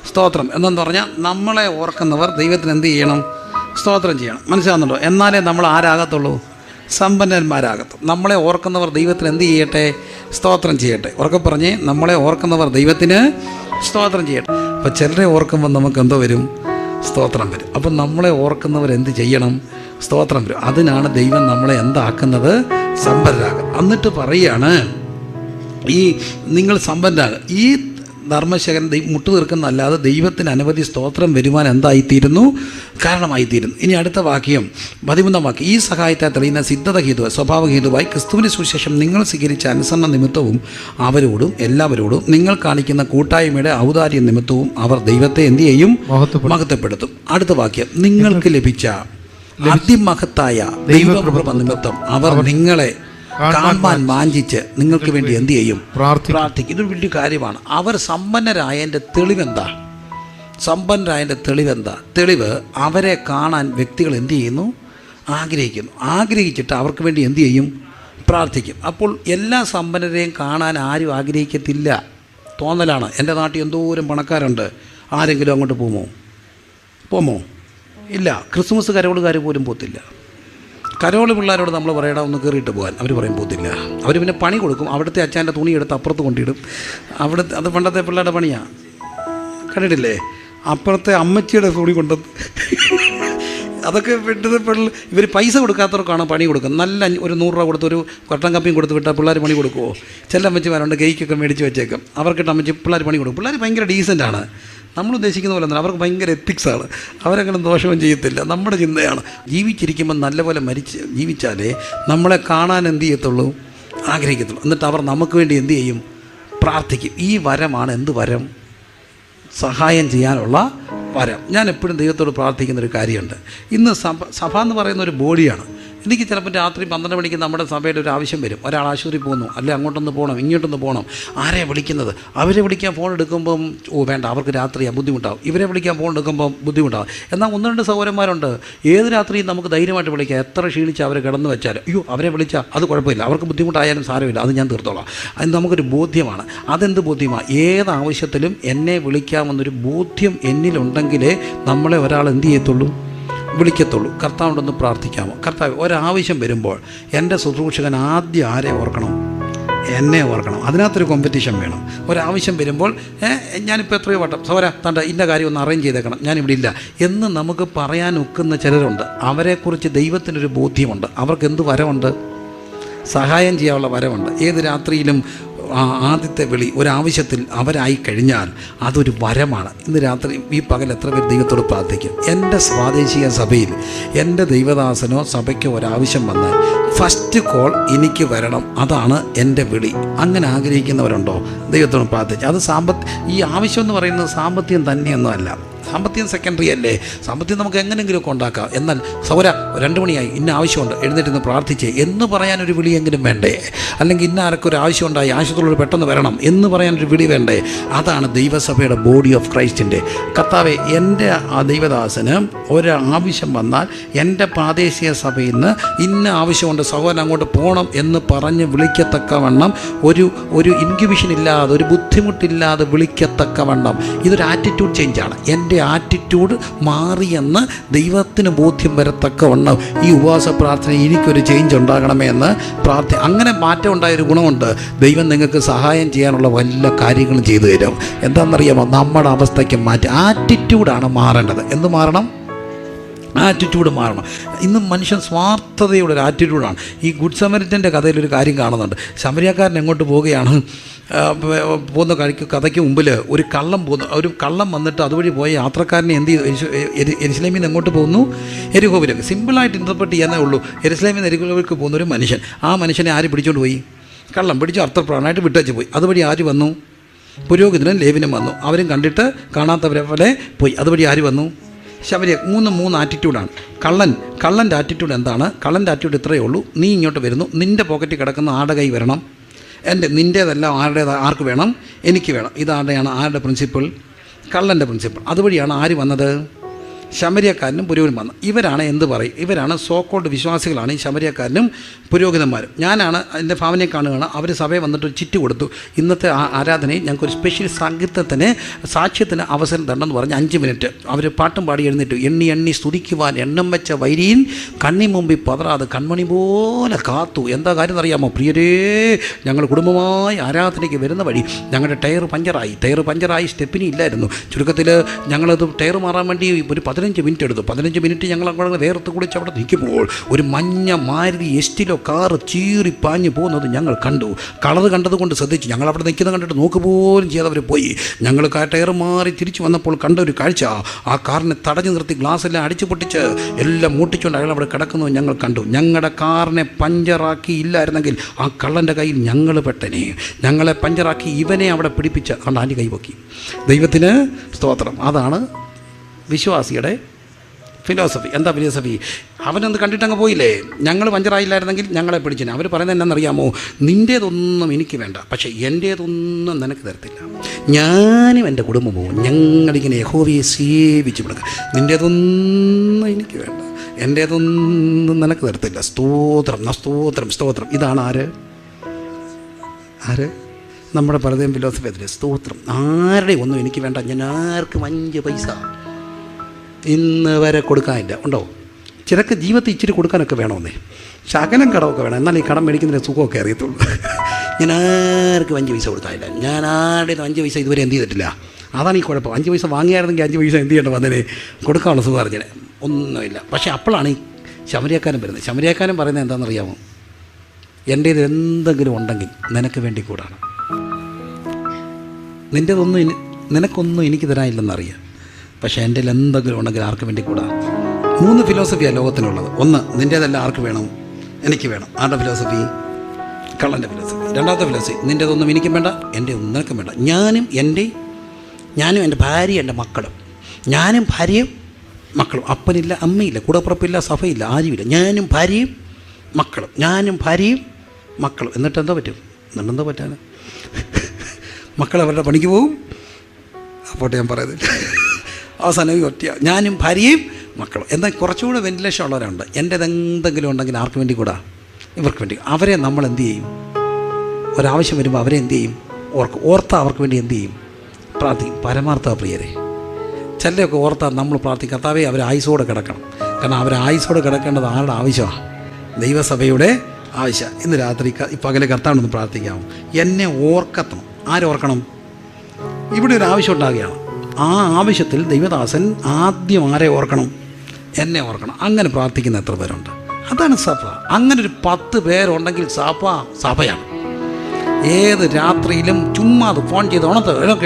സ്തോത്രം. എന്നു പറഞ്ഞാൽ നമ്മളെ ഓർക്കുന്നവർ ദൈവത്തിന് എന്ത് ചെയ്യണം? സ്തോത്രം ചെയ്യണം. മനസ്സിലാകുന്നുണ്ടോ? എന്നാലേ നമ്മൾ ആരാകത്തുള്ളൂ? സമ്പന്നന്മാരാകത്തും. നമ്മളെ ഓർക്കുന്നവർ ദൈവത്തിന് എന്ത് ചെയ്യട്ടെ? സ്തോത്രം ചെയ്യട്ടെ. ഉറക്കെ പറഞ്ഞ് നമ്മളെ ഓർക്കുന്നവർ ദൈവത്തിന് സ്തോത്രം ചെയ്യട്ടെ. അപ്പോൾ ചിലരെ ഓർക്കുമ്പോൾ നമുക്ക് എന്തോ വരും? സ്തോത്രം വരും. അപ്പം നമ്മളെ ഓർക്കുന്നവർ എന്ത് ചെയ്യണം? സ്തോത്രം വരും. അതിനാണ് ദൈവം നമ്മളെ എന്താക്കുന്നത്? സമ്പന്നരാകും. എന്നിട്ട് പറയുകയാണ്, ഈ നിങ്ങൾ സമ്പന്നരാകുക. ഈ ധർമ്മശകൻ മുട്ടു തീർക്കുന്നതല്ലാതെ ദൈവത്തിന് അനവധി സ്തോത്രം വരുവാൻ എന്തായിത്തീരുന്നു? കാരണമായിത്തീരുന്നു. ഇനി അടുത്ത വാക്യം 13-ാം വാക്യം, ഈ സഹായത്തെ തെളിയുന്ന സിദ്ധത ഹേതു സ്വഭാവഹേതുവായി ക്രിസ്തുവിന് സുശേഷം നിങ്ങൾ സ്വീകരിച്ച അനുസരണ നിമിത്തവും അവരോടും എല്ലാവരോടും നിങ്ങൾ കാണിക്കുന്ന കൂട്ടായ്മയുടെ ഔദാര്യ നിമിത്തവും അവർ ദൈവത്തെ എന്ത് ചെയ്യും? മഹത്വപ്പെടുത്തും. അടുത്ത വാക്യം, നിങ്ങൾക്ക് ലഭിച്ച അതിമഹത്തായ ദൈവകൃപ നിമിത്തം അവർ നിങ്ങളെ കാണാൻ വാഞ്ചിച്ച് നിങ്ങൾക്ക് വേണ്ടി എന്ത് ചെയ്യും? പ്രാർത്ഥിക്കും. ഇതൊരു വലിയ കാര്യമാണ്. അവർ സമ്പന്നരായതിൻ്റെ തെളിവെന്താ? തെളിവ് അവരെ കാണാൻ വ്യക്തികൾ എന്ത് ചെയ്യുന്നു? ആഗ്രഹിക്കുന്നു. ആഗ്രഹിച്ചിട്ട് അവർക്ക് വേണ്ടി എന്ത് ചെയ്യും? പ്രാർത്ഥിക്കും. അപ്പോൾ എല്ലാ സമ്പന്നരെയും കാണാൻ ആരും ആഗ്രഹിക്കത്തില്ല. തോന്നലാണ്. എൻ്റെ നാട്ടിൽ എന്തോരം പണക്കാരുണ്ട്, ആരെങ്കിലും അങ്ങോട്ട് പോമോ? ഇല്ല. ക്രിസ്മസ് കരോളുകാർ പോലും പോത്തില്ല. കരോള് പിള്ളേരോട് നമ്മൾ പറയണം ഒന്ന് കയറിയിട്ട് പോകാൻ, അവർ പറയും പോത്തില്ല. അവർ പിന്നെ പണി കൊടുക്കും. അവിടുത്തെ അച്ഛൻ്റെ തുണി എടുത്ത് അപ്പുറത്ത് കൊണ്ടിടും. അത് പണ്ടത്തെ പിള്ളേരുടെ പണിയാണ്. കണ്ടിട്ടില്ലേ? അപ്പുറത്തെ അമ്മച്ചിയുടെ തുണി കൊണ്ടത് അതൊക്കെ വിട്ടത് ഇവർ പൈസ കൊടുക്കാത്തവർക്കാണ് പണി കൊടുക്കുന്നത്. നല്ല ഒരു 100 രൂപ കൊടുത്ത് ഒരു കൊട്ടൻ കപ്പിയും കൊടുത്ത് വിട്ടാൽ പിള്ളേർ പണി കൊടുക്കുമോ? ചില അമ്മച്ചിമാരുണ്ട് കേക്കൊക്കെ മേടിച്ച് വെച്ചേക്കും. അവർക്കിട്ട് അമ്മച്ചി പിള്ളേർ പണി കൊടുക്കും. പിള്ളേർ ഭയങ്കര ഡീസൻ്റാണ്. നമ്മൾ ഉദ്ദേശിക്കുന്ന പോലെ തന്നെ അവർക്ക് ഭയങ്കര എത്തിക്സാണ്. അവരങ്ങനെ ദോഷവും ചെയ്യത്തില്ല. നമ്മുടെ ചിന്തയാണ് ജീവിച്ചിരിക്കുമ്പോൾ നല്ലപോലെ ജീവിച്ചാലേ നമ്മളെ കാണാൻ എന്ത് ചെയ്യത്തുള്ളൂ, ആഗ്രഹിക്കത്തുള്ളൂ. എന്നിട്ട് അവർ നമുക്ക് വേണ്ടി എന്ത് ചെയ്യും, പ്രാർത്ഥിക്കും. ഈ വരമാണ് എന്ത് വരം? സഹായം ചെയ്യാനുള്ള വരം. ഞാൻ എപ്പോഴും ദൈവത്തോട് പ്രാർത്ഥിക്കുന്നൊരു കാര്യമുണ്ട്. ഇന്ന് സഭ എന്ന് പറയുന്ന ഒരു ബോഡിയാണ്. എനിക്ക് ചിലപ്പോൾ രാത്രി 12 മണിക്ക് നമ്മുടെ സഭയുടെ ഒരു ആവശ്യം വരും. ഒരാൾ ആശുപത്രി പോകുന്നു, അല്ലെ അങ്ങോട്ടൊന്ന് പോകണം, ഇങ്ങോട്ടൊന്ന് പോകണം. ആരെയാണ് വിളിക്കുന്നത്? അവരെ വിളിക്കാൻ ഫോൺ എടുക്കുമ്പം വേണ്ട, അവർക്ക് രാത്രിയാണ് ബുദ്ധിമുട്ടാവും. ഇവരെ വിളിക്കാൻ ഫോൺ എടുക്കുമ്പം ബുദ്ധിമുട്ടാവും. എന്നാൽ 1-2 സഹോദരന്മാരുണ്ട്, ഏത് രാത്രിയും നമുക്ക് ധൈര്യമായിട്ട് വിളിക്കാം. എത്ര ക്ഷീണിച്ച് അവരെ കിടന്ന് വെച്ചാൽ അയ്യോ അവരെ വിളിച്ചാൽ അത് കുഴപ്പമില്ല, അവർക്ക് ബുദ്ധിമുട്ടായാലും സാരമില്ല, അത് ഞാൻ തീർത്തോളാം. അത് നമുക്കൊരു ബോധ്യമാണ്. അതെന്ത് ബോധ്യമാണ്? ഏത് ആവശ്യത്തിലും എന്നെ വിളിക്കാമെന്നൊരു ബോധ്യം എന്നിലുണ്ടെങ്കിലേ നമ്മളെ ഒരാൾ എന്ത് ചെയ്യത്തുള്ളൂ, വിളിക്കത്തുള്ളൂ. കർത്താവിനോടൊന്ന് പ്രാർത്ഥിക്കാമോ? കർത്താവ്, ഒരാവശ്യം വരുമ്പോൾ എൻ്റെ ശുശ്രൂഷകൻ ആദ്യം ആരെ ഓർക്കണം? എന്നെ ഓർക്കണം. അതിനകത്തൊരു കോമ്പറ്റീഷൻ വേണം. ഒരാവശ്യം വരുമ്പോൾ ഞാനിപ്പോൾ എത്രയോ വട്ടം സൗര തൻ്റെ ഇന്ന കാര്യം ഒന്ന് അറേഞ്ച് ചെയ്തേക്കണം, ഞാനിവിടെ ഇല്ല എന്ന് നമുക്ക് പറയാൻ ഒക്കുന്ന ചിലരുണ്ട്. അവരെക്കുറിച്ച് ദൈവത്തിനൊരു ബോധ്യമുണ്ട്. അവർക്ക് എന്ത് വരമുണ്ട്? സഹായം ചെയ്യാനുള്ള വരമുണ്ട്. ഏത് രാത്രിയിലും ആദ്യത്തെ വിളി ഒരാവശ്യത്തിൽ അവരായി കഴിഞ്ഞാൽ അതൊരു വരമാണ്. ഇന്ന് രാത്രി ഈ പകൽ എത്ര പേർ ദൈവത്തോട് പ്രാർത്ഥിക്കും? എൻ്റെ പ്രാദേശിക സഭയിൽ എൻ്റെ ദൈവദാസനോ സഭയ്ക്കോ ഒരാവശ്യം വന്നാൽ ഫസ്റ്റ് കോൾ എനിക്ക് വരണം, അതാണ് എൻ്റെ വിളി. അങ്ങനെ ആഗ്രഹിക്കുന്നവരുണ്ടോ? ദൈവത്തോട് പ്രാർത്ഥിച്ച്. അത് ഈ ആവശ്യം എന്ന് പറയുന്നത് സാമ്പത്തികം തന്നെയൊന്നും അല്ല. സാമ്പത്തികം സെക്കൻഡറി അല്ലേ. സാമ്പത്തികം നമുക്ക് എങ്ങനെയെങ്കിലുമൊക്കെ ഉണ്ടാക്കാം. എന്നാൽ സൗര 2 മണിയായി, ഇന്ന ആവശ്യമുണ്ട്, എഴുന്നേറ്റ് പ്രാർത്ഥിച്ചേ എന്ന് പറയാനൊരു വിളിയെങ്കിലും വേണ്ടേ? അല്ലെങ്കിൽ ഇന്ന ആർക്കൊരു ആവശ്യമുണ്ടായി, ആവശ്യത്തുള്ളവർ പെട്ടെന്ന് വരണം എന്ന് പറയാനൊരു വിളി വേണ്ടേ? അതാണ് ദൈവസഭയുടെ ബോഡി ഓഫ് ക്രൈസ്റ്റിൻ്റെ. കർത്താവെ, എൻ്റെ ആ ദൈവദാസന് ഒരാവശ്യം വന്നാൽ എൻ്റെ പ്രാദേശിക സഭയിൽ നിന്ന് ഇന്ന ആവശ്യമുണ്ട്, സഹോദരൻ അങ്ങോട്ട് പോകണം എന്ന് പറഞ്ഞ് വിളിക്കത്തക്കവണ്ണം ഒരു ഇൻക്യുബേഷൻ ഇല്ലാതെ, ഒരു ബുദ്ധിമുട്ടില്ലാതെ വിളിക്കത്തക്കവണ്ണം ഇതൊരു ആറ്റിറ്റ്യൂഡ് ചേഞ്ചാണ്. എൻ്റെ ആറ്റിറ്റ്യൂഡ് മാറിയെന്ന് ദൈവത്തിന് ബോധ്യം വരത്തക്കവണ്ണം ഈ ഉപവാസ പ്രാർത്ഥന എനിക്കൊരു ചേഞ്ച് ഉണ്ടാകണമേ എന്ന് അങ്ങനെ മാറ്റം ഉണ്ടായൊരു ഗുണമുണ്ട്. ദൈവം നിങ്ങൾക്ക് സഹായം ചെയ്യാനുള്ള വല്ല കാര്യങ്ങളും ചെയ്തു തരും. എന്താണെന്നറിയാമോ? നമ്മുടെ അവസ്ഥയ്ക്ക് മാറ്റം. ആറ്റിറ്റ്യൂഡാണ് മാറേണ്ടത്. എന്ത് മാറണം? ആറ്റിറ്റ്യൂഡ് മാറണം. ഇന്ന് മനുഷ്യൻ സ്വാർത്ഥതയുടെ ഒരു ആറ്റിറ്റ്യൂഡാണ്. ഈ ഗുഡ് സമരിറ്റൻ്റെ കഥയിലൊരു കാര്യം കാണുന്നുണ്ട്. ശമരിയക്കാരൻ എങ്ങോട്ട് പോവുകയാണ്? പോകുന്ന കഥയ്ക്ക് മുമ്പിൽ ഒരു കള്ളം വന്നിട്ട് അതുവഴി പോയ യാത്രക്കാരനെ എന്ത് ചെയ്തു? യെരുശലേമിൽ നിന്ന് എങ്ങോട്ട് പോകുന്നു? എരിഹോവിലേക്ക്. സിമ്പിളായിട്ട് ഇൻ്റർപ്രറ്റ് ചെയ്യാനേ ഉള്ളൂ. യെരുശലേമിൽ നിന്ന് എരിഹോവിലേക്ക് പോകുന്ന ഒരു മനുഷ്യൻ. ആ മനുഷ്യനെ ആര് പിടിച്ചുകൊണ്ട് പോയി? കള്ളം പിടിച്ച് അർത്ഥപ്രാണമായിട്ട് വിട്ടേച്ച് പോയി. അതുവഴി ആര് വന്നു? പുരോഹിതനും ലേവിനും വന്നു. അവരും കണ്ടിട്ട് കാണാത്തവരെ പോലെ പോയി. അതുവഴി ആര് വന്നു? ശബരി. മൂന്ന് ആറ്റിറ്റ്യൂഡാണ്. കള്ളൻ്റെ ആറ്റിറ്റ്യൂഡ് എന്താണ്? കള്ളൻ്റെ ആറ്റിറ്റ്യൂഡ് ഇത്രയേ ഉള്ളൂ. നീ ഇങ്ങോട്ട് വരുന്നു, നിൻ്റെ പോക്കറ്റിൽ കിടക്കുന്ന ആടെ കൈ വരണം, നിൻ്റേതെല്ലാം ആർക്ക് വേണം? എനിക്ക് വേണം. ഇതാരുടെയാണ്? ആരുടെ പ്രിൻസിപ്പിൾ? കള്ളൻ്റെ പ്രിൻസിപ്പിൾ. അതുവഴിയാണ് ആര് വന്നത്? ശമരിയക്കാരനും പുരോഹിതനും വന്നു. ഇവരാണ് എന്ത് പറയും? ഇവരാണ് സോക്കോൾഡ് വിശ്വാസികളാണ് ഈ ശമരിയക്കാരനും പുരോഹിതന്മാരും. ഞാനാണ് എൻ്റെ ഭാവനയെ കാണുകയാണ്. അവർ സഭയെ വന്നിട്ട് ഒരു ചിറ്റ് കൊടുത്തു. ഇന്നത്തെ ആരാധനയിൽ ഞങ്ങൾക്കൊരു സ്പെഷ്യൽ സംഗീതത്തിന് സാക്ഷ്യത്തിന് അവസരം തരണമെന്ന് പറഞ്ഞ് 5 മിനിറ്റ് അവർ പാട്ടും പാടി എഴുന്നിട്ട് എണ്ണി സ്തുതിക്കുവാൻ എണ്ണം വെച്ച വൈരിയിൽ കണ്ണി മുമ്പിൽ പതറാതെ കൺമണി പോലെ കാത്തു. എന്താ കാര്യം എന്നറിയാമോ? പ്രിയരേ, ഞങ്ങൾ കുടുംബമായി ആരാധനയ്ക്ക് വരുന്ന വഴി ഞങ്ങളുടെ ടയർ പഞ്ചറായി സ്റ്റെപ്പിനി ഇല്ലായിരുന്നു. ചുരുക്കത്തിൽ ഞങ്ങളത് ടയർ മാറാൻ വേണ്ടി ഒരു 15 മിനിറ്റ് എടുത്തു. 15 മിനിറ്റ് ഞങ്ങൾ അങ്ങോട്ട് വേർത്ത് കുളിച്ച് അവിടെ നിൽക്കുമ്പോൾ ഒരു മഞ്ഞ മാരുതി എസ്റ്റിലോ കാറ് ചീറി പാഞ്ഞ് പോകുന്നത് ഞങ്ങൾ കണ്ടു. കളർ കണ്ടതുകൊണ്ട് ശ്രദ്ധിച്ചു. ഞങ്ങൾ അവിടെ നിൽക്കുന്നത് കണ്ടിട്ട് നോക്കുപോലും ചെയ്തവർ പോയി. ഞങ്ങൾ ടയർ മാറി തിരിച്ചു വന്നപ്പോൾ കണ്ട ഒരു കാഴ്ച, ആ കാറിനെ തടഞ്ഞു നിർത്തി ഗ്ലാസ്സെല്ലാം അടിച്ചു പൊട്ടിച്ച് എല്ലാം മൂട്ടിച്ചുകൊണ്ട് അയാൾ അവിടെ കിടക്കുന്നത് ഞങ്ങൾ കണ്ടു. ഞങ്ങളുടെ കാറിനെ പഞ്ചറാക്കി ഇല്ലായിരുന്നെങ്കിൽ ആ കള്ളൻ്റെ കയ്യിൽ ഞങ്ങൾ പെട്ടനെ. ഞങ്ങളെ പഞ്ചറാക്കി ഇവനെ അവിടെ പിടിപ്പിച്ച് കണ്ട ആൻ്റെ കൈ പൊക്കി. ദൈവത്തിന് സ്തോത്രം. അതാണ് വിശ്വാസിയുടെ ഫിലോസഫി. എന്താ ഫിലോസഫി? അവനൊന്ന് കണ്ടിട്ടങ്ങ് പോയില്ലേ? ഞങ്ങൾ പഞ്ചറായില്ലായിരുന്നെങ്കിൽ ഞങ്ങളെ പിടിച്ചിന്. അവർ പറയുന്നത് എന്നാണെന്നറിയാമോ? നിൻ്റേതൊന്നും എനിക്ക് വേണ്ട, പക്ഷേ എൻ്റേതൊന്നും നിനക്ക് തരത്തില്ല. ഞാനും എൻ്റെ കുടുംബം പോകും, ഞങ്ങളിങ്ങനെ യഹോവയെ സേവിച്ച് കൊടുക്കുക. നിൻ്റേതൊന്നും എനിക്ക് വേണ്ട, എൻ്റേതൊന്നും നിനക്ക് തരത്തില്ല. സ്തോത്രം. ഇതാണ് ആര് നമ്മുടെ പലതരം ഫിലോസഫി. അതിൽ സ്തോത്രം. ആരുടെ ഒന്നും എനിക്ക് വേണ്ട, ഞാൻ ആർക്കും 5 പൈസ ഇന്ന് വരെ കൊടുക്കാനില്ല. ഉണ്ടോ? ചിലക്ക് ജീവിതത്തിൽ ഇച്ചിരി കൊടുക്കാനൊക്കെ വേണമെന്നേ, ശകലം കടമൊക്കെ വേണം, എന്നാൽ ഈ കടം മേടിക്കുന്നതിന് സുഖമൊക്കെ അറിയത്തുള്ളൂ. ഞാൻ ആർക്കും 5 പൈസ കൊടുക്കാനില്ല, ഞാൻ ആരുടെയും 5 പൈസ ഇതുവരെ എന്ത് ചെയ്തിട്ടില്ല. അതാണ് ഈ കുഴപ്പം. 5 പൈസ വാങ്ങിയായിരുന്നെങ്കിൽ 5 പൈസ എന്ത് ചെയ്യേണ്ട വന്നതിന് കൊടുക്കാനുള്ള സുഖം അറിഞ്ഞേ ഒന്നുമില്ല. പക്ഷേ അപ്പോഴാണ് ഈ ശമരിയക്കാരൻ വരുന്നത്. ശമരിയക്കാരൻ പറയുന്നത് എന്താണെന്നറിയാമോ? എൻ്റേത് എന്തെങ്കിലും ഉണ്ടെങ്കിൽ നിനക്ക് വേണ്ടി കൂടാണ്. നിൻ്റേതൊന്നും നിനക്കൊന്നും എനിക്ക് തരാനില്ലെന്നറിയാം, പക്ഷേ എൻ്റെ എന്തെങ്കിലും ഉണ്ടെങ്കിൽ ആർക്ക് വേണ്ടി കൂടാ. 3 ഫിലോസഫിയാണ് ലോകത്തിനുള്ളത്. ഒന്ന്, നിൻ്റേതല്ല ആർക്ക് വേണം, എനിക്ക് വേണം. ആരുടെ ഫിലോസഫി? കള്ളൻ്റെ ഫിലോസഫി. രണ്ടാമത്തെ ഫിലോസഫി, നിൻ്റേതൊന്നും എനിക്കും വേണ്ട, എൻ്റെ ഒന്നും നിനക്കും വേണ്ട. ഞാനും എൻ്റെ ഭാര്യ, എൻ്റെ മക്കളും, ഞാനും ഭാര്യയും മക്കളും. അപ്പനില്ല, അമ്മയില്ല, കൂടപ്പുറപ്പില്ല, സഭയില്ല, ആരുമില്ല. ഞാനും ഭാര്യയും മക്കളും. എന്നിട്ട് എന്തോ പറ്റും? എന്നിട്ടെന്തോ പറ്റാൻ? മക്കൾ അവരുടെ പണിക്ക് പോകും. അപ്പോട്ടെ, ഞാൻ പറയുന്നില്ല. അവസാനം ഒറ്റ ഞാനും ഭാര്യയും മക്കളും. എന്നാൽ കുറച്ചുകൂടെ വെന്റിലേഷൻ ഉള്ളവരുണ്ട്. എൻ്റെതെന്തെങ്കിലും ഉണ്ടെങ്കിൽ ആർക്ക് വേണ്ടി കൂടാ? ഇവർക്ക് വേണ്ടി. അവരെ നമ്മൾ എന്ത് ചെയ്യും? ഒരാവശ്യം വരുമ്പോൾ അവരെ എന്ത് ചെയ്യും? ഓർത്താൽ അവർക്ക് വേണ്ടി എന്ത് ചെയ്യും? പ്രാർത്ഥിക്കും. പരമാർത്ഥ പ്രിയരെ, ചിലരൊക്കെ ഓർത്താൽ നമ്മൾ പ്രാർത്ഥിക്കും, കർത്താവേ അവർ ആയുസോടെ കിടക്കണം. കാരണം അവർ ആയുസോടെ കിടക്കേണ്ടത് ആരുടെ ആവശ്യമാണ്? ദൈവസഭയുടെ ആവശ്യം. ഇന്ന് രാത്രി പകലെ കർത്താവിനൊന്ന് പ്രാർത്ഥിക്കാമോ? എന്നെ ഓർക്കത്തണം. ആരോർക്കണം? ഇവിടെ ഒരു ആവശ്യം ഉണ്ടാകുകയാണ്. ആ ആവശ്യത്തിൽ ദൈവദാസൻ ആദ്യം ആരെ ഓർക്കണം? എന്നെ ഓർക്കണം. അങ്ങനെ പ്രാർത്ഥിക്കുന്ന എത്ര പേരുണ്ട്? അതാണ് സഭ. അങ്ങനെ ഒരു 10 പേരുണ്ടെങ്കിൽ സഭയാണ്. ഏത് രാത്രിയിലും ചുമ്മാ അത് ഫോൺ ചെയ്ത്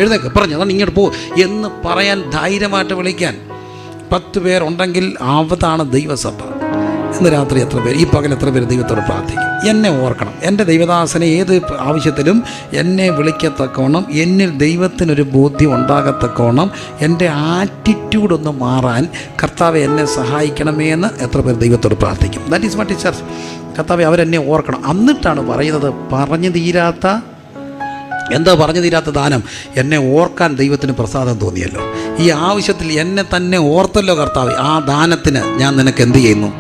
എഴുതേക്ക് പറഞ്ഞു അതാണ് ഇങ്ങോട്ട് പോ എന്ന് പറയാൻ ധൈര്യമായിട്ട് വിളിക്കാൻ 10 പേരുണ്ടെങ്കിൽ അതാണ് ദൈവസഭ. ഇന്ന് രാത്രി എത്ര പേര്, ഈ പകൽ എത്ര പേര് ദൈവത്തോട് പ്രാർത്ഥിക്കും? എന്നെ ഓർക്കണം. എൻ്റെ ദൈവദാസനെ ഏത് ആവശ്യത്തിലും എന്നെ വിളിക്കത്തക്കോണം, എന്നിൽ ദൈവത്തിനൊരു ബോധ്യം ഉണ്ടാകത്തക്കോണം, എൻ്റെ ആറ്റിറ്റ്യൂഡൊന്ന് മാറാൻ കർത്താവെ എന്നെ സഹായിക്കണമേ എന്ന് എത്ര പേർ ദൈവത്തോട് പ്രാർത്ഥിക്കും? That is what is church. കർത്താവെ അവരെന്നെ ഓർക്കണം. എന്നിട്ടാണ് പറയുന്നത് പറഞ്ഞു തീരാത്ത ദാനം. എന്നെ ഓർക്കാൻ ദൈവത്തിന് പ്രസാദം തോന്നിയല്ലോ. ഈ ആവശ്യത്തിൽ എന്നെ തന്നെ ഓർത്തല്ലോ കർത്താവ്. ആ ദാനത്തിന് ഞാൻ നിനക്ക് എന്ത് ചെയ്യുന്നു?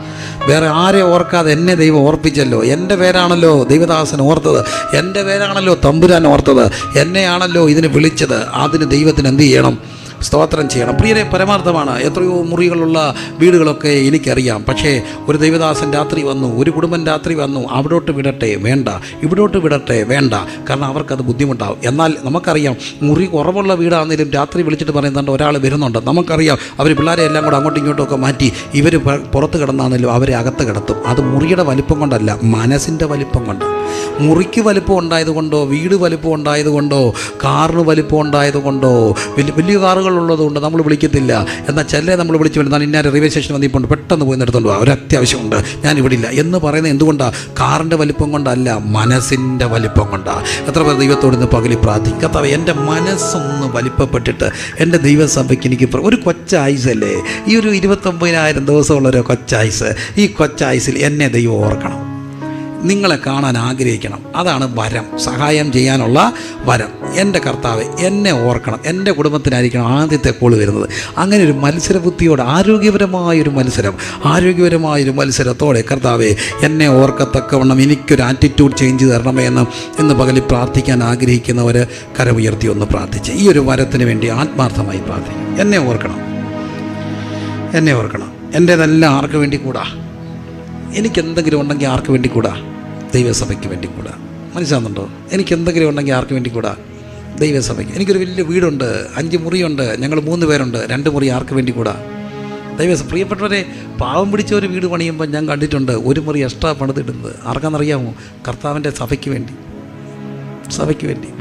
വേറെ ആരെ ഓർക്കാതെ എന്നെ ദൈവം ഓർപ്പിച്ചല്ലോ. എൻ്റെ പേരാണല്ലോ ദൈവദാസൻ ഓർത്തത്, എൻ്റെ പേരാണല്ലോ തമ്പുരാൻ ഓർത്തത്, എന്നെയാണല്ലോ ഇതിന് വിളിച്ചത്. അതിന് ദൈവത്തിന് എന്ത് ചെയ്യണം? സ്തോത്രം ചെയ്യണം. പ്രിയരെ, പരമാർത്ഥമാണ്. എത്രയോ മുറികളുള്ള വീടുകളൊക്കെ എനിക്കറിയാം. പക്ഷേ ഒരു ദൈവദാസൻ രാത്രി വന്നു, ഒരു കുടുംബം രാത്രി വന്നു, അവിടോട്ട് വിടട്ടെ വേണ്ട, ഇവിടോട്ട് വിടട്ടെ വേണ്ട, കാരണം അവർക്കത് ബുദ്ധിമുട്ടാവും. എന്നാൽ നമുക്കറിയാം, മുറി കുറവുള്ള വീടാണെങ്കിലും രാത്രി വിളിച്ചിട്ട് പറയുന്നുണ്ട് ഒരാൾ വരുന്നുണ്ട്. നമുക്കറിയാം അവർ പിള്ളേരെ എല്ലാം കൂടെ അങ്ങോട്ടും ഇങ്ങോട്ടും ഒക്കെ മാറ്റി ഇവർ പുറത്ത് കിടന്നാണെങ്കിലും അവരെ അകത്ത് കിടത്തും. അത് മുറിയുടെ വലിപ്പം കൊണ്ടല്ല, മനസ്സിൻ്റെ വലിപ്പം കൊണ്ട്. മുറിക്ക് വലിപ്പം ഉണ്ടായതുകൊണ്ടോ, വീട് വലിപ്പം ഉണ്ടായതുകൊണ്ടോ, കാറിന് വലിപ്പം ഉണ്ടായതുകൊണ്ടോ, വലിയ കാറുകളുള്ളതുകൊണ്ട് നമ്മൾ വിളിക്കത്തില്ല. എന്നാൽ ചില നമ്മൾ വിളിച്ച് വരുന്ന ഇന്ന റെയിൽവേ സ്റ്റേഷൻ വന്നിപ്പോൾ പെട്ടെന്ന് പോയി എടുത്തോണ്ട് പോകാം, ഒരു അത്യാവശ്യമുണ്ട്, ഞാൻ ഇവിടെ ഇല്ല എന്ന് പറയുന്നത് എന്തുകൊണ്ടാണ്? കാറിൻ്റെ വലിപ്പം കൊണ്ടല്ല, മനസ്സിൻ്റെ വലിപ്പം കൊണ്ടാണ്. എത്ര പേർ ദൈവത്തോട് ഇന്ന് പകലിൽ പ്രാർത്ഥിക്കും, കർത്താവേ എൻ്റെ മനസ്സൊന്ന് വലിപ്പപ്പെട്ടിട്ട് എൻ്റെ ദൈവസഭയ്ക്ക് എനിക്ക് ഒരു കൊച്ചായുസല്ലേ, ഈ ഒരു 29,000 ദിവസമുള്ളൊരു കൊച്ചായുസ്, ഈ കൊച്ചായുസിൽ എന്നെ ദൈവം ഓർക്കണം, നിങ്ങളെ കാണാൻ ആഗ്രഹിക്കണം. അതാണ് വരം, സഹായം ചെയ്യാനുള്ള വരം. എൻ്റെ കർത്താവ് എന്നെ ഓർക്കണം, എൻ്റെ കുടുംബത്തിനായിരിക്കണം ആദ്യത്തെ കോൾ വരുന്നത്. അങ്ങനെ ഒരു മത്സരബുദ്ധിയോടെ ആരോഗ്യപരമായൊരു മത്സരത്തോടെ കർത്താവെ എന്നെ ഓർക്കത്തക്കവണ്ണം എനിക്കൊരു ആറ്റിറ്റ്യൂഡ് ചേഞ്ച് തരണമേ എന്ന് പകലിൽ പ്രാർത്ഥിക്കാൻ ആഗ്രഹിക്കുന്നവർ കരമുയർത്തി ഒന്ന് പ്രാർത്ഥിച്ച് ഈ ഒരു വരത്തിന് വേണ്ടി ആത്മാർത്ഥമായി പ്രാർത്ഥിക്കും. എന്നെ ഓർക്കണം. എൻ്റേതെല്ലാം ആർക്ക് വേണ്ടി കൂടാ? എനിക്കെന്തെങ്കിലും ഉണ്ടെങ്കിൽ ആർക്ക് വേണ്ടി കൂടാ? ദൈവസഭയ്ക്ക് വേണ്ടി കൂടാ. മനസ്സിലാകുന്നുണ്ടോ? എനിക്കെന്തെങ്കിലും ഉണ്ടെങ്കിൽ ആർക്ക് വേണ്ടി കൂടാ? ദൈവസഭയ്ക്ക്. എനിക്കൊരു വലിയ വീടുണ്ട്, 5 മുറിയുണ്ട്, ഞങ്ങൾ 3 പേരുണ്ട്, 2 മുറി ആർക്ക് വേണ്ടി കൂടാ? പ്രിയപ്പെട്ടവരെ, പാവം പിടിച്ച ഒരു വീട് പണിയുമ്പോൾ ഞാൻ കണ്ടിട്ടുണ്ട് 1 മുറി എക്സ്ട്രാ പണിതിടുന്നത്. ആർക്കാണെന്നറിയാമോ? കർത്താവിൻ്റെ സഭയ്ക്ക് വേണ്ടി.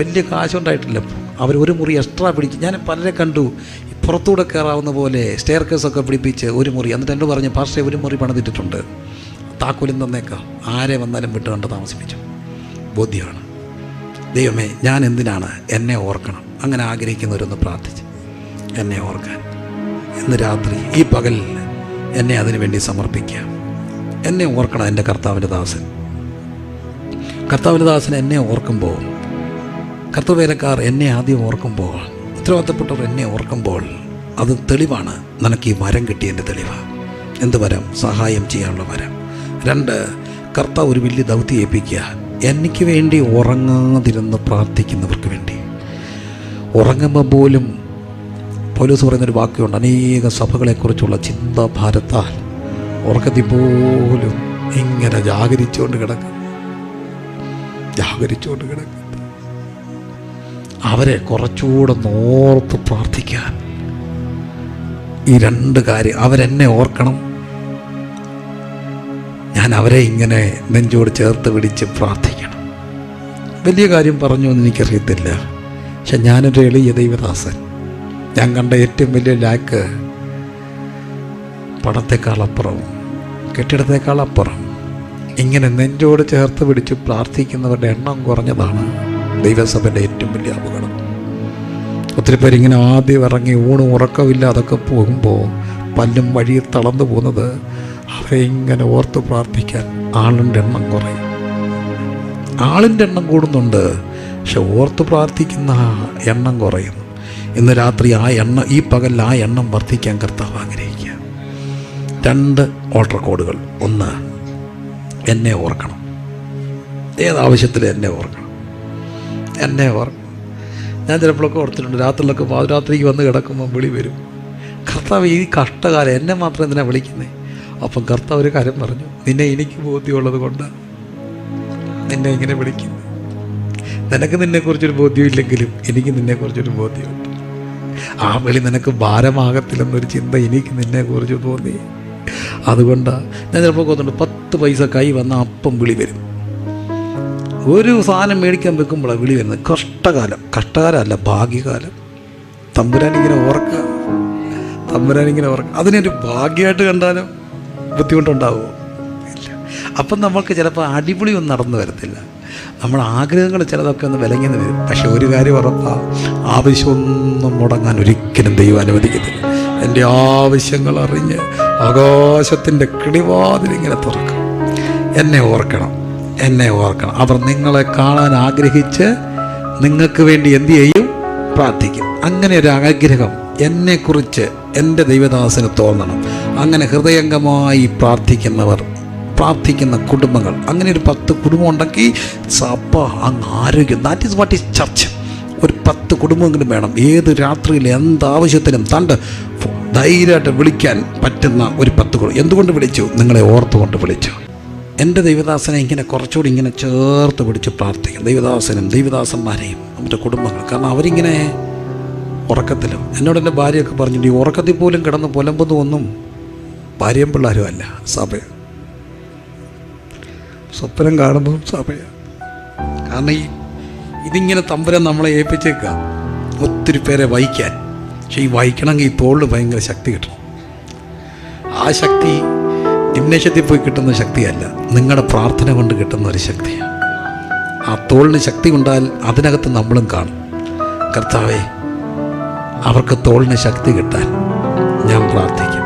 വലിയ കാശുണ്ടായിട്ടില്ല, അവർ 1 മുറി എക്സ്ട്രാ പിടിക്കും. ഞാൻ പലരെ കണ്ടു, പുറത്തൂടെ കയറാവുന്ന പോലെ സ്റ്റെയർ കേസൊക്കെ പിടിപ്പിച്ച് 1 മുറി. എന്നിട്ട് എന്നോട് പറഞ്ഞു, പാസ്റ്റേ 1 മുറി പണിതിട്ടിട്ടുണ്ട്, താക്കോലും തന്നേക്കാം, ആരെ വന്നാലും വിട്ടുകൊണ്ട് താമസിപ്പിച്ചു. ബോധ്യമാണ്. ദൈവമേ, ഞാൻ എന്തിനാണ്? എന്നെ ഓർക്കണം. അങ്ങനെ ആഗ്രഹിക്കുന്നവരൊന്ന് പ്രാർത്ഥിച്ച് എന്നെ ഓർക്കാൻ ഇന്ന് രാത്രി ഈ പകൽ എന്നെ അതിനു വേണ്ടി സമർപ്പിക്കാം. എന്നെ ഓർക്കണം. എൻ്റെ കർത്താവിൻ്റെ ദാസൻ എന്നെ ഓർക്കുമ്പോൾ, കർത്തവേലക്കാർ എന്നെ ആദ്യം ഓർക്കുമ്പോൾ, ഉത്തരവാദിത്തപ്പെട്ടവർ എന്നെ ഓർക്കുമ്പോൾ, അത് തെളിവാണ്. നിനക്ക് ഈ വരം കിട്ടിയതിൻ്റെ തെളിവാണ്. എന്ത് വരം? സഹായം ചെയ്യാനുള്ള വരം. 2, കർത്താവ് ഒരു വലിയ ദൗത്യം ഏൽപ്പിക്കുക. എനിക്ക് വേണ്ടി ഉറങ്ങാതിരുന്ന് പ്രാർത്ഥിക്കുന്നവർക്ക് വേണ്ടി. ഉറങ്ങുമ്പോൾ പോലും പൗലോസ് പറയുന്നൊരു വാക്യമുണ്ട്, അനേക സഭകളെക്കുറിച്ചുള്ള ചിന്താഭാരത്താൽ ഉറക്കത്തിൽ പോലും ഇങ്ങനെ ജാഗരിച്ചുകൊണ്ട് കിടക്കും. അവരെ കുറച്ചുകൂടെ നോർത്ത് പ്രാർത്ഥിക്കാൻ ഈ 2 കാര്യം. അവരെന്നെ ഓർക്കണം, ഞാൻ അവരെ ഇങ്ങനെ നെഞ്ചോട് ചേർത്ത് പിടിച്ച് പ്രാർത്ഥിക്കണം. വലിയ കാര്യം പറഞ്ഞു എന്ന് എനിക്കറിയത്തില്ല, പക്ഷെ ഞാനൊരു എളിയ ദൈവദാസൻ, ഞാൻ കണ്ട ഏറ്റവും വലിയ ലാക്ക് പണത്തെക്കാളപ്പുറം, കെട്ടിടത്തെക്കാളപ്പുറം ഇങ്ങനെ നെഞ്ചോട് ചേർത്ത് പിടിച്ച് പ്രാർത്ഥിക്കുന്നവരുടെ എണ്ണം കുറഞ്ഞതാണ് ദൈവസഭയുടെ ഏറ്റവും വലിയ അപകടം. ഒത്തിരി പേരിങ്ങനെ ആദ്യം ഇറങ്ങി ഊണും ഉറക്കമില്ലാതൊക്കെ പോകുമ്പോൾ പല്ലും വഴിയിൽ തളർന്നു പോകുന്നത് അവരെ ഇങ്ങനെ ഓർത്ത് പ്രാർത്ഥിക്കാൻ ആളിൻ്റെ എണ്ണം കുറയും. ആളിൻ്റെ എണ്ണം കൂടുന്നുണ്ട്, പക്ഷെ ഓർത്ത് പ്രാർത്ഥിക്കുന്ന എണ്ണം കുറയുന്നു. ഇന്ന് രാത്രി ഈ പകൽ ആ എണ്ണം വർദ്ധിക്കാൻ കർത്താവ് ആഗ്രഹിക്കുക. 2 ഓൾട്ടർ കോഡുകൾ. 1, എന്നെ ഓർക്കണം. ഏതാവശ്യത്തിലും എന്നെ ഓർക്കണം. ഞാൻ ചിലപ്പോഴൊക്കെ ഓർത്തിട്ടുണ്ട്, രാത്രിയിലൊക്കെ പാതിരാത്രിക്ക് വന്ന് കിടക്കുമ്പോൾ വിളി വരും, കർത്താവ് ഈ കഷ്ടകാലം എന്നെ മാത്രം എന്തിനാണ് വിളിക്കുന്നത്? അപ്പം കർത്താവ് ഒരു കാര്യം പറഞ്ഞു, നിന്നെ എനിക്ക് ബോധ്യമുള്ളത് കൊണ്ടാണ് നിന്നെ ഇങ്ങനെ വിളിക്കുന്നത്. നിനക്ക് നിന്നെക്കുറിച്ചൊരു ബോധ്യമില്ലെങ്കിലും എനിക്ക് നിന്നെക്കുറിച്ചൊരു ബോധ്യമുണ്ട്. ആ വിളി നിനക്ക് ഭാരമാകത്തില്ലെന്നൊരു ചിന്ത എനിക്ക് നിന്നെക്കുറിച്ച് തോന്നി. അതുകൊണ്ടാണ് ഞാൻ ചിലപ്പോൾ തോന്നുന്നുണ്ട് 10 പൈസ കൈ വന്ന അപ്പം വിളി വരും. ഒരു സാധനം മേടിക്കാൻ വെക്കുമ്പോഴാണ് വിളി വരുന്നത്. കഷ്ടകാലമല്ല, ഭാഗ്യകാലം. തമ്പുരാനിങ്ങനെ ഓർക്കുക. അതിനൊരു ഭാഗ്യമായിട്ട് കണ്ടാലും ബുദ്ധിമുട്ടുണ്ടാവുമോ? ഇല്ല. അപ്പം നമ്മൾക്ക് ചിലപ്പോൾ അടിപൊളിയൊന്നും നടന്നു വരത്തില്ല. നമ്മുടെ ആഗ്രഹങ്ങൾ ചിലതൊക്കെ ഒന്ന് വിലങ്ങിന്ന് വരും. പക്ഷെ ഒരു കാര്യം ഉറപ്പാണ്, ആവശ്യമൊന്നും മുടങ്ങാൻ ഒരിക്കലും ദൈവം അനുവദിക്കത്തില്ല. എൻ്റെ ആവശ്യങ്ങൾ അറിഞ്ഞ് ആകാശത്തിൻ്റെ കിളിവാതിലിങ്ങനെ തുറക്കും. എന്നെ ഓർക്കണം. അവർ നിങ്ങളെ കാണാൻ ആഗ്രഹിച്ച് നിങ്ങൾക്ക് വേണ്ടി എന്ത് ചെയ്യും? പ്രാർത്ഥിക്കും. അങ്ങനെ ഒരു ആഗ്രഹം എന്നെക്കുറിച്ച് എൻ്റെ ദൈവദാസന് തോന്നണം. അങ്ങനെ ഹൃദയംഗമായി പ്രാർത്ഥിക്കുന്ന കുടുംബങ്ങൾ, അങ്ങനെ ഒരു 10 കുടുംബം ഉണ്ടെങ്കിൽ സഭ അങ്ങ് ആരോഗ്യം. That is what is church. ഒരു 10 കുടുംബമെങ്കിലും വേണം. ഏത് രാത്രിയിൽ എന്താവശ്യത്തിനും ധൈര്യമായിട്ട് വിളിക്കാൻ പറ്റുന്ന ഒരു 10 കുടുംബം. എന്തുകൊണ്ട് വിളിച്ചു? നിങ്ങളെ ഓർത്തുകൊണ്ട് വിളിച്ചു. എൻ്റെ ദൈവദാസനെ ഇങ്ങനെ കുറച്ചുകൂടി ഇങ്ങനെ ചേർത്ത് പിടിച്ച് പ്രാർത്ഥിക്കും. ദൈവദാസന്മാരെയും നമ്മുടെ കുടുംബങ്ങൾ. കാരണം അവരിങ്ങനെ ഉറക്കത്തിലും, എന്നോട് എൻ്റെ ഭാര്യയൊക്കെ പറഞ്ഞിട്ട്, ഈ ഉറക്കത്തിൽ പോലും കിടന്ന് പുലമ്പൊന്നും ഭാര്യയും പിള്ളേരും അല്ല, സഭയാണ്. സ്വപ്നം കാണുമ്പോൾ സഭയാണ്. കാരണം ഇതിങ്ങനെ തമ്പുരാൻ നമ്മളെ ഏൽപ്പിച്ചേക്കുക ഒത്തിരി പേരെ വഹിക്കാൻ. പക്ഷെ ഈ വഹിക്കണമെങ്കിൽ ഈ തോളിൽ ഭയങ്കര ശക്തി കിട്ടണം. ആ ശക്തി ജിംനേഷ്യത്തിൽ പോയി കിട്ടുന്ന ശക്തിയല്ല, നിങ്ങളുടെ പ്രാർത്ഥന കൊണ്ട് കിട്ടുന്ന ഒരു ശക്തിയാണ്. ആ തോളിന് ശക്തി ഉണ്ടായാൽ അതിനകത്ത് നമ്മളും കാണും. കർത്താവേ, അവർക്ക് തോളിന് ശക്തി കിട്ടാൻ ഞാൻ പ്രാർത്ഥിക്കും.